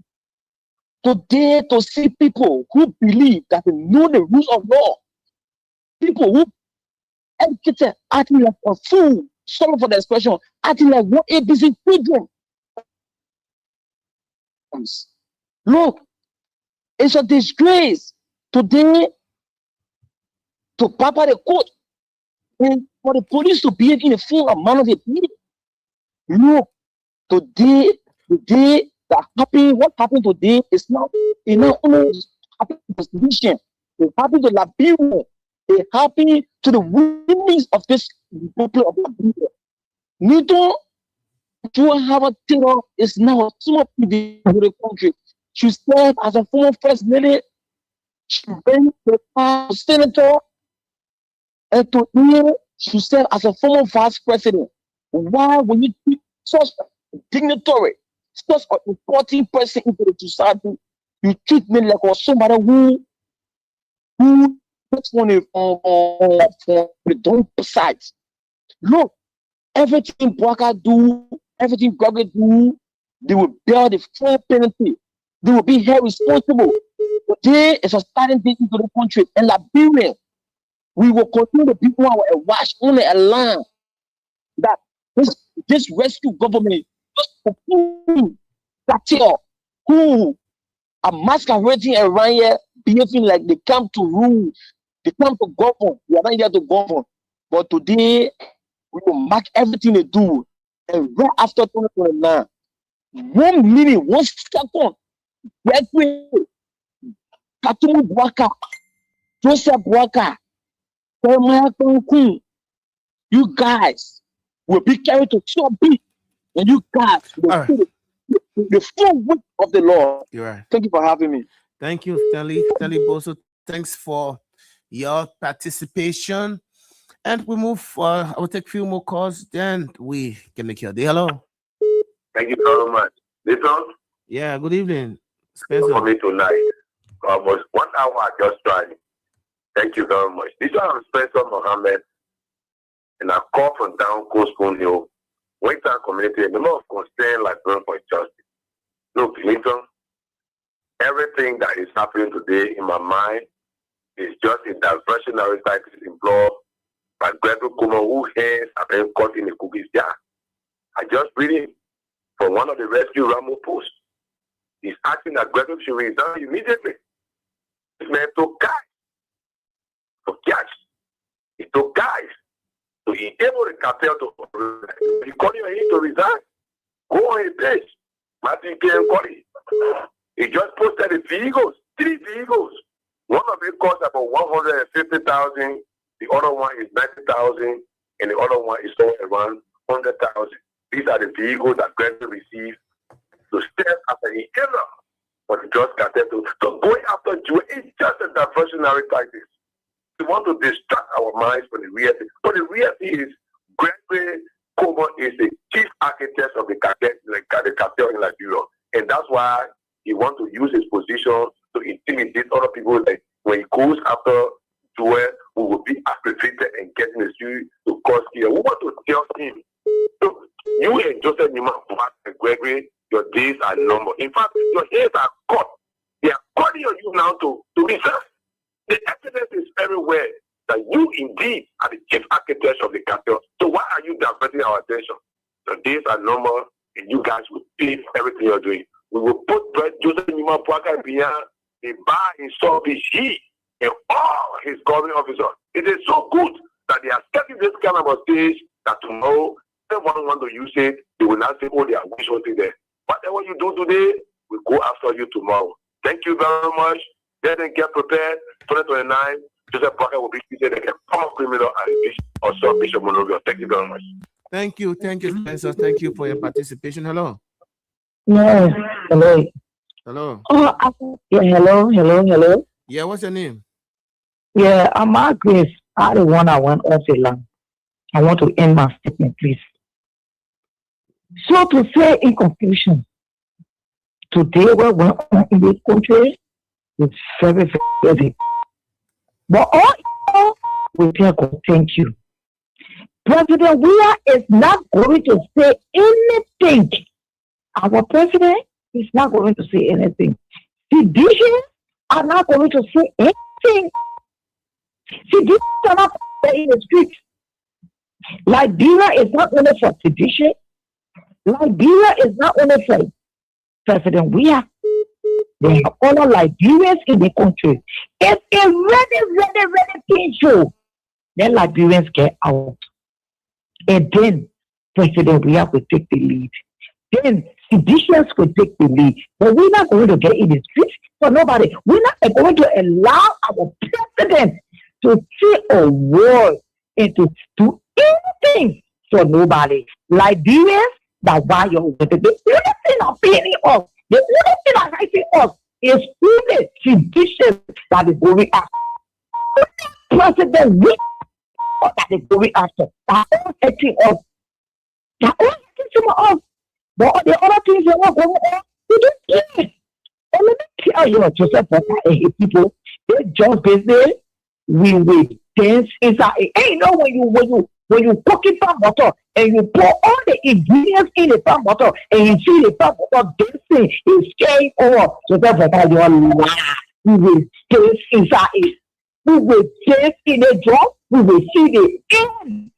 Speaker 19: Today, to see people who believe that they know the rules of law, people who educated, acting like a fool, sorry for the expression, acting like one ABC children. Look, it's a disgrace today to papa the court and for the police to behave in a full manner they behave. Look, today that happened, what happened today is not only happened to the nation, it happened to Liberia, it happened to the women of this people of Liberia. Neither to have a terror is now some of the country. She served as a former first lady, she went to the senator, and to here she served as a former vice president. Why when you treat such a dignitary, such an important person into the society, you treat me like somebody who just want to don't besides. Look, everything Bwaka do, everything Bwaka do, they will bear the full penalty. They will be held responsible. Today is a starting date into the country. And Liberia, we will continue to be on a watch only a line that this rescue government, just that who are masquerading around here, behaving like they come to rule, they come to govern. We are not here to govern. But today, we will mark everything they do. And right after 2029, 1 minute, 1 second, Katumu Bwaka, Joseph Bwaka, you guys will be carried to your beat, and you guys will feel the full weight of the law.
Speaker 9: You're right.
Speaker 19: Thank you for having me.
Speaker 9: Thank you, Stanley Boso. Thanks for your participation. And we move. I will take a few more calls, then we can make your day. Hello.
Speaker 20: Thank you very much. Listen.
Speaker 9: Yeah. Good evening, Spencer.
Speaker 20: For me tonight, almost 1 hour just trying. Thank you very much. This one I'm Spencer Mohammed, and I call from down Coast Spoon Hill, Western community, a member of concern like Burn for Justice. Look, Clinton, everything that is happening today in my mind is just a diversionary cycle employed by Gregory Kuma, whose hands are being caught in the cookies jar. I just read it from one of the rescue Rambo posts. He's asking that Gregory should resign immediately. This man took cash. So guys, to enable the cartel to you calling on him to resign, go on his page. Martin K. Nkoli. He just posted the vehicles, 3 vehicles. One of it costs about 150,000, the other one is 90,000, and the other one is sold around 100,000. These are the vehicles that Gregory received to serve as an enabler for the drug cartel. So going after Jew is just a diversionary tactic. We want to distract our minds from the reality. But the reality is Gregory Comer is the chief architect of the cartel in Liberia. And that's why he wants to use his position to intimidate other people. Like when he goes after Joel, who will be aggravated and getting the street to cause here. We want to tell him, look, you and Joseph Newman and Gregory, your days are numbered. In fact, your hands are cut. They are calling on you now to resign. The evidence is everywhere that you indeed are the chief architect of the cartel. So why are you diverting our attention? The days are numbered, and you guys will pay everything you're doing. We will put Joseph Newman behind the bar in South-Beach, he and all his government officers. It is so good that they are setting this kind of a stage that tomorrow, everyone want to use it, they will not say, oh, they are wishful there. Whatever you do today, we go after you tomorrow. Thank you very much. Then get prepared. 2029, Joseph Parker will be considered a common criminal and also Bishop Monrovia. Thank you very much.
Speaker 9: Thank you, Spencer. Thank you for your participation. Hello.
Speaker 18: Yeah, hello.
Speaker 9: Hello.
Speaker 18: Oh, yeah, hello.
Speaker 9: Yeah, what's your name?
Speaker 18: Yeah, I'm Grace. I the one I went off the line. I want to end my statement, please. So to say in conclusion, today what went on in this country is very, very heavy. But all we tell God, thank you. President Weah is not going to say anything. Our president is not going to say anything. Seditions are not going to say anything. Seditions are not in the streets. Liberia is not only for sedition. Liberia is not only for President Weah. There are other Liberians in the country. It's a very painful. Then Liberians get out. And then President Weah will take the lead. Then seditions will take the lead. But we're not going to get in the streets for nobody. We're not going to allow our president to say a word and to do anything for nobody. Liberians, that's why you're the only thing I'm paying off. The only thing I'm writing off is only seditions that is going after. President Weah that is going after. That's all taking off. That's all taking off. But all the other things that are going on, we don't care. And let me tell you, Joseph Parker and his people, they just busy. We will dance inside. And you know when you cook it pan butter and you pour all the ingredients in the pan butter and you see the pan butter dancing, it's going on. Joseph Parker, you are lying. We will dance inside it. We will dance in the drum. We will see the end.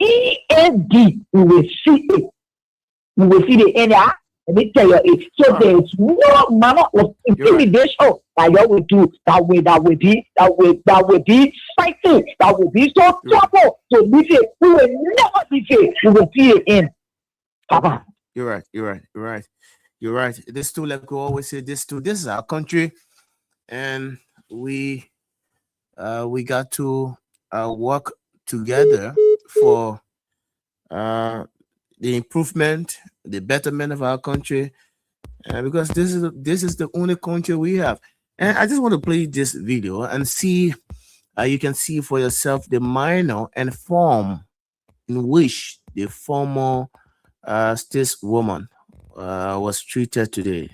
Speaker 18: E-N-D. We will see it. We will see the end. Let me tell you it. So there's no manner of intimidation that you will do that will be fighting, that will be so trouble to leave it. We will never leave it. We will see it in. Papa.
Speaker 9: You're right. This too, like we always say, this is our country, and we got to work together for the improvement, the betterment of our country, because this is the only country we have. And I just want to play this video and see, you can see for yourself the manner and form in which the former stateswoman was treated today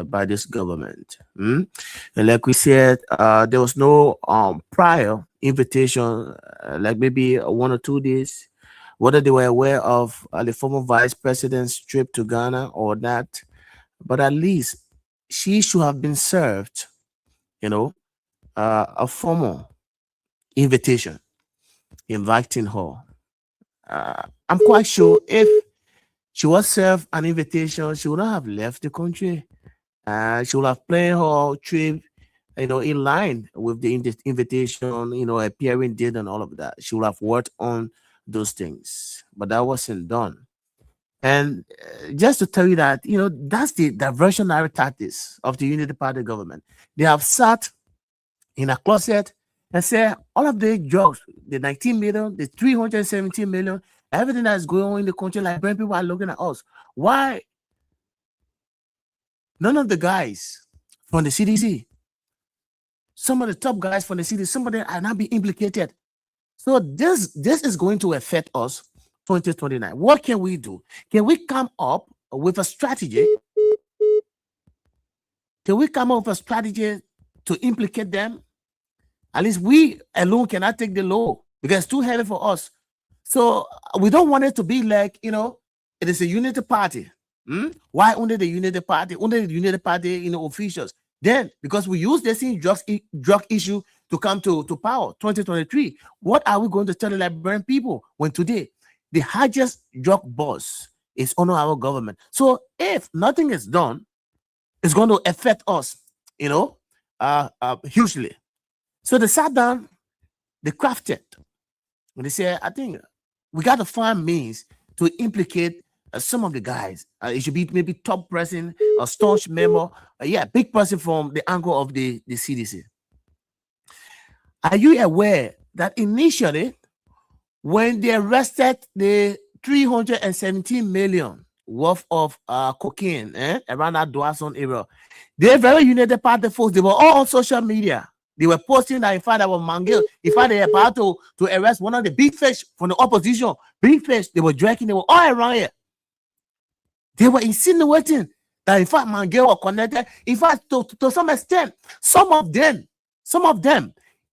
Speaker 9: by this government. And like we said, there was no prior invitation, like maybe 1 or 2 days, whether they were aware of the former vice president's trip to Ghana or not. But at least she should have been served, a formal invitation inviting her. I'm quite sure if she was served an invitation, she would not have left the country. She would have planned her trip in line with the invitation, appearing date and all of that. She would have worked on those things, but that wasn't done. And just to tell you that, that's the diversionary tactics of the Unity Party government. They have sat in a closet and said all of the drugs, the 19 million, the 317 million, everything that's going on in the country, Liberian people are looking at us. Why none of the guys from the CDC, some of the top guys from the CDC, some of them are not being implicated? So this is going to affect us 2029. What can we do? Can we come up with a strategy? Can we come up with a strategy to implicate them? At least we alone cannot take the load because it's too heavy for us. So we don't want it to be like, it is a unity party. Why only the unity party? Only the unity party, officials. Then, because we use the same drug issue to come to power, 2023, what are we going to tell the Liberian people when today the highest drug boss is under our government? So if nothing is done, it's going to affect us, hugely. So they sat down, they crafted, and they said, I think we got to find means to implicate some of the guys. It should be maybe top person, a staunch member, big person from the angle of the CDC. Are you aware that initially, when they arrested the 317 million worth of cocaine around that Dawson area, they're very United Party folks. They were all on social media. They were posting that in fact that was Mangill. In fact, they were about to arrest one of the big fish from the opposition. Big fish, they were drinking, they were all around here. They were insinuating that in fact Mangill was connected. In fact, to some extent, some of them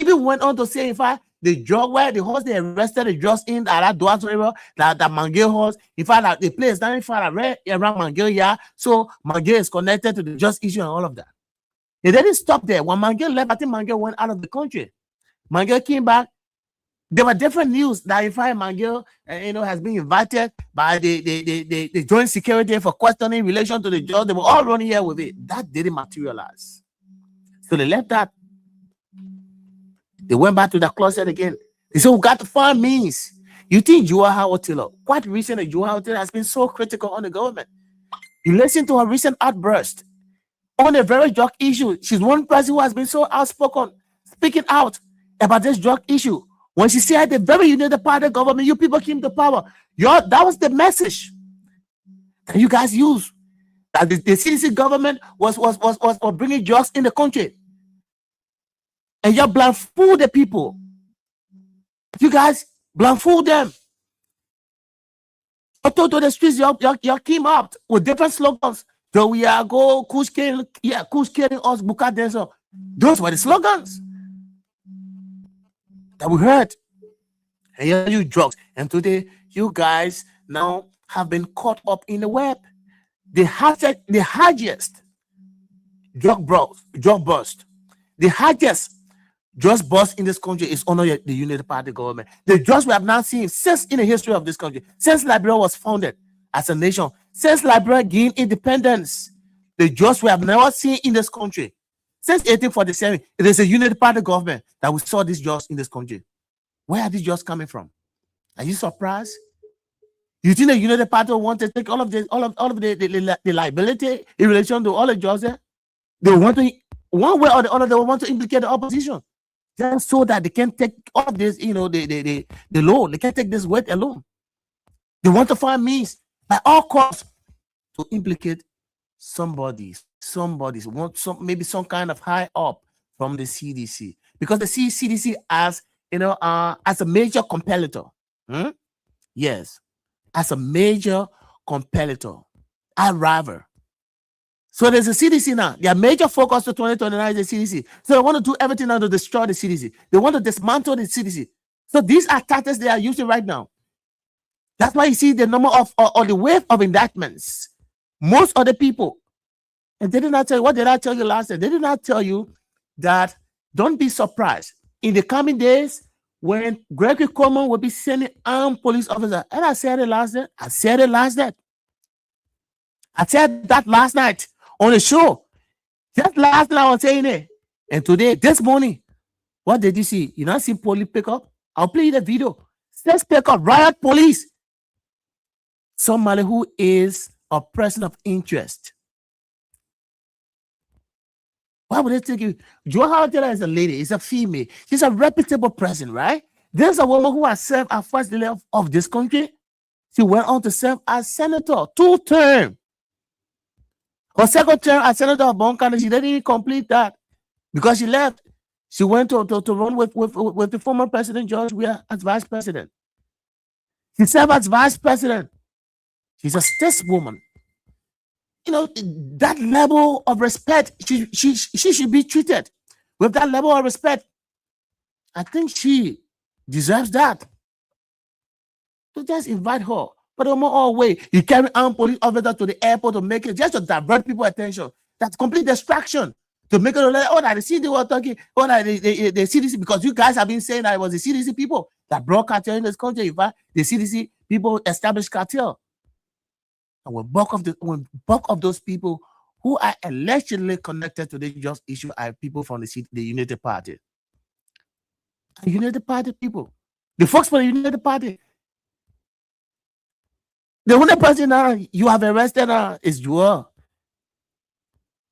Speaker 9: even went on to say, in fact, the drug where the horse they arrested the drugs in that Dawson area, that Mangill horse, in fact, that the place down in fact around Mangill, so Mangill is connected to the just issue and all of that. They didn't stop there. When Mangill left, I think Mangill went out of the country. Mangill came back. There were different news that in fact Mangill, has been invited by the joint security for questioning in relation to the judge. They were all running here with it. That didn't materialize. So they left that. They went back to the closet again. They said, we got to find means. You think Joa Howard-Taylor, quite recently, Joa Howard-Taylor has been so critical on the government. You listen to her recent outburst on a very drug issue. She's one person who has been so outspoken, speaking out about this drug issue. When she said the very United Party government, you people came to power. That was the message that you guys used. That the CDC government was bringing drugs in the country. And you blindfold the people. You guys blindfold them. To the streets, you came up with different slogans. So we are go Kush killing us, Buka Denso. Those were the slogans that we heard. And you drugs. And today, you guys now have been caught up in the web. The highest drug bust. The highest drugs bust in this country is under the Unity Party government. The drugs we have not seen since in the history of this country, since Liberia was founded as a nation, since Liberia gained independence, the drugs we have never seen in this country. Since 1847, it is a Unity Party government that we saw these drugs in this country. Where are these drugs coming from? Are you surprised? You think the Unity Party want to take all of the liability in relation to all the drugs there? They want to, one way or the other, they want to implicate the opposition, just so that they can take all of this, the load. They can take this weight alone. They want to find means by all costs to implicate somebody want maybe some kind of high up from the CDC, because the CDC as a major competitor. Yes, as a major competitor, a rival. So there's a CDC now. Their major focus to 2029 is the CDC. So they want to do everything now to destroy the CDC. They want to dismantle the CDC. So these are tactics they are using right now. That's why you see the number of or the wave of indictments. Most of the people, and they did not tell you, what did I tell you last time? They did not tell you that don't be surprised in the coming days when Gregory Coleman will be sending armed police officers. And I said it last night. I said that last night on the show. Just last night I was saying it. And today, this morning, what did you see? You not see police pick up? I'll play you the video. Let's pick up riot police. Somebody who is a person of interest. Why would they take you? Joe Howard is a lady, is a female. She's a reputable person, right? There's a woman who has served as first lady of this country. She went on to serve as senator 2 terms. Her second term as senator of Bon County, she didn't even complete that because she left. She went to run with the former president George Weah as vice president. She served as vice president. She's a stateswoman. You know, that level of respect, she should be treated with that level of respect. I think she deserves that. So just invite her. But no more way. You carry armed police officer to the airport to make it just to divert people's attention. That's complete distraction. To make it like, oh, that the CDC were talking, oh, that the CDC, because you guys have been saying that it was the CDC people that brought cartel in this country. In fact, the CDC people established cartel. And when bulk of those people who are allegedly connected to this just issue are people from the United Party. The United Party people. The folks for the United Party. The only person now you have arrested is Joel.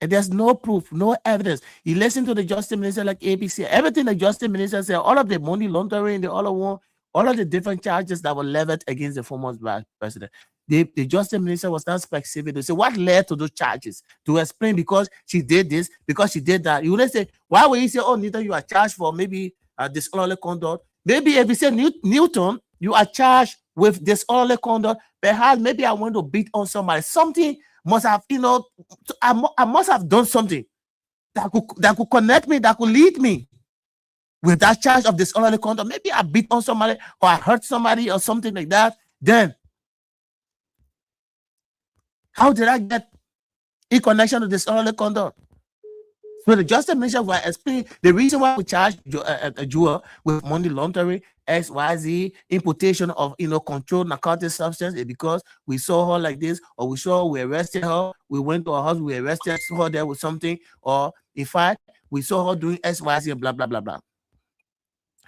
Speaker 9: And there's no proof, no evidence. You listen to the Justice Minister like ABC, everything the Justice Minister said, all of the money laundering, all of the different charges that were levied against the former vice president. The Justice Minister was not specific to say what led to those charges, to explain because she did this, because she did that. You wouldn't say, why would you say, oh, Newton, you are charged for maybe disorderly conduct? Maybe if you say Newton, you are charged with disorderly conduct, perhaps maybe I want to beat on somebody. Something must have, I must have done something that could connect me, that could lead me with that charge of disorderly conduct. Maybe I beat on somebody or I hurt somebody or something like that. Then, how did I get in connection to disorderly conduct? So the Justice Minister will explain the reason why we charge Joel with money laundering, XYZ, importation of controlled narcotic substance is because we saw her like this, or we arrested her, we went to her house, we arrested her there with something, or in fact, we saw her doing XYZ and blah, blah, blah, blah.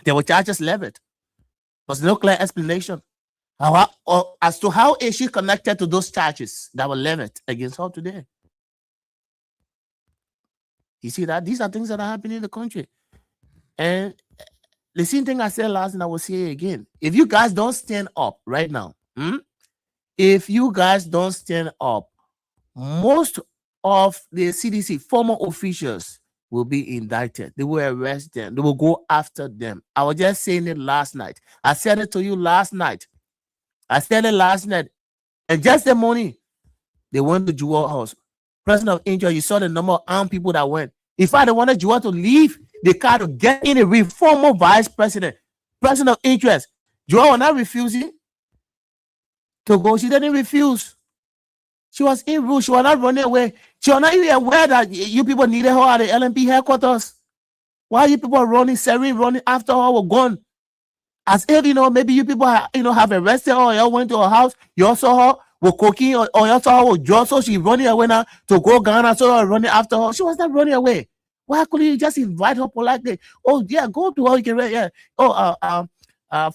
Speaker 9: There were charges levied. There's no clear explanation as to how is she connected to those charges that were levied against her today. You see that? These are things that are happening in the country. And the same thing I said last and I will say again. If you guys don't stand up right now, if you guys don't stand up, most of the CDC former officials will be indicted. They will arrest them. They will go after them. I was just saying it last night. I said it to you last night. And just the morning, they went to Joel house. President of India, you saw the number of armed people that went. In fact, they wanted Joel to leave the car to get in a former vice president, person of interest. Joel was not refusing to go. She didn't refuse. She was in rules. She was not running away. She was not even aware that you people needed her at the LNP headquarters. Why you people running after her were gone? As if, maybe you people, have arrested her or you went to her house. You saw her with cocaine or you saw her with drugs. So she running away now to go Ghana. So you're running after her. She was not running away. Why couldn't you just invite her politely? Oh, yeah, go to her. You can, yeah. Oh,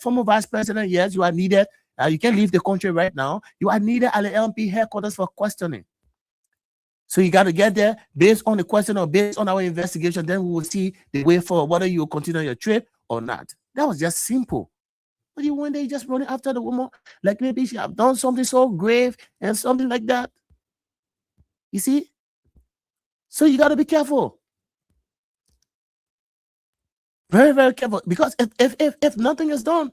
Speaker 9: former vice president, yes, you are needed. You can't leave the country right now. You are needed at the LNP headquarters for questioning. So you got to get there based on the question or based on our investigation. Then we will see the way forward, whether you will continue your trip or not. That was just simple. But you went there just running after the woman, like maybe she have done something so grave and something like that. You see? So you got to be careful. Very, very careful. Because if nothing is done,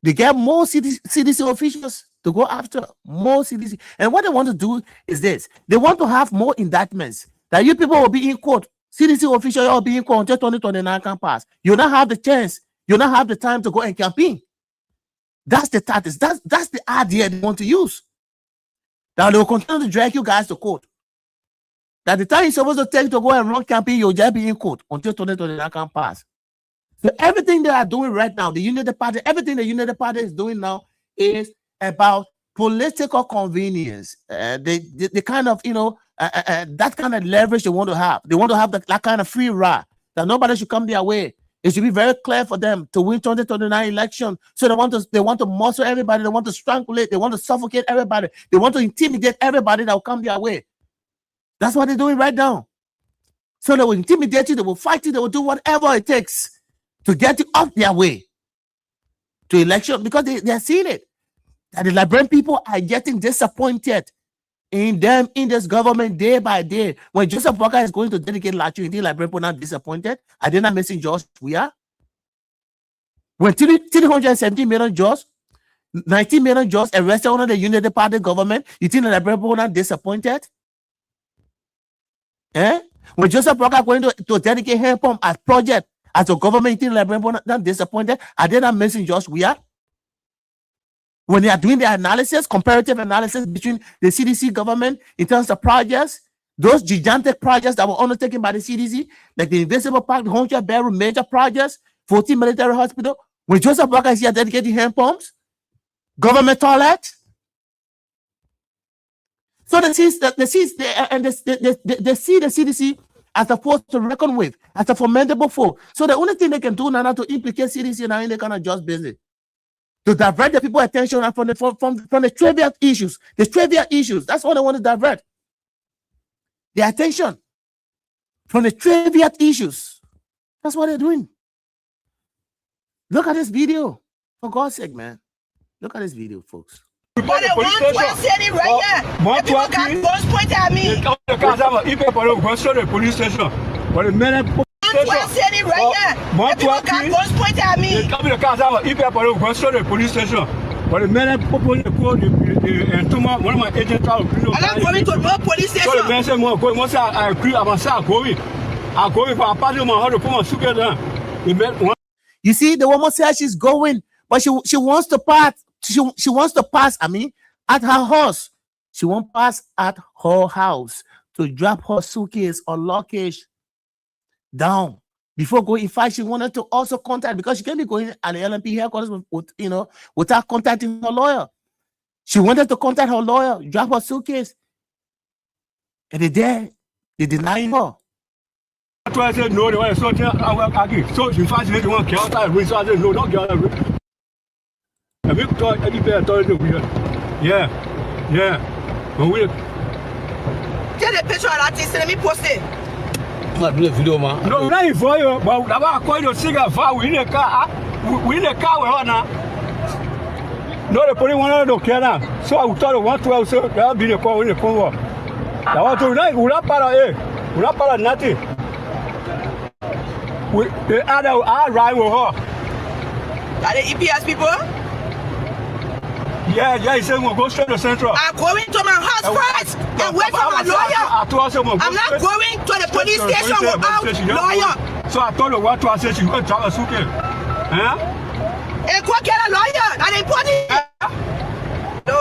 Speaker 9: they get more CDC officials to go after, more CDC. And what they want to do is this. They want to have more indictments. That you people will be in court. CDC officials will be in court until 2029 can pass. You not have the chance. You not have the time to go and campaign. That's the tactics. That's the idea they want to use. Now they will continue to drag you guys to court. That the time you're supposed to take to go and run campaign, you'll just be in court until 2029 can pass. So everything they are doing right now, the United Party, everything the United Party is doing now is about political convenience. The kind of, that kind of leverage they want to have. They want to have that kind of free ride. that nobody should come their way. It should be very clear for them to win 2029 election. So they want to muscle everybody. They want to strangulate. They want to suffocate everybody. They want to intimidate everybody that will come their way. That's what they're doing right now. So they will intimidate you. They will fight you. They will do whatever it takes to get you off their way to election, because they're seeing it. That the Liberian people are getting disappointed in them, in this government, day by day. When Joseph Walker is going to dedicate Lachu, you think Liberian people not disappointed? Are they not missing George Weah? When 370 million George, 19 million George arrested under the Unity Party government, you think the Liberian people not disappointed? When Joseph Walker going to dedicate hand pump as project as a government, you think the Liberian people not disappointed? Are they not missing George Weah? When they are doing their analysis, comparative analysis between the CDC government in terms of projects, those gigantic projects that were undertaken by the CDC, like the Invisible Park, the 100-bedroom major projects, 14 military hospital, when Joseph Walker is here dedicating hand pumps, government toilets. So they see the CDC as a force to reckon with, as a formidable foe. So the only thing they can do now to implicate CDC now in the kind of just business, to divert the people's attention from the trivial issues. The trivial issues. That's what they want to divert. The attention from the trivial issues. That's what they're doing. Look at this video. For God's sake, man. Look at this video, folks.
Speaker 15: But the 112 city right here. The people got guns pointed at me.
Speaker 3: The police station. But the minute
Speaker 15: 112 city right here. The people got guns pointed at me.
Speaker 3: The police station. But the minute one of my agents
Speaker 15: I'm not going to no police station.
Speaker 3: So the man said, I agree, I'm going for a party of my heart to put my sugar down.
Speaker 9: You see, the woman says she's going, but she wants to pass. She wants to pass, at her house. She won't pass at her house to drop her suitcase or luggage down before going. In fact, she wanted to also contact, because she can't be going at the LMP headquarters without contacting her lawyer. She wanted to contact her lawyer, drop her suitcase, and they denied her.
Speaker 3: I said no, so in fact, they want to kill her. So I said no, don't kill her. Yeah.
Speaker 15: Get a picture of that thing, let me post it.
Speaker 3: No, not for you, but I'm going to sing a fire. We in a car. We in a car with her now. No, the police want to care now. So I will tell you 112, so I'll be the call in the Congo. I want to know, we're not para nothing. The other, I ride with her.
Speaker 15: Are the EPS people?
Speaker 3: Yeah, he said we'll go straight to Central.
Speaker 15: I'm going to my house first and wait for my lawyer. I'm not going to the police station without lawyer.
Speaker 3: So I told her what to say, she's going to travel suitcase.
Speaker 15: And go get a lawyer. And they put it. No.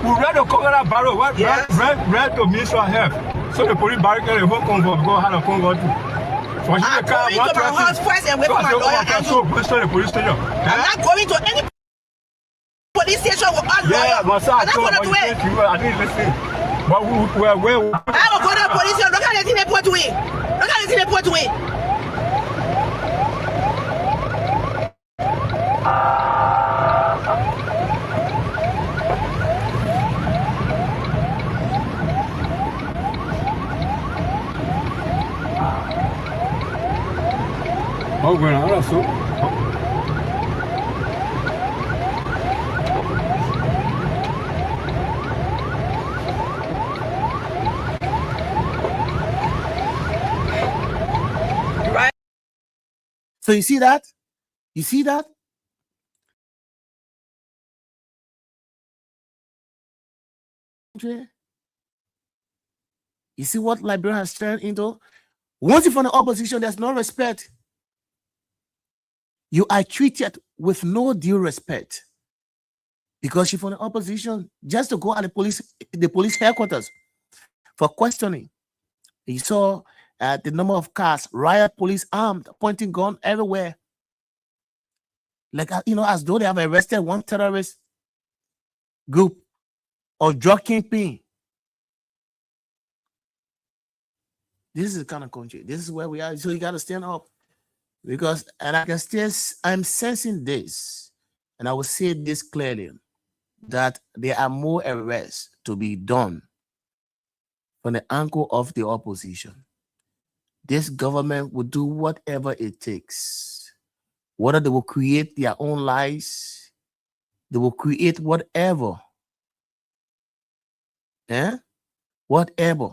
Speaker 3: We read the Congo barrel. Read to Minister of Health. So the police barricade won't come go have a Congo too.
Speaker 15: I'm going to my house first and wait for my lawyer.
Speaker 3: So go to the police station.
Speaker 15: I'm not going to any police station without lawyer. I'm not going to do it.
Speaker 3: I didn't listen. But where?
Speaker 15: I will go to the police station. Look at the thing they put to it. Look at the thing they put to it.
Speaker 3: Oh, bueno, ahora sí.
Speaker 15: Right.
Speaker 9: So you see that? You see that? You see what Liberia has turned into? Once you're from the opposition, there's no respect. You are treated with no due respect because you're from the opposition. Just to go at the police headquarters for questioning. You saw the number of cars, riot police armed, pointing gun everywhere. Like, as though they have arrested one terrorist group or drug kingpin. This is the kind of country. This is where we are. So you got to stand up. Because, and I can still, I'm sensing this, and I will say this clearly, that there are more arrests to be done from the angle of the opposition. This government will do whatever it takes. Whether they will create their own lies, they will create whatever, whatever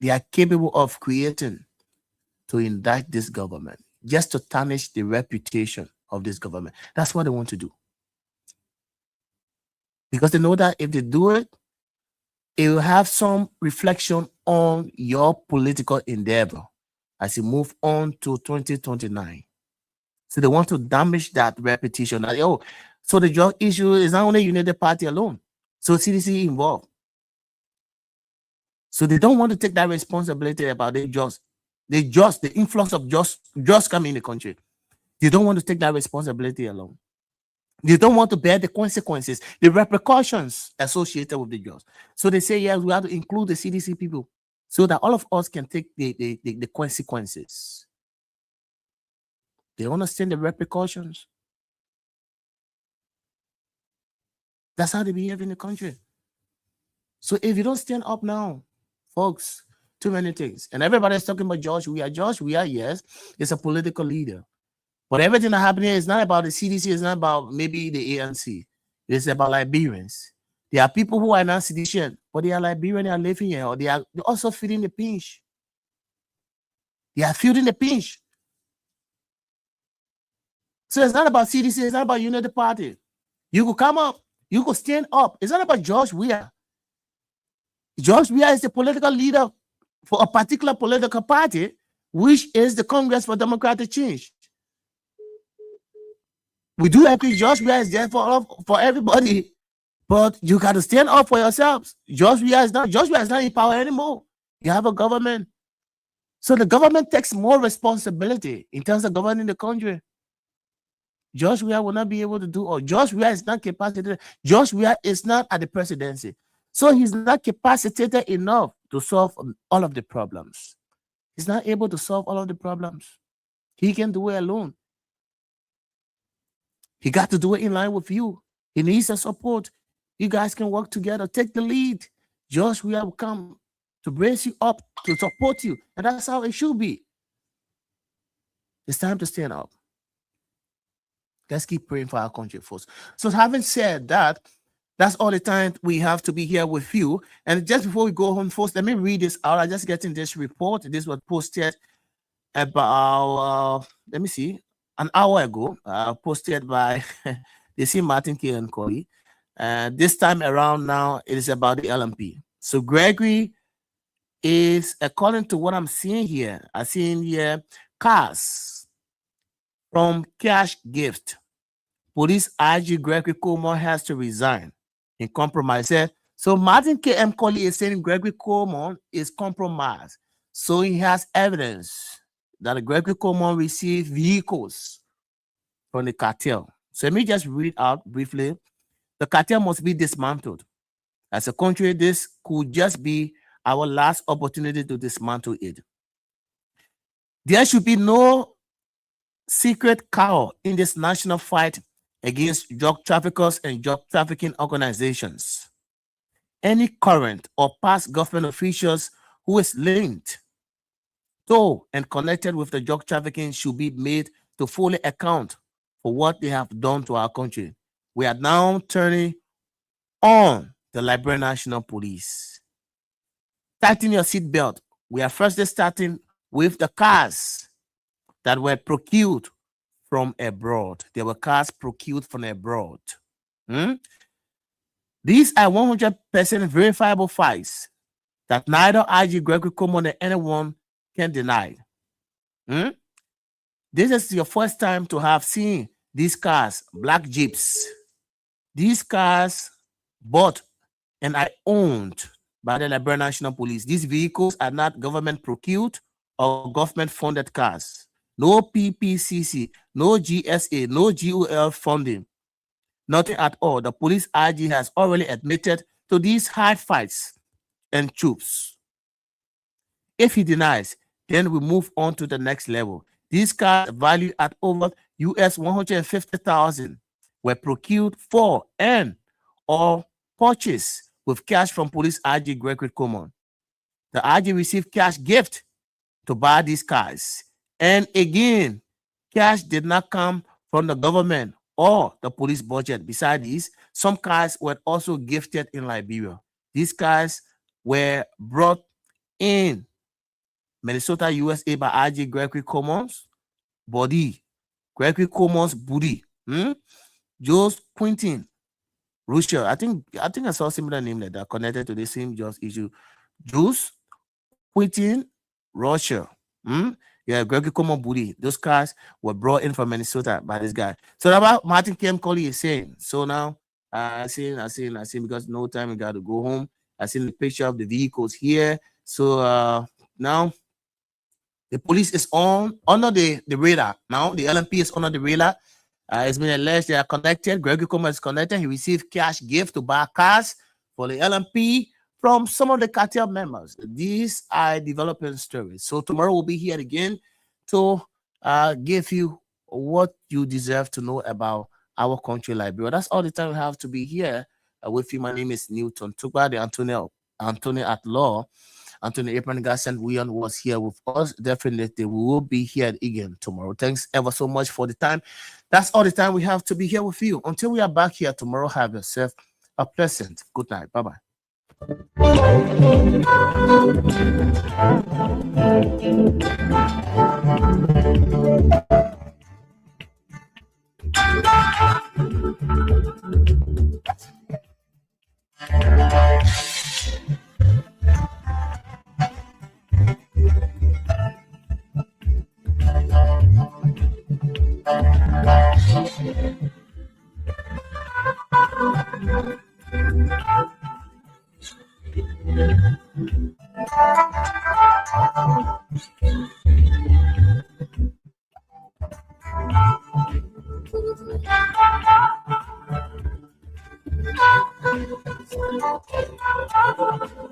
Speaker 9: they are capable of creating to indict this government, just to tarnish the reputation of this government. That's what they want to do. Because they know that if they do it, it will have some reflection on your political endeavor as you move on to 2029. So they want to damage that reputation. That, so the drug issue is not only United Party alone. So CDC involved. So they don't want to take that responsibility about the drugs. The influx of drugs coming in the country. They don't want to take that responsibility alone. They don't want to bear the consequences, the repercussions associated with the drugs. So they say, yes, we have to include the CDC people so that all of us can take the consequences. They understand the repercussions. That's how they behave in the country. So if you don't stand up now, folks, too many things. And everybody's talking about George Weah. George Weah, yes, is a political leader. But everything that happened here is not about the CDC, it's not about maybe the ANC. It's about Liberians. There are people who are not seditious, but they are Liberian, they are living here, or they're also feeling the pinch. They are feeling the pinch. So it's not about CDC, it's not about United Party. You could come up, you could stand up. It's not about George Weah. George Weah is the political leader for a particular political party, which is the Congress for Democratic Change. We do agree George Weah is there for everybody, but you got to stand up for yourselves. George Weah is not in power anymore. You have a government. So the government takes more responsibility in terms of governing the country. George Weah will not be able to do, or George Weah is not capacitated. George Weah is not at the presidency. So he's not capacitated enough to solve all of the problems. He's not able to solve all of the problems. He can do it alone. He got to do it in line with you. He needs the support. You guys can work together. Take the lead. George Weah will come to brace you up, to support you. And that's how it should be. It's time to stand up. Let's keep praying for our country, folks. So having said that, that's all the time we have to be here with you. And just before we go home, folks, let me read this out. I just getting this report. This was posted about, let me see, an hour ago, posted by DC Martin K. and Colley. This time around now, it is about the LMP. So Gregory is, according to what I'm seeing here, I'm seeing here cars from cash gift. Police IG Gregory Coleman has to resign in compromise. So Martin K. M. Colley is saying Gregory Coleman is compromised. So he has evidence that Gregory Coleman received vehicles from the cartel. So let me just read out briefly. The cartel must be dismantled. As a country, this could just be our last opportunity to dismantle it. There should be no secret cow in this national fight against drug traffickers and drug trafficking organizations. Any current or past government officials who is linked to and connected with the drug trafficking should be made to fully account for what they have done to our country. We are now turning on the Liberian National Police. Tighten your seatbelt. We are first starting with the cars that were procured from abroad. There were cars procured from abroad. These are 100% verifiable facts that neither IG Gregory Coleman or anyone can deny. This is your first time to have seen these cars, black Jeeps. These cars bought and are owned by the Liberian National Police. These vehicles are not government procured or government funded cars. No PPCC, no GSA, no GOL funding, nothing at all. The police IG has already admitted to these hard fights and troops. If he denies, then we move on to the next level. These cars, valued at over US 150,000, were procured for and or purchased with cash from police IG Gregory Coleman. The IG received cash gift to buy these cars. And again, cash did not come from the government or the police budget. Besides these, some cars were also gifted in Liberia. These cars were brought in Minnesota, USA by IG Gregory Coleman's body. Gregory Coleman's booty. Jose Quintin Rocher. I think I saw a similar name like that connected to the same just issue. Jose Quintin Rocher. Yeah, Gregory Coleman booty. Those cars were brought in from Minnesota by this guy. So that's what Martin Kim Colley is saying. So now I seen because no time we got to go home. I seen the picture of the vehicles here. So now the police is under the radar. Now the LMP is under the radar. It's been alleged they are connected. Gregory Coleman is connected. He received cash gift to buy cars for the LMP from some of the cartel members. These are developing stories. So tomorrow we'll be here again to give you what you deserve to know about our country, Liberia. That's all the time we have to be here with you. My name is Newton Tukba, the Anthony at Law. Anthony Abraham Garson William was here with us. Definitely, we will be here again tomorrow. Thanks ever so much for the time. That's all the time we have to be here with you. Until we are back here tomorrow, have yourself a pleasant good night. Bye-bye. Thank you.